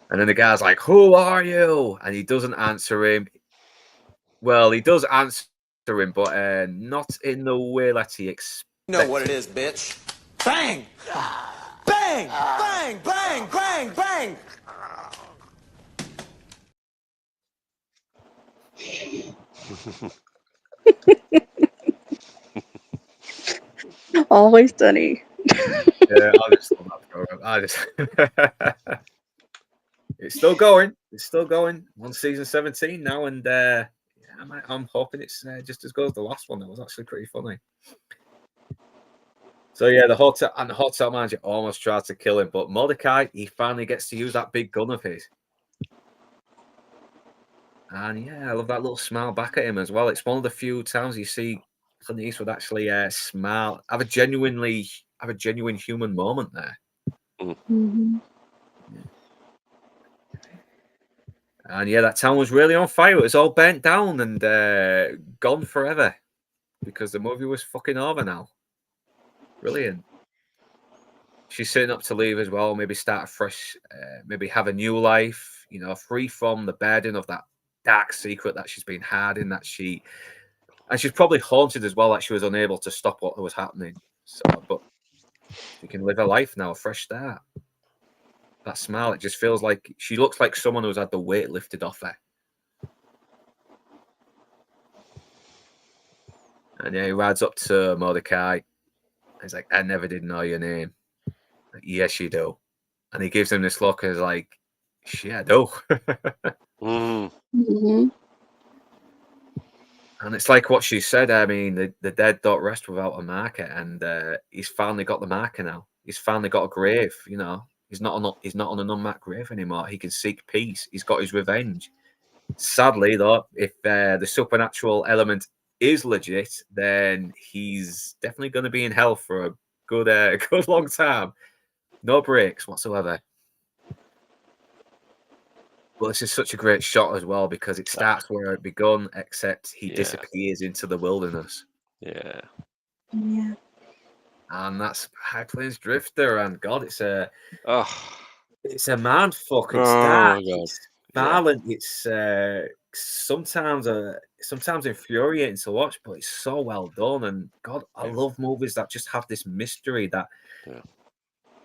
And then the guy's like, "Who are you?" And he doesn't answer him. Well, he does answer him, but not in the way that he expects. You know what it is, bitch. Bang! Bang! Bang! Bang! Bang! Bang! Always sunny. Yeah, I just love that program. I just it's still going. It's still going. On season 17 now, and yeah, I'm hoping it's just as good as the last one. That was actually pretty funny. So yeah, the hotel manager almost tried to kill him, but Mordecai, he finally gets to use that big gun of his. And yeah, I love that little smile back at him as well. It's one of the few times you see Clint Eastwood actually smile, have a genuine human moment there. Mhm. And yeah, that town was really on fire. It was all burnt down and gone forever because the movie was fucking over now. Brilliant. She's setting up to leave as well. Maybe start afresh. Maybe have a new life. You know, free from the burden of that dark secret that she's been hiding. And she's probably haunted as well. That she was unable to stop what was happening. So, but she can live her life now, a fresh start. That smile, it just feels like she looks like someone who's had the weight lifted off her. And yeah, he rides up to Mordecai. He's like, I never did know your name. Like, yes, you do. And he gives him this look and is like, shit, I do. Mhm. And it's like what she said. I mean, the dead don't rest without a marker. And he's finally got the marker now. He's finally got a grave, you know. He's not on an unmarked grave anymore. He can seek peace. He's got his revenge. Sadly, though, if the supernatural element is legit, then he's definitely going to be in hell for a good, good long time. No breaks whatsoever. Well, this is such a great shot as well because it starts where it begun, except he disappears into the wilderness. Yeah. Yeah. And that's High Plains Drifter. And God, it's a Oh, man fuck. It's oh dark. my God. It's Yeah. violent. It's sometimes infuriating to watch, but it's so well done. And God, I love movies that just have this mystery that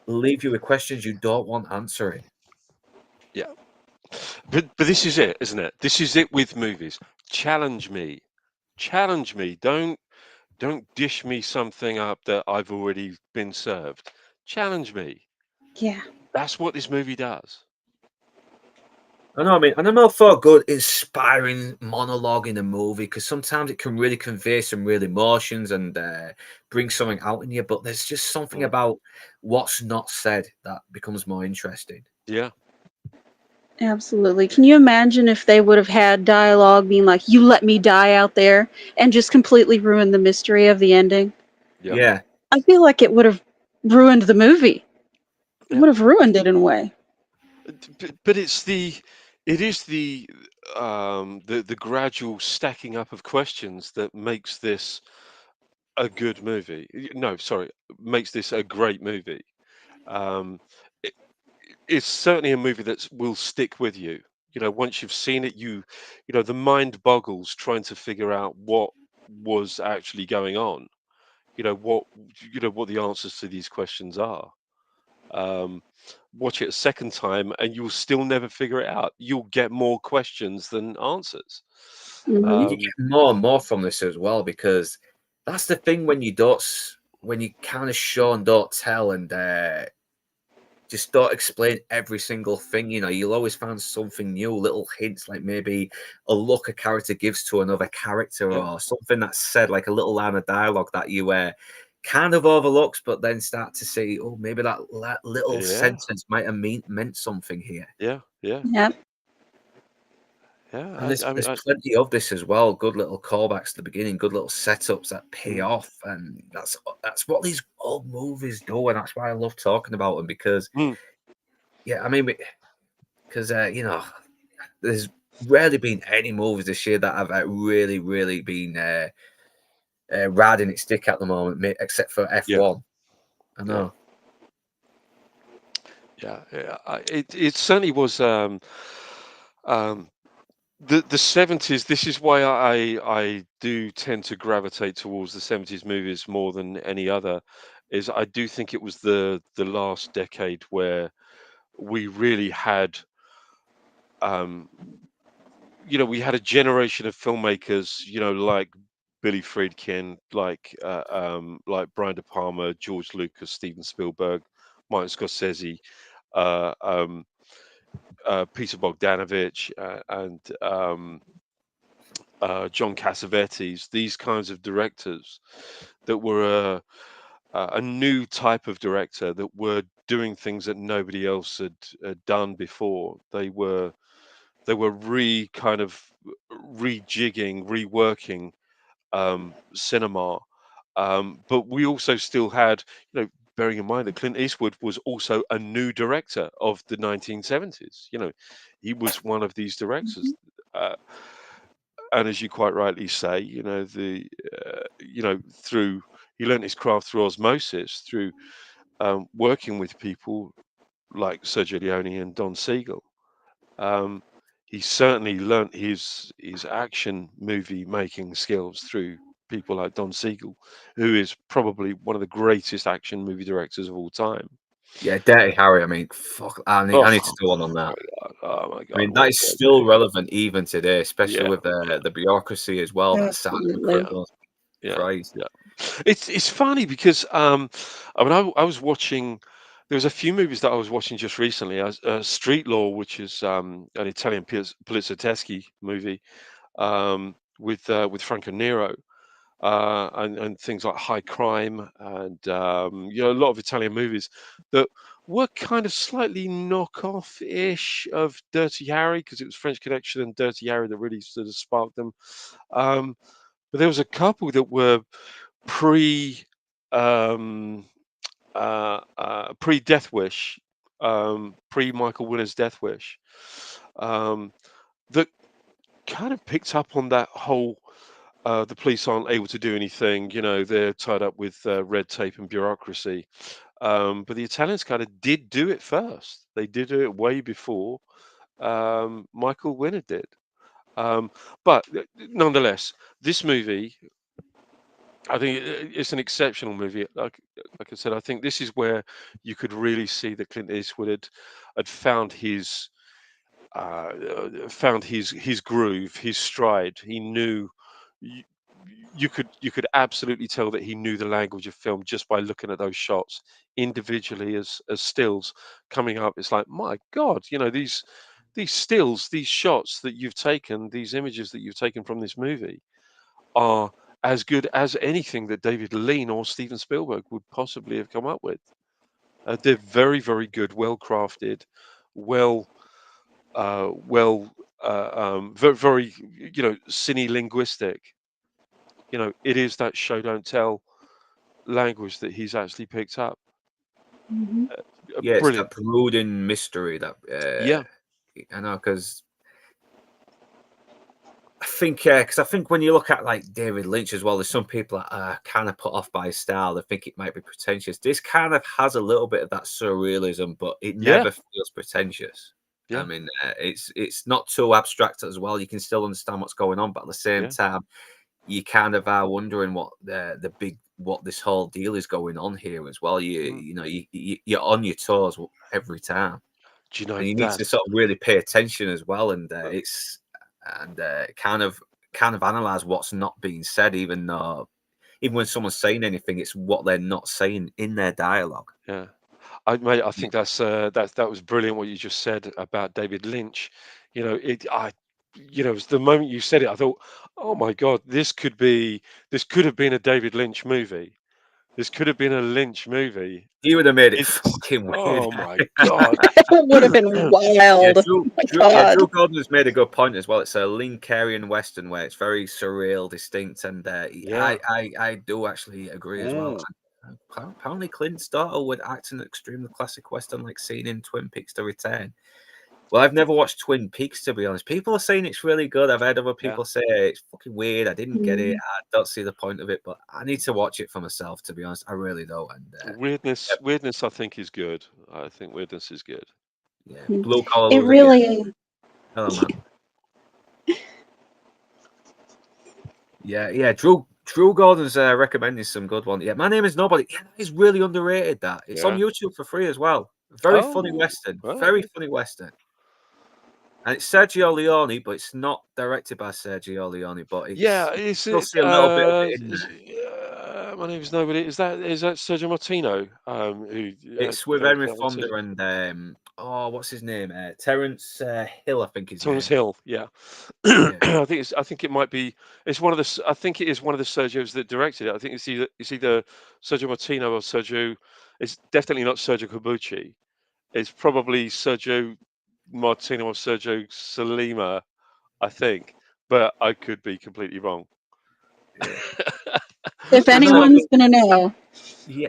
leave you with questions you don't want answering. Yeah. But this is it, isn't it? This is it with movies. Challenge me. Challenge me. Don't dish me something up that I've already been served. Challenge me. Yeah. That's what this movie does. I know, I mean, and I'm all for a good, inspiring monologue in a movie because sometimes it can really convey some real emotions and bring something out in you. But there's just something about what's not said that becomes more interesting. Yeah. Absolutely. Can you imagine if they would have had dialogue being like, "You let me die out there," and just completely ruined the mystery of the ending? Yeah. Yeah. I feel like it would have ruined the movie. It Yeah. would have ruined it in a way. But it is the gradual stacking up of questions that makes this a good movie. No, sorry, makes this a great movie. Um, it, it's certainly a movie that will stick with you. You know, once you've seen it, the mind boggles trying to figure out what was actually going on. What the answers to these questions are. Watch it a second time, and you'll still never figure it out. You'll get more questions than answers. Mhm. You get more and more from this as well because that's the thing when you kind of show and don't tell and just don't explain every single thing. You know, you'll always find something new, little hints, like maybe a look a character gives to another character Yeah. or something that's said, like a little line of dialogue that you kind of overlooks, but then start to see, oh, maybe that little Yeah. sentence might have meant something here. Yeah. Yeah. Yep. Yeah. And there's plenty of this as well. Good little callbacks to the beginning, good little setups that pay off, and that's what these old movies do, and that's why I love talking about them because, yeah, I mean, because there's rarely been any movies this year that have really, really been riding its dick at the moment, except for F1. I know. Yeah. It certainly was. The 70s. This is why I do tend to gravitate towards the 70s movies more than any other. Is I do think it was the last decade where we really had we had a generation of filmmakers, like Billy Friedkin, like Brian De Palma, George Lucas, Steven Spielberg, Martin Scorsese, uh, um, Peter Bogdanovich, and John Cassavetes. These kinds of directors that were a new type of director that were doing things that nobody else had done before. They were kind of rejigging, reworking cinema. But we also still had, bearing in mind that Clint Eastwood was also a new director of the 1970s. He was one of these directors. And as you quite rightly say, through he learned his craft through osmosis, through working with people like Sergio Leone and Don Siegel. He certainly learnt his action movie making skills through people like Don Siegel, who is probably one of the greatest action movie directors of all time. Yeah, Dirty Harry. I mean, fuck. I Oh need to go on my that. god! Oh my I god! mean, What that a is great still movie! relevant even today, especially Yeah, with the bureaucracy as well. That Saturn Absolutely. crew does. yeah, Christ. yeah. It's funny because I mean I was watching. There was a few movies that I was watching just recently. Street Law, which is an Italian Poliziotteschi movie with Franco Nero. And things like High Crime and a lot of Italian movies that were kind of slightly knockoff-ish of Dirty Harry because it was French Connection and Dirty Harry that really sort of sparked them. But there was a couple that were pre pre Death Wish, pre Michael Winner's Death Wish, that kind of picked up on that whole the police aren't able to do anything. They're tied up with red tape and bureaucracy. But the Italians kind of did do it first. They did do it way before Michael Winner did. But nonetheless, this movie, I think it's an exceptional movie. Like I said, I think this is where you could really see that Clint Eastwood had found his groove, his stride. He knew you, you could absolutely tell that he knew the language of film just by looking at those shots individually as stills coming up. It's like, my God, these stills, these shots that you've taken, these images that you've taken from this movie are as good as anything that David Lean or Steven Spielberg would possibly have come up with. They're very, very good, well crafted, well very, very, cine linguistic. It is that show don't tell language that he's actually picked up. Hmm. Yeah, it's Brilliant. that brooding mystery that Yeah, I know, because I think when you look at like David Lynch as well, there's some people that are kind of put off by his style. They think it might be pretentious. This kind of has a little bit of that surrealism, but it yeah, never feels pretentious. I yeah, mean, it's not too abstract as well. You can still understand what's going on, but at the same yeah. time, you kind of are wondering what this whole deal is going on here as well. Mm. You're on your toes every time, Do you know and you need to that's sort of really pay attention as well. And kind of analyze what's not being said, even when someone's saying anything, it's what they're not saying in their dialogue. yeah. I think that was brilliant what you just said about David Lynch. It was the moment you said it, I thought, oh my God, this could have been a David Lynch movie. This could have been a Lynch movie. He would have made it It's fucking weird. oh my God. It would have been Yeah, wild. Oh my God. Drew Gordon has made a good point as well. It's a Lincolnian Western where it's very surreal, distinct, and Yeah. I do actually agree as well. Mm. And apparently, Clint's daughter would act in an extremely classic Western like seen in Twin Peaks: The Return. Well, I've never watched Twin Peaks, to be honest. People are saying it's really good. I've heard other Yeah. people say it's fucking weird. I didn't get it. Mm. I don't see the point of it, but I need to watch it for myself, to be honest. I really don't. And Weirdness I think is good. I think weirdness is good. yeah, Mm. Blue Collar It Loser. Yeah, really, hello, man. Yeah. Drew Gordon's recommending some good one. Yeah, My Name Is Nobody. Yeah, that is really underrated. That it's on Yeah. YouTube for free as well. Very funny Oh, Western. right. Very funny Western. And it's Sergio Leone, but it's not directed by Sergio Leone, but Yeah, you can is still it? see a little bit of it in there. My name is nobody. Is that Sergio Martino? Who It's with directed Henry that one Fonda too? and what's his name? Terence Hill, I think his Thomas name. Hill. Yeah, Yeah, I think it might be. It's one of the. I think it is one of the Sergios that directed it. I think it's either Sergio Martino or Sergio. It's definitely not Sergio Corbucci. It's probably Sergio Martino or Sergio Salima, I think, but I could be completely wrong. yeah. If I know. anyone's gonna know, Yeah,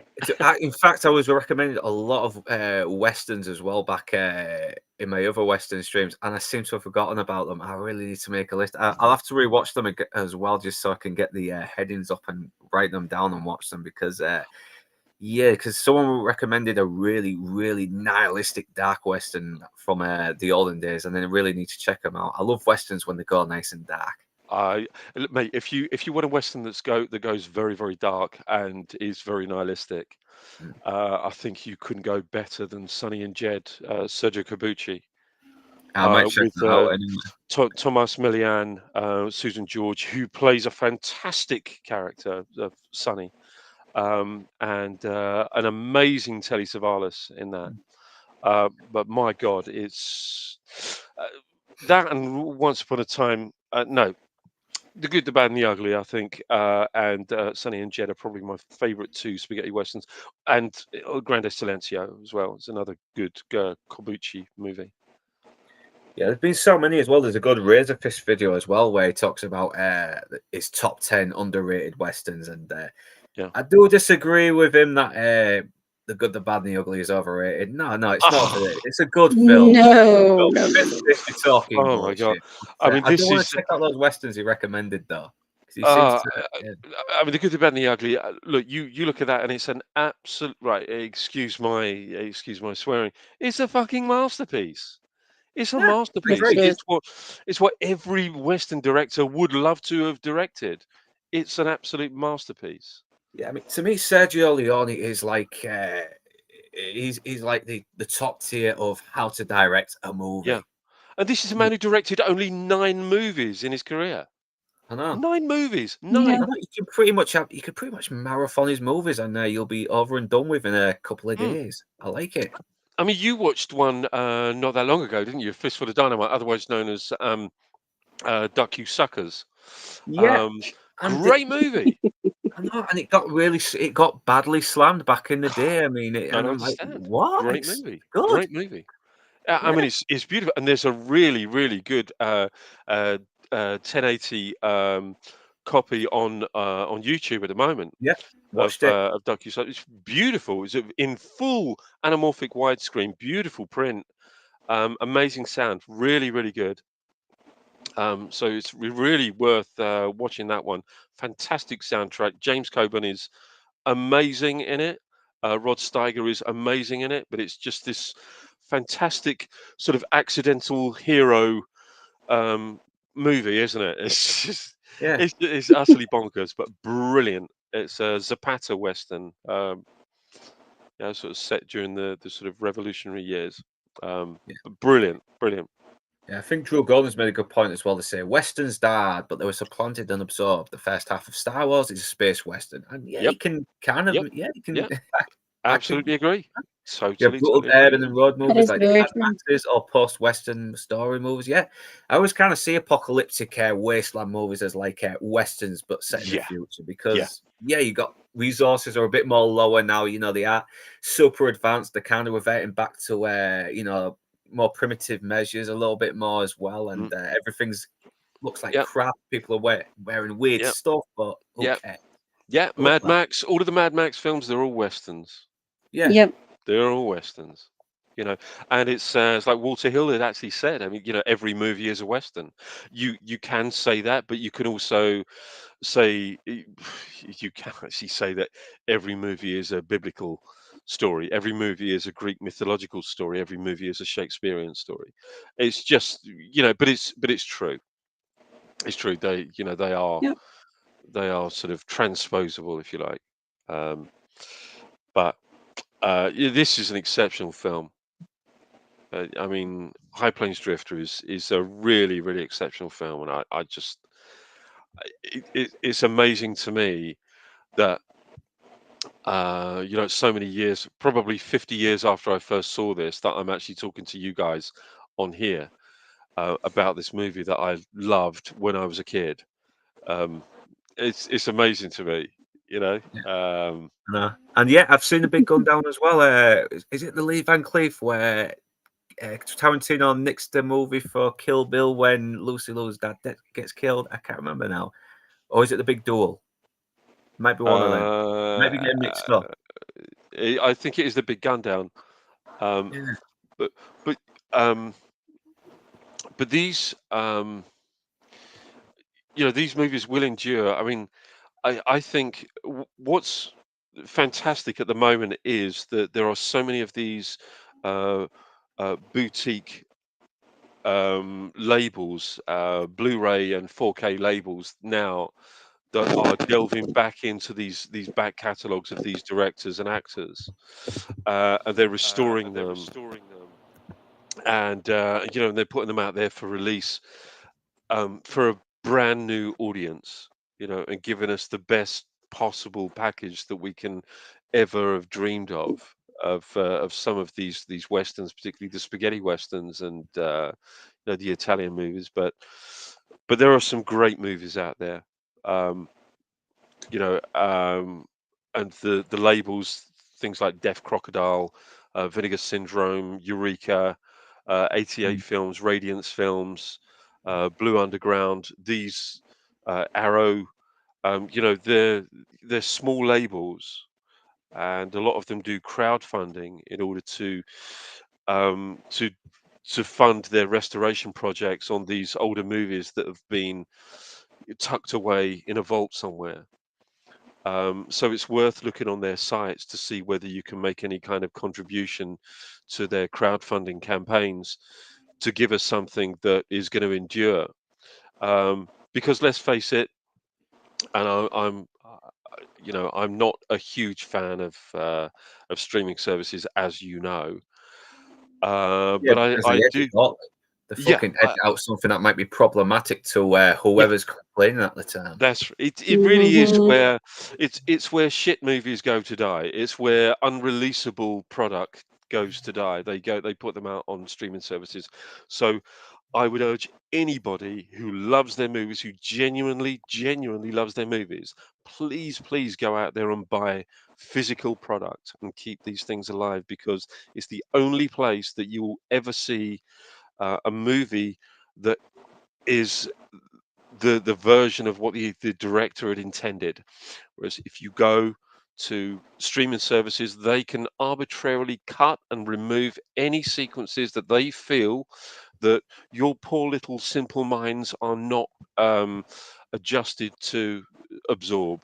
in fact, I was recommended a lot of westerns as well back in my other western streams, and I seem to have forgotten about them. I really need to make a list. I'll have to rewatch them as well, just so I can get the headings up and write them down and watch them because, because someone recommended a really, really nihilistic dark western from the olden days, and then I really need to check them out. I love westerns when they go nice and dark. Look, mate, if you want a western that goes very very dark and is very nihilistic, Mm. I think you couldn't go better than Sonny and Jed, Sergio Corbucci, I might check with that out anyway. Thomas Millian, Susan George, who plays a fantastic character of Sonny, and an amazing Telly Savalas in that. But my God, it's uh, that and Once Upon a Time. No, The Good, the Bad, and the Ugly, I think, and Sonny and Jed are probably my favourite two spaghetti westerns, and Grande Silencio as well. It's another good Corbucci movie. Yeah, there's been so many as well. There's a good Razor Fist video as well where he talks about his top 10 underrated westerns, and Yeah. I do disagree with him that the Good, the Bad, and the Ugly is overrated. No, it's not overrated. It's a good film. no, But no, no, Fist no. is talking Oh my God! bullshit. I mean, I do this want is. to check out those westerns he recommended though, because he seems Uh, to. I mean, The Good, the Bad, and the Ugly. Look, you look at that, and it's an absolute right. Excuse my swearing. It's a fucking masterpiece. It's a Yeah, I Yes, masterpiece. it agree. is. It's what every Western director would love to have directed. It's an absolute masterpiece. Yeah, I mean, to me, Sergio Leone is like he's like the top tier of how to direct a Yeah. movie. And this is a man who directed only 9 movies in his career. I know. 9 movies. Yeah. 9. I know you can pretty much marathon his movies, and you'll be over and done with in a couple of Mm. days. I like it. I mean, you watched one not that long ago, didn't you? Fistful of Dynamite, otherwise known as Duck You Suckers. Yeah, Um, and Great movie. I know, and it got badly slammed back in the day. I mean, Don't and I'm like, understand. what? Great It's movie. good. Great movie. I Yeah, mean, it's beautiful, and there's a really, really good 1080 copy on YouTube at the moment yeah. of Watched it. DocuSign. It's beautiful. It's in full anamorphic widescreen, beautiful print, amazing sound, really, really good. So it's really worth watching that one. Fantastic soundtrack. James Coburn is amazing in it. Rod Steiger is amazing in it, but it's just this fantastic sort of accidental hero movie, isn't it? It's just Yeah, it's utterly bonkers, but brilliant. It's a Zapata Western, sort of set during the sort of revolutionary years. yeah. But brilliant, brilliant. Yeah, I think Drew Golden's made a good point as well. They say westerns died, but they were supplanted and absorbed. The first half of Star Wars is a space western, and yeah, Yep, you can kind of yep, you can. yep. I can. Absolutely agree. Yeah, Totally, brutal totally agree. urban and road That movies is like the very Mad true. Maxes or post-western story movies. Yeah, I always kind of see apocalyptic wasteland movies as like westerns, but set in the Yeah, future. yeah. Because you got resources are a bit more lower now. You know, they are super advanced. They're kind of reverting back to more primitive measures a little bit more as well, Mm, and everything's looks like yep, crap. People are wearing weird yep, stuff, but who yep, cares? yeah. I love Mad that. Max. All of the Mad Max films, they're all westerns. Yeah, Yep. They're all westerns. You know, and it's like Walter Hill had actually said. I mean, every movie is a western. You can say that, but you can also say you can actually say that every movie is a biblical story. Every movie is a Greek mythological story. Every movie is a Shakespearean story. It's just but it's true. It's true. Yep. They are sort of transposable, if you like. Um, but yeah, this is an exceptional film. I mean, High Plains Drifter is a really really exceptional film, and I just it's amazing to me that so many years, probably 50 years after I first saw this, that I'm actually talking to you guys on here about this movie that I loved when I was a kid. Um, it's amazing to me, you know. And yeah, I've seen The Big Gun Down as well. Is it the Lee Van Cleef where Tarantino nicks the movie for Kill Bill when Lucy Liu's dad gets killed? I can't remember now. Or is it The Big Duel? Might be one of them. Might be getting mixed up. I think it is The Big Gun Down. Um, Yeah. but but um, but these movies will endure. I mean, I think what's fantastic at the moment is that there are so many of these uh, boutique labels, Blu-ray and 4K labels now that are delving back into these back catalogs of these directors and actors, and they're restoring them, and and they're putting them out there for release for a brand new audience, and giving us the best possible package that we can ever have dreamed of some of these westerns, particularly the spaghetti westerns and the Italian movies. But there are some great movies out there, um, you know, and the labels, things like Deaf Crocodile, Vinegar Syndrome, Eureka, 88 Films, Radiance Films, Blue Underground, these Arrow, they're small labels, and a lot of them do crowdfunding in order um, to to fund their restoration projects on these older movies that have been tucked away in a vault somewhere. So it's worth looking on their sites to see whether you can make any kind of contribution to their crowdfunding campaigns to give us something that is going to endure. Because let's face it, and I'm not a huge fan of streaming services, as you know, Yeah, but because I they do. edit out. They Yeah, fucking edit out something that might be problematic to yeah. whoever's complaining at the time. It really is where it's where shit movies go to die. It's where unreleasable product goes to die. They put them out on streaming services. So I would urge anybody who loves their movies, who genuinely loves their movies, please go out there and buy physical product and keep these things alive, because it's the only place that you will ever see a movie that is the version of what the director had intended. Whereas if you go to streaming services, they can arbitrarily cut and remove any sequences that they feel that your poor little simple minds are not adjusted to absorb.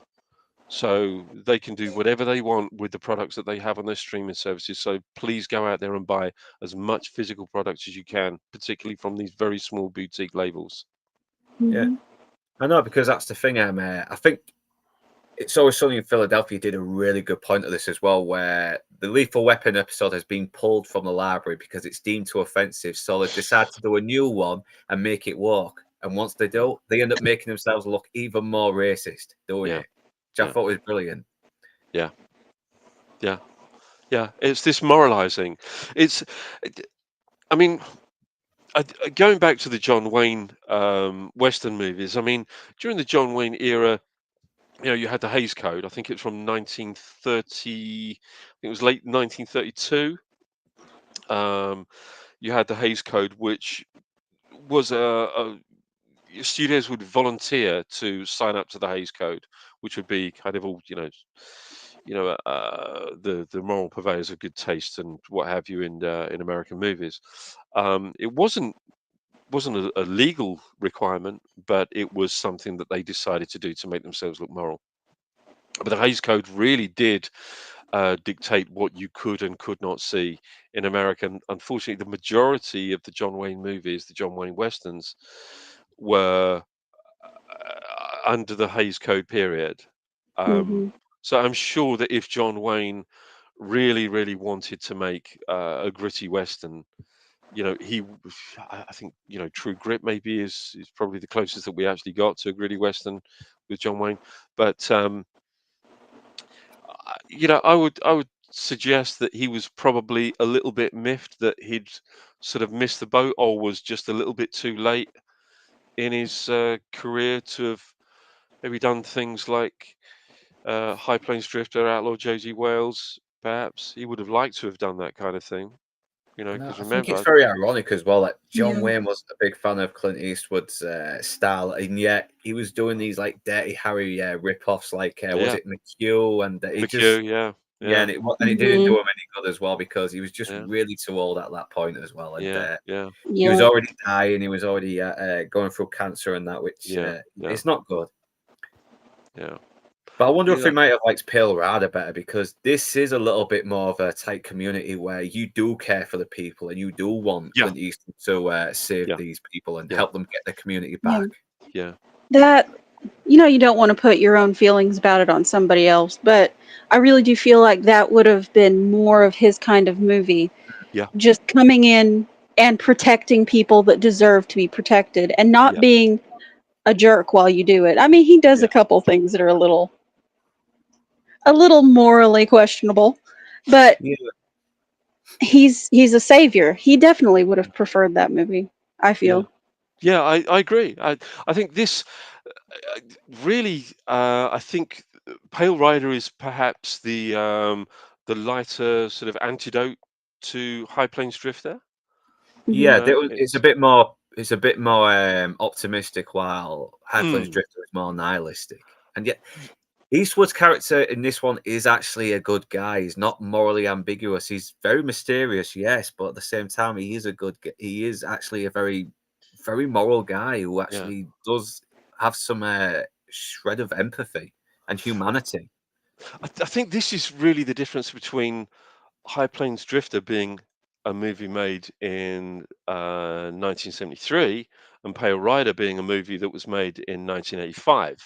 So they can do whatever they want with the products that they have on their streaming services. So please go out there and buy as much physical products as you can, particularly from these very small boutique labels. Yeah, I know, because that's the thing. I think It's Always Sunny in Philadelphia did a really good point of this as well, where the Lethal Weapon episode has been pulled from the library because it's deemed too offensive. So they've decided to do a new one and make it work. And once they do, they end up making themselves look even more racist doing Yeah, it, which I yeah, thought was brilliant. yeah, yeah, yeah. It's this moralizing. It's, I mean, going back to the John Wayne Western movies. I mean, during the John Wayne era, you had the Hays Code. I think it's from 1930. I think it was late 1932. You had the Hays Code, which was studios would volunteer to sign up to the Hays Code, which would be kind of all the moral purveyors of good taste and what have you in American movies. It wasn't a legal requirement, but it was something that they decided to do to make themselves look moral. But the Hays Code really did dictate what you could and could not see in America. And unfortunately, the majority of the John Wayne movies, the John Wayne westerns, were under the Hays Code period. Um, so I'm sure that if John Wayne really wanted to make a gritty western, I think True Grit maybe is probably the closest that we actually got to a gritty western with John Wayne. But I would suggest that he was probably a little bit miffed that he'd sort of missed the boat or was just a little bit too late in his career to have maybe done things like High Plains Drifter, Outlaw Josie Wales. Perhaps he would have liked to have done that kind of thing, No, because I think it's remember, very ironic as well. Like John Yeah. Wayne wasn't a big fan of Clint Eastwood's style, and yet he was doing these like Dirty Harry rip-offs, like was yeah, it McHugh, and he just McHugh, yeah, yeah, yeah, and it didn't do Mhm. him any good as well because he was just yeah, really too old at that point as well, and yeah, yeah, he was Yeah. already dying, he was already going through cancer and that, which yeah, yeah, it's not good. yeah, But I wonder if yeah, we might have liked Pale Rider better because this is a little bit more of a tight community where you do care for the people and you do want yeah, Clint Eastwood to save yeah, these people and yeah, help them get the community Yeah. back. yeah, That you don't want to put your own feelings about it on somebody else, but I really do feel like that would have been more of his kind of movie, yeah, just coming in and protecting people that deserve to be protected and not yeah, being a jerk while you do it. I mean, he does yeah, a couple things that are a little morally questionable, but Yeah, he's a savior. He definitely would have preferred that movie, I yeah, feel. yeah. I agree. I think this uh, really. I think Pale Rider is perhaps the lighter sort of antidote to High Plains Drifter. Mhm. yeah, it's a It's bit more. It's a bit more optimistic, while High Plains mm, Drifter is more nihilistic. And yet, Eastwood's character in this one is actually a good guy. He's not morally ambiguous. He's very mysterious, yes, but at the same time, he is a good. He is actually a very, very moral guy who yeah. actually does have some shred of empathy and humanity. I think this is really the difference between High Plains Drifter being a movie made in 1973 and Pale Rider being a movie that was made in 1985.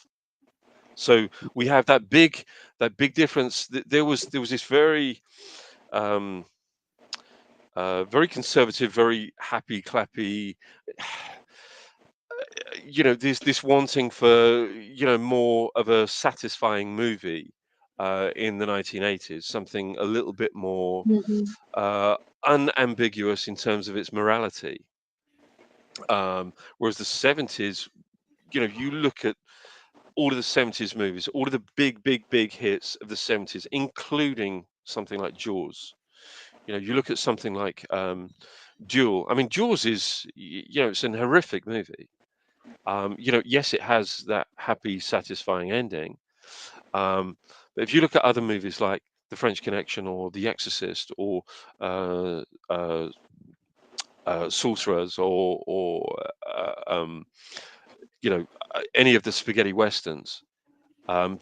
So we have that big difference. There was this um, very conservative, very happy clappy. This wanting for more of a satisfying movie in the 1980s, something a little bit more Mhm. uh, unambiguous in terms of its morality. Whereas the 70s, you look at all of the 70s movies, all of the big, big, big hits of the 70s, including something like Jaws. You look at something like Duel. I mean, Jaws it's an horrific movie. Yes, it has that happy, satisfying ending. Um, but if you look at other movies like The French Connection or The Exorcist or uh, uh, Sorcerers or any of the spaghetti westerns,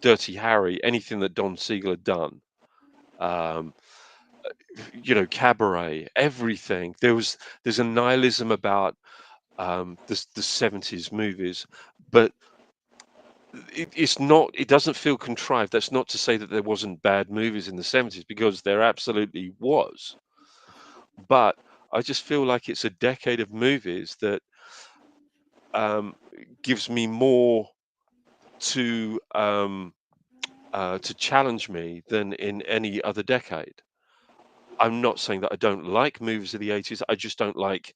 Dirty Harry, anything that Don Siegel had done, um, Cabaret, everything. There's a nihilism about the 70s movies, but it's not. It doesn't feel contrived. That's not to say that there wasn't bad movies in the 70s because there absolutely was. But I just feel like it's a decade of movies that um, gives me more to to challenge me than in any other decade. I'm not saying that I don't like movies of the 80s. I just don't like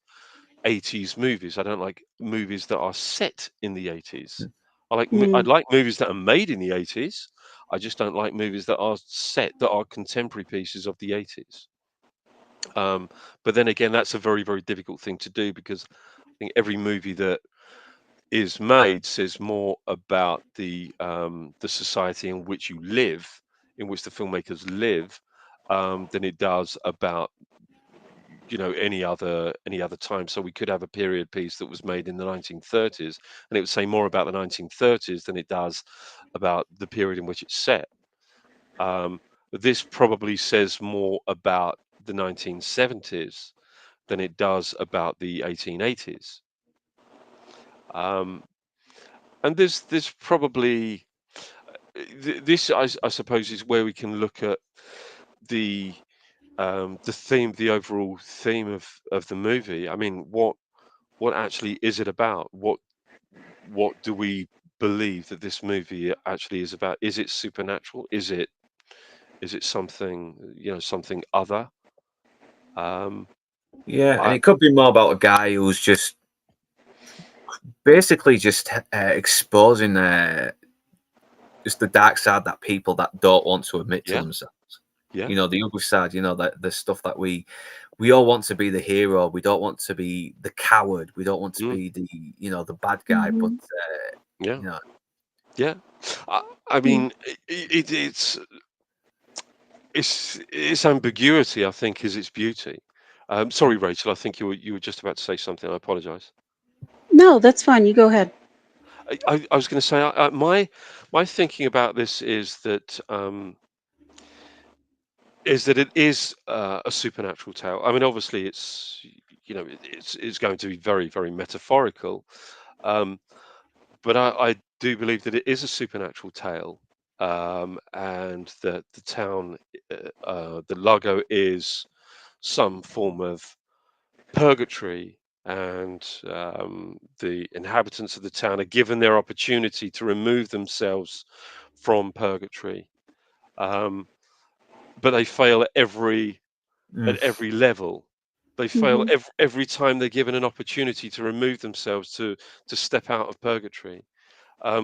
80s movies. I don't like movies that are set in the 80s. I Mm. like movies that are made in the 80s. I just don't like movies that are set that are contemporary pieces of the 80s. Um, but then again, that's a very, very difficult thing to do because I think every movie that is made says more about the society in which you live, in which the filmmakers live, than it does about any other time. So we could have a period piece that was made in the 1930s, and it would say more about the 1930s than it does about the period in which it's set. But this probably says more about the 1970s than it does about the 1880s. Um, and there's probably this I suppose is where we can look at the the overall theme of the movie. I mean, what actually is it about? What do we believe that this movie actually is about? Is it supernatural? Is it something, something other? Um, Yeah, and I it could be more about a guy who's just basically just exposing just the dark side that people that don't want to admit to yeah, themselves. yeah, You know, the other side. You know, that the stuff that we all want to be the hero. We don't want to be the coward. We don't want to mm, be the the bad guy. But Mhm. yeah, you know, yeah. I, I Yeah. mean, it's ambiguity, I think, is its beauty. Sorry, Rachel. I think you were just about to say something. I apologise. No, that's fine. You go ahead. I was going to say my thinking about this is that it is a supernatural tale. I mean, obviously, it's going to be very very metaphorical, um, but I do believe that it is a supernatural tale, and that the town, the Lago, is some form of purgatory, and the inhabitants of the town are given their opportunity to remove themselves from purgatory, um, but they fail at mm, every level. They fail Hmm. every time they're given an opportunity to remove themselves, to step out of purgatory.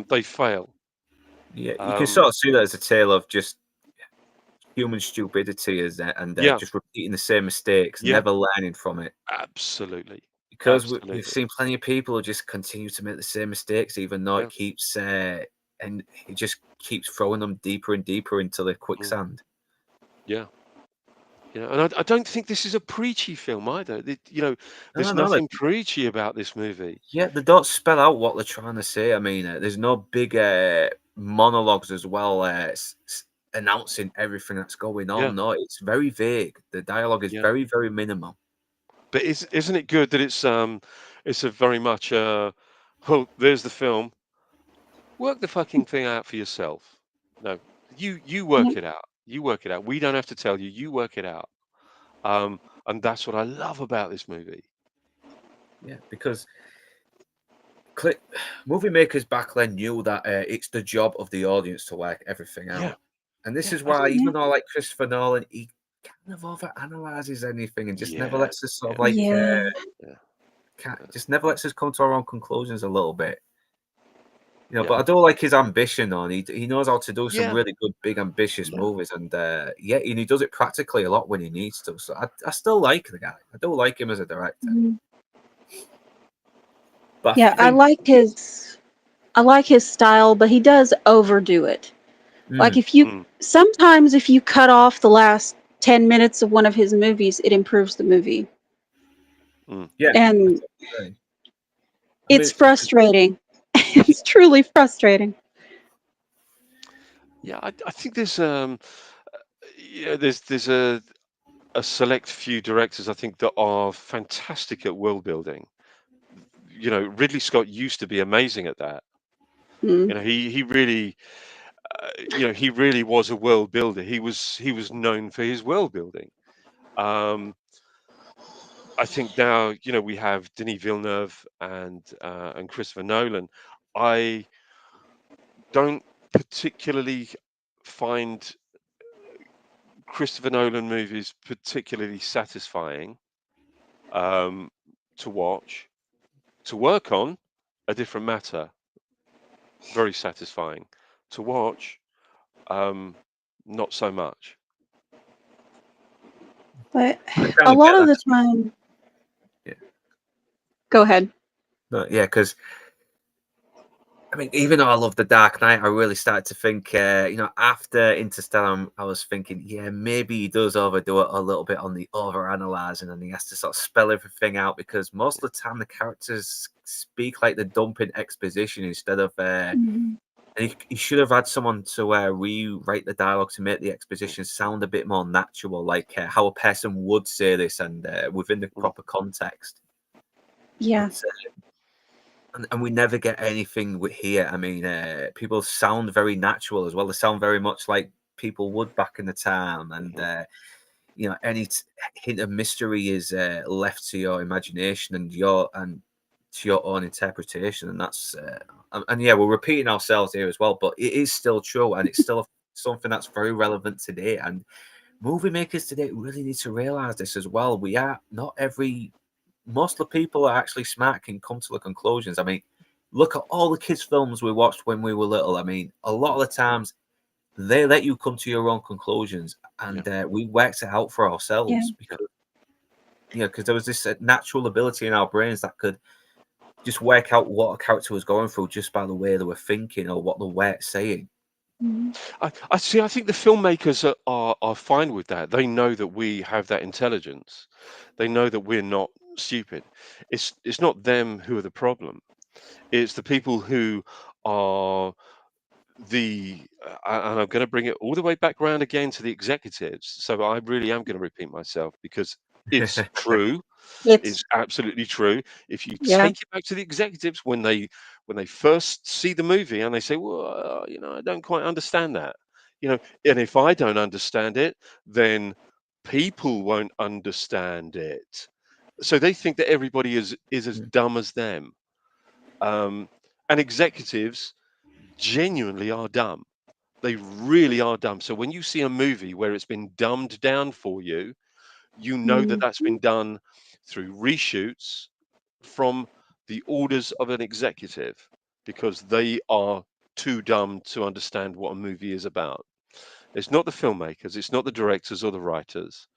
They fail. yeah, you can Um, sort of see that as a tale of just human stupidity, as and yeah, just repeating the same mistakes, yeah, never learning from it. absolutely, Because we've absolutely. seen plenty of people who just continue to make the same mistakes, even though Yeah, it keeps and it just keeps throwing them deeper and deeper into the mm, quicksand. yeah. And I don't think this is a preachy film either. No, There's no, nothing preachy about this movie. yeah, they don't spell out what they're trying to say. I mean, there's no big monologues as well, announcing everything that's going Yeah, on. No, it's very vague. The dialogue is yeah. very, very minimal. But isn't it good that it's a very much well, there's the film. Work the fucking thing out for yourself. No, you Yeah. work it out. You work it out. We don't have to tell you. You work it out. And that's what I love about this movie. Yeah, because Cli movie makers back then knew that it's the job of the audience to work everything Yeah, out. And this yeah, is why, Yeah. even though like Christopher Nolan, he kind of overanalyzes anything and just never yeah, lets us sort of yeah, like Yeah. yeah, just never lets us come to our own conclusions a little bit. You know, yeah, but I do like his ambition on. He knows how to do some yeah, really good, big, ambitious yeah, movies, and yeah, and he does it practically a lot when he needs to. So I still like the guy. I do like him as a director, Mhm. but I Yeah, think I like his style, but he does overdo it. Like mm, if you mm, sometimes if you cut off the last 10 minutes of one of his movies, it improves the movie. mm. yeah, And that's okay. I it's mean, frustrating. yeah, It's truly frustrating. Yeah. I think there's a select few directors, I think, that are fantastic at world building. Ridley Scott used to be amazing at that. Mm. He really was a world builder. He was known for his world building. Um, I think now, we have Denis Villeneuve and Christopher Nolan. I don't particularly find Christopher Nolan movies particularly satisfying, um, to watch. To work on, a different matter. Very satisfying. To watch, um, not so much. But I kind a of lot get of that. the time, Yeah, go ahead. no, yeah, because I mean, even though I love The Dark Knight, I really started to think, after Interstellar, I was thinking, yeah, maybe he does overdo it a little bit on the over analyzing, and he has to sort of spell everything out because most of the time the characters speak like they're dumping exposition instead of. Mhm. And he should have had someone to rewrite the dialogue to make the Mm, exposition sound a bit more natural, like how a person would say this and within the mm, proper context. Yeah. But and we never get anything here. I mean, people sound very natural as well. They sound very much like people would back in the time, and mhm. any hint of mystery is left to your imagination and to your own interpretation, and that's and yeah, we're repeating ourselves here as well, but it is still true, and it's still something that's very relevant today. And movie makers today really need to realize this as well. Most of the people are actually smart, can come to the conclusions. I mean, look at all the kids' films we watched when we were little. I mean, a lot of the times they let you come to your own conclusions, and we worked it out for ourselves because there was this natural ability in our brains that could just work out what a character was going through just by the way they were thinking or what they were saying. I see. I think the filmmakers are fine with that. They know that we have that intelligence. They know that we're not stupid. It's not them who are the problem. It's the people who are and I'm going to bring it all the way back round again to the executives. So I really am going to repeat myself because it's true. It's It's absolutely true. If you yeah. take it back to the executives when they first see the movie and they say, "Well, I don't quite understand that," and if I don't understand it, then people won't understand it. So they think that everybody is as dumb as them. And executives genuinely are dumb. They really are dumb. So when you see a movie where it's been dumbed down for you, you know that that's been done through reshoots from the orders of an executive because they are too dumb to understand what a movie is about. It's not the filmmakers, it's not the directors or the writers.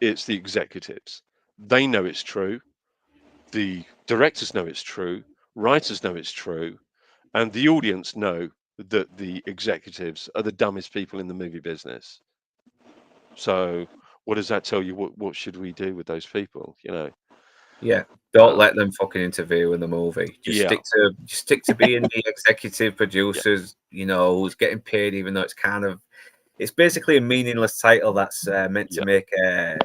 It's the executives. They know it's true. The directors know it's true. Writers know it's true. And the audience know that the executives are the dumbest people in the movie business. So what does that tell you? What should we do with those people? Yeah, don't Um, let them fucking interfere in the movie. Just yeah, stick to being the executive yeah, producers. Who's getting paid, even though it's basically a meaningless title that's meant to yeah, make yeah,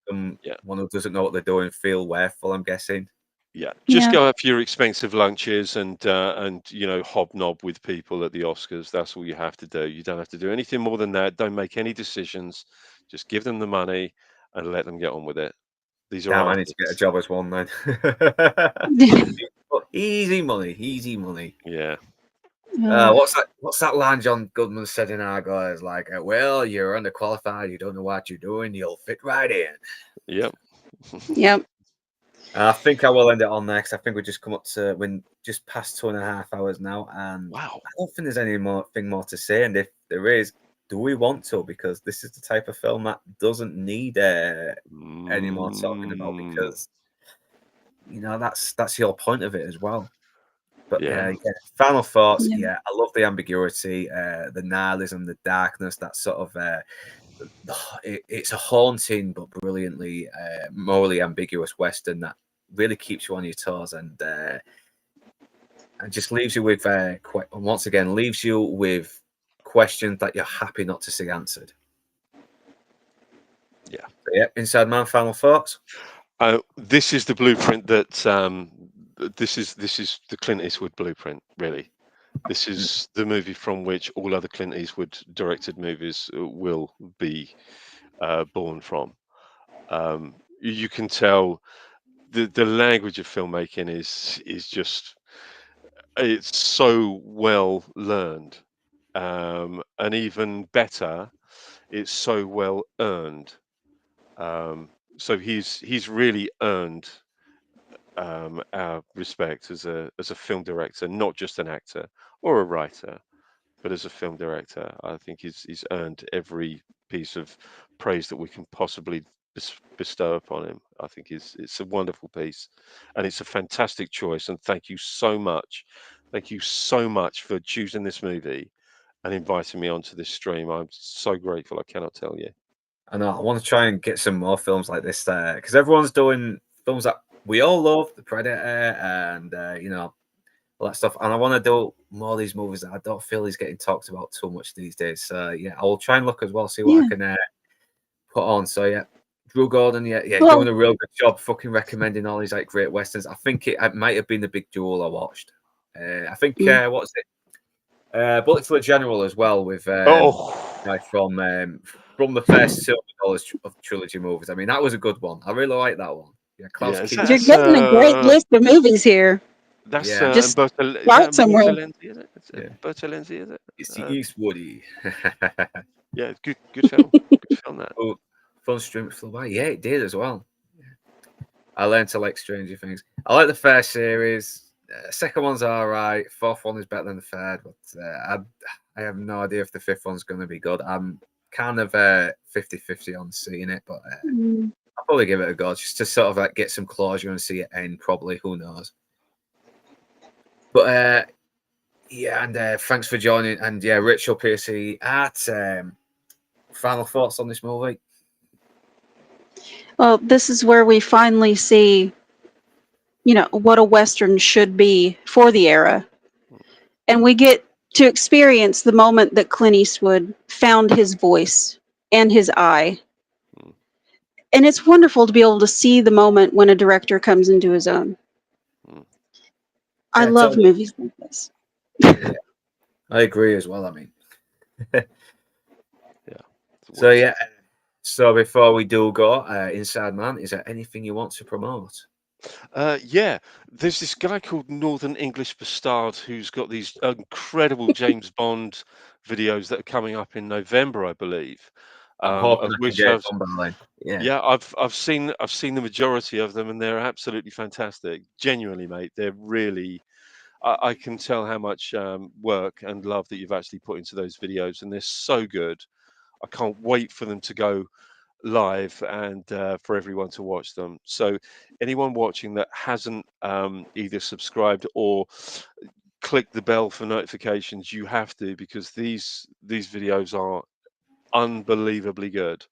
someone who doesn't know what they're doing feel worthful. I'm guessing. yeah. Just Yeah. go out for your expensive lunches and hobnob with people at the Oscars. That's all you have to do. You don't have to do anything more than that. Don't make any decisions. Just give them the money and let them get on with it. These are Damn, I need to get a artists. job as one then. Easy money, easy money. Yeah, What's that? What's that line John Goodman said in Argo? Is like, well, you're underqualified. You don't know what you're doing. You'll fit right in. yep. Yep. I think I will end it on next. I think we just come up to when just past 2.5 hours now, and Wow. I don't think there's any more to say. And if there is, do we want to? Because this is the type of film that doesn't need any more talking about. Mm, Because that's your point of it as well. But yeah. final thoughts. Yeah. Yeah, I love the ambiguity, the nihilism, the darkness. That sort of it's a haunting but brilliantly morally ambiguous western that really keeps you on your toes and just leaves you with once again leaves you with questions that you're happy not to see answered. Yeah. So, yeah, Inside Man, final thoughts. This is the blueprint that this is the Clint Eastwood blueprint, really. This is the movie from which all other Clint Eastwood directed movies will be born from. You can tell the language of filmmaking is just it's so well learned, and even better, it's so well earned. So he's really earned our respect as a film director, not just an actor or a writer, but as a film director. I think he's earned every piece of praise that we can possibly bestow upon him. I think it's a wonderful piece, and it's a fantastic choice. And thank you so much for choosing this movie and inviting me onto this stream. I'm so grateful. I cannot tell you. I know I want to try and get some more films like this there because everyone's doing films that we all love, The Predator, and all that stuff. And I want to do more of these movies that I don't feel is getting talked about too much these days. So yeah, I'll try and look as well, see what I Yeah. can put on. So yeah, Drew Gordon, you're Well, doing a real good job fucking recommending all these like great westerns. I think it might have been The Big Duel I watched. I think mm, what's it? Bullet for a General as well with Oh, guy from from the first $2 of trilogy movies. I mean, that was a good one. I really like that one. Yeah, Klaus Yeah, Kinski. You're getting a great list of movies here. that's Yeah. Just Is start that somewhere. Umberto Lenzi? Is it? It's Yeah. Umberto Lenzi, is it? It's the Eastwoody. Yeah, good film. Good film that. Oh, Fun Stream flew by. Yeah, it did as well. I learned to like Stranger Things. I like the first series. Second one's all right. Fourth one is better than the third, but I have no idea if the fifth one's going to be good. I'm kind of 50-50 on seeing it, but I'll probably give it a go just to sort of like get some closure and see it end properly. Who knows? But yeah, and thanks for joining. And yeah, Rachel Piercy at final thoughts on this movie. Well, this is where we finally see, what a Western should be for the era. And we get to experience the moment that Clint Eastwood found his voice and his eye. And it's wonderful to be able to see the moment when a director comes into his own. I Yeah, love totally. movies like this. Yeah, I agree as well. I mean, Yeah. so yeah. So before we do go, Inside Man, is there anything you want to promote? Yeah, there's this guy called Northern English Bastard who's got these incredible James Bond videos that are coming up in November, I believe. I'm hoping Of I can which get it done by then. Yeah. I've seen the majority of them, and they're absolutely fantastic. Genuinely, mate, they're really. I can tell how much work and love that you've actually put into those videos, and they're so good. I can't wait for them to go live and for everyone to watch them. So anyone watching that hasn't either subscribed or clicked the bell for notifications, you have to, because these videos are unbelievably good.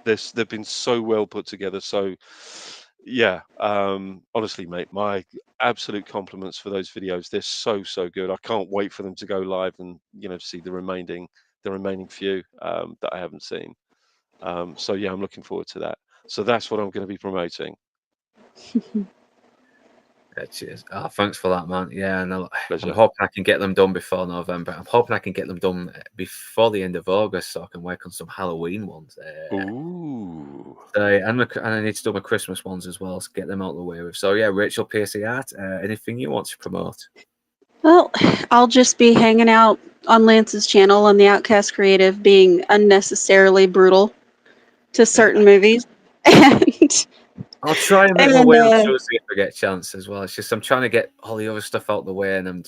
They've been so well put together. So yeah, honestly, mate, my absolute compliments for those videos. They're so good. I can't wait for them to go live and see the remaining few that I haven't seen. So yeah, I'm looking forward to that. So that's what I'm going to be promoting. Cheers. Thanks for that, man. Yeah, and I'm Pleasure. hoping I can get them done before November. I'm hoping I can get them done before the end of August so I can work on some Halloween ones. Ooh. And I need to do my Christmas ones as well, so get them out of the way with. So yeah, Rachel Piercy Art, anything you want to promote? Well, I'll just be hanging out on Lance's channel on the Outcast Creative, being unnecessarily brutal to certain movies. And I'll try and make my way on Tuesday if I get a chance as well. It's just I'm trying to get all the other stuff out the way, and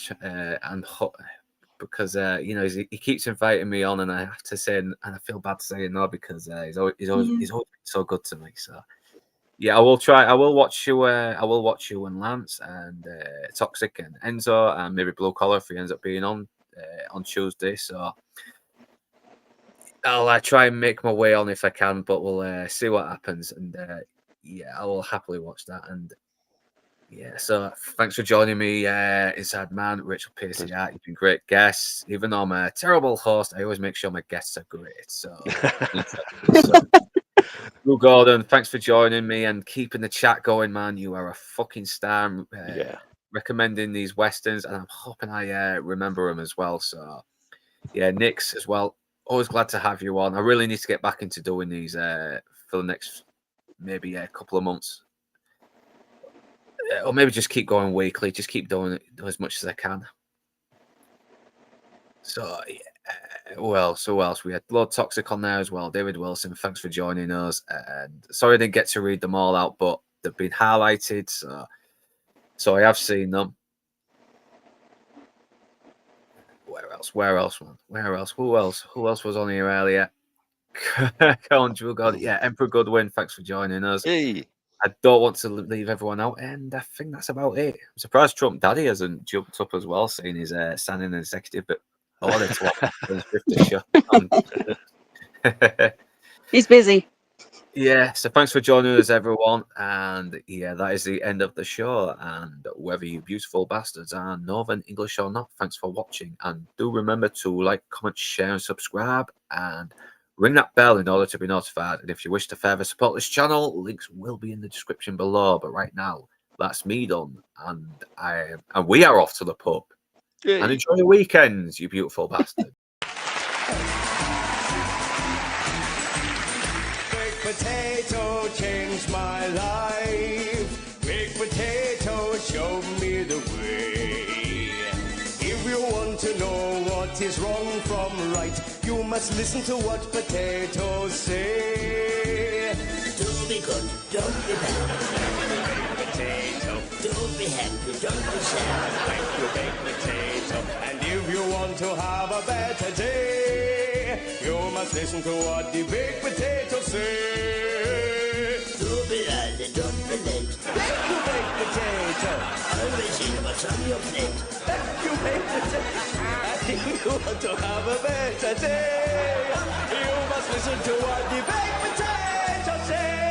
because he keeps inviting me on, and I have to say, and I feel bad saying no because he's always been so good to me. So yeah, I will try. I will watch you. I will watch you and Lance and Toxic and Enzo and maybe Blue Collar if he ends up being on Tuesday. So I'll try and make my way on if I can, but we'll see what happens. And yeah, I will happily watch that. And yeah, so thanks for joining me, Inside Man, Rachel Piercy. You've been great guests. Even though I'm a terrible host, I always make sure my guests are great. So, Drew Gordon, thanks for joining me and keeping the chat going, man. You are a fucking star. Recommending these westerns, and I'm hoping I remember them as well. So, yeah, Nick's as well. Always glad to have you on. I really need to get back into doing these for the next maybe a couple of months. Or maybe just keep going weekly. Just keep doing it as much as I can. So, yeah. Who else? We had Lord Toxic on there as well. David Wilson, thanks for joining us. And sorry I didn't get to read them all out, but they've been highlighted. So I have seen them. Where else, man? Who else was on here earlier? Go on, Drew God. Yeah, Emperor Goodwin, thanks for joining us. Hey. I don't want to leave everyone out, and I think that's about it. I'm surprised Trump Daddy hasn't jumped up as well, seeing his signing an executive, but I wanted to show. He's busy. Yeah, so thanks for joining us, everyone. And yeah, that is the end of the show. And whether you beautiful bastards are Northern English or not, thanks for watching. And do remember to like, comment, share, and subscribe. And ring that bell in order to be notified. And if you wish to further support this channel, links will be in the description below. But right now, that's me done. And we are off to the pub. Yay. And enjoy your weekends, you beautiful bastard. potato changed my life. Baked potato showed me the way. If you want to know what is wrong from right, you must listen to what potatoes say. Do be good, don't be bad. Baked potato. Do be happy, don't be sad. Thank you, baked potato. And if you want to have a better day, you must listen to what the baked potato say. Do be early, don't be late. Thank you, baked potato. Always eat what's on your plate. Thank you, baked potato. And if you want to have a better day, you must listen to what the baked potato say.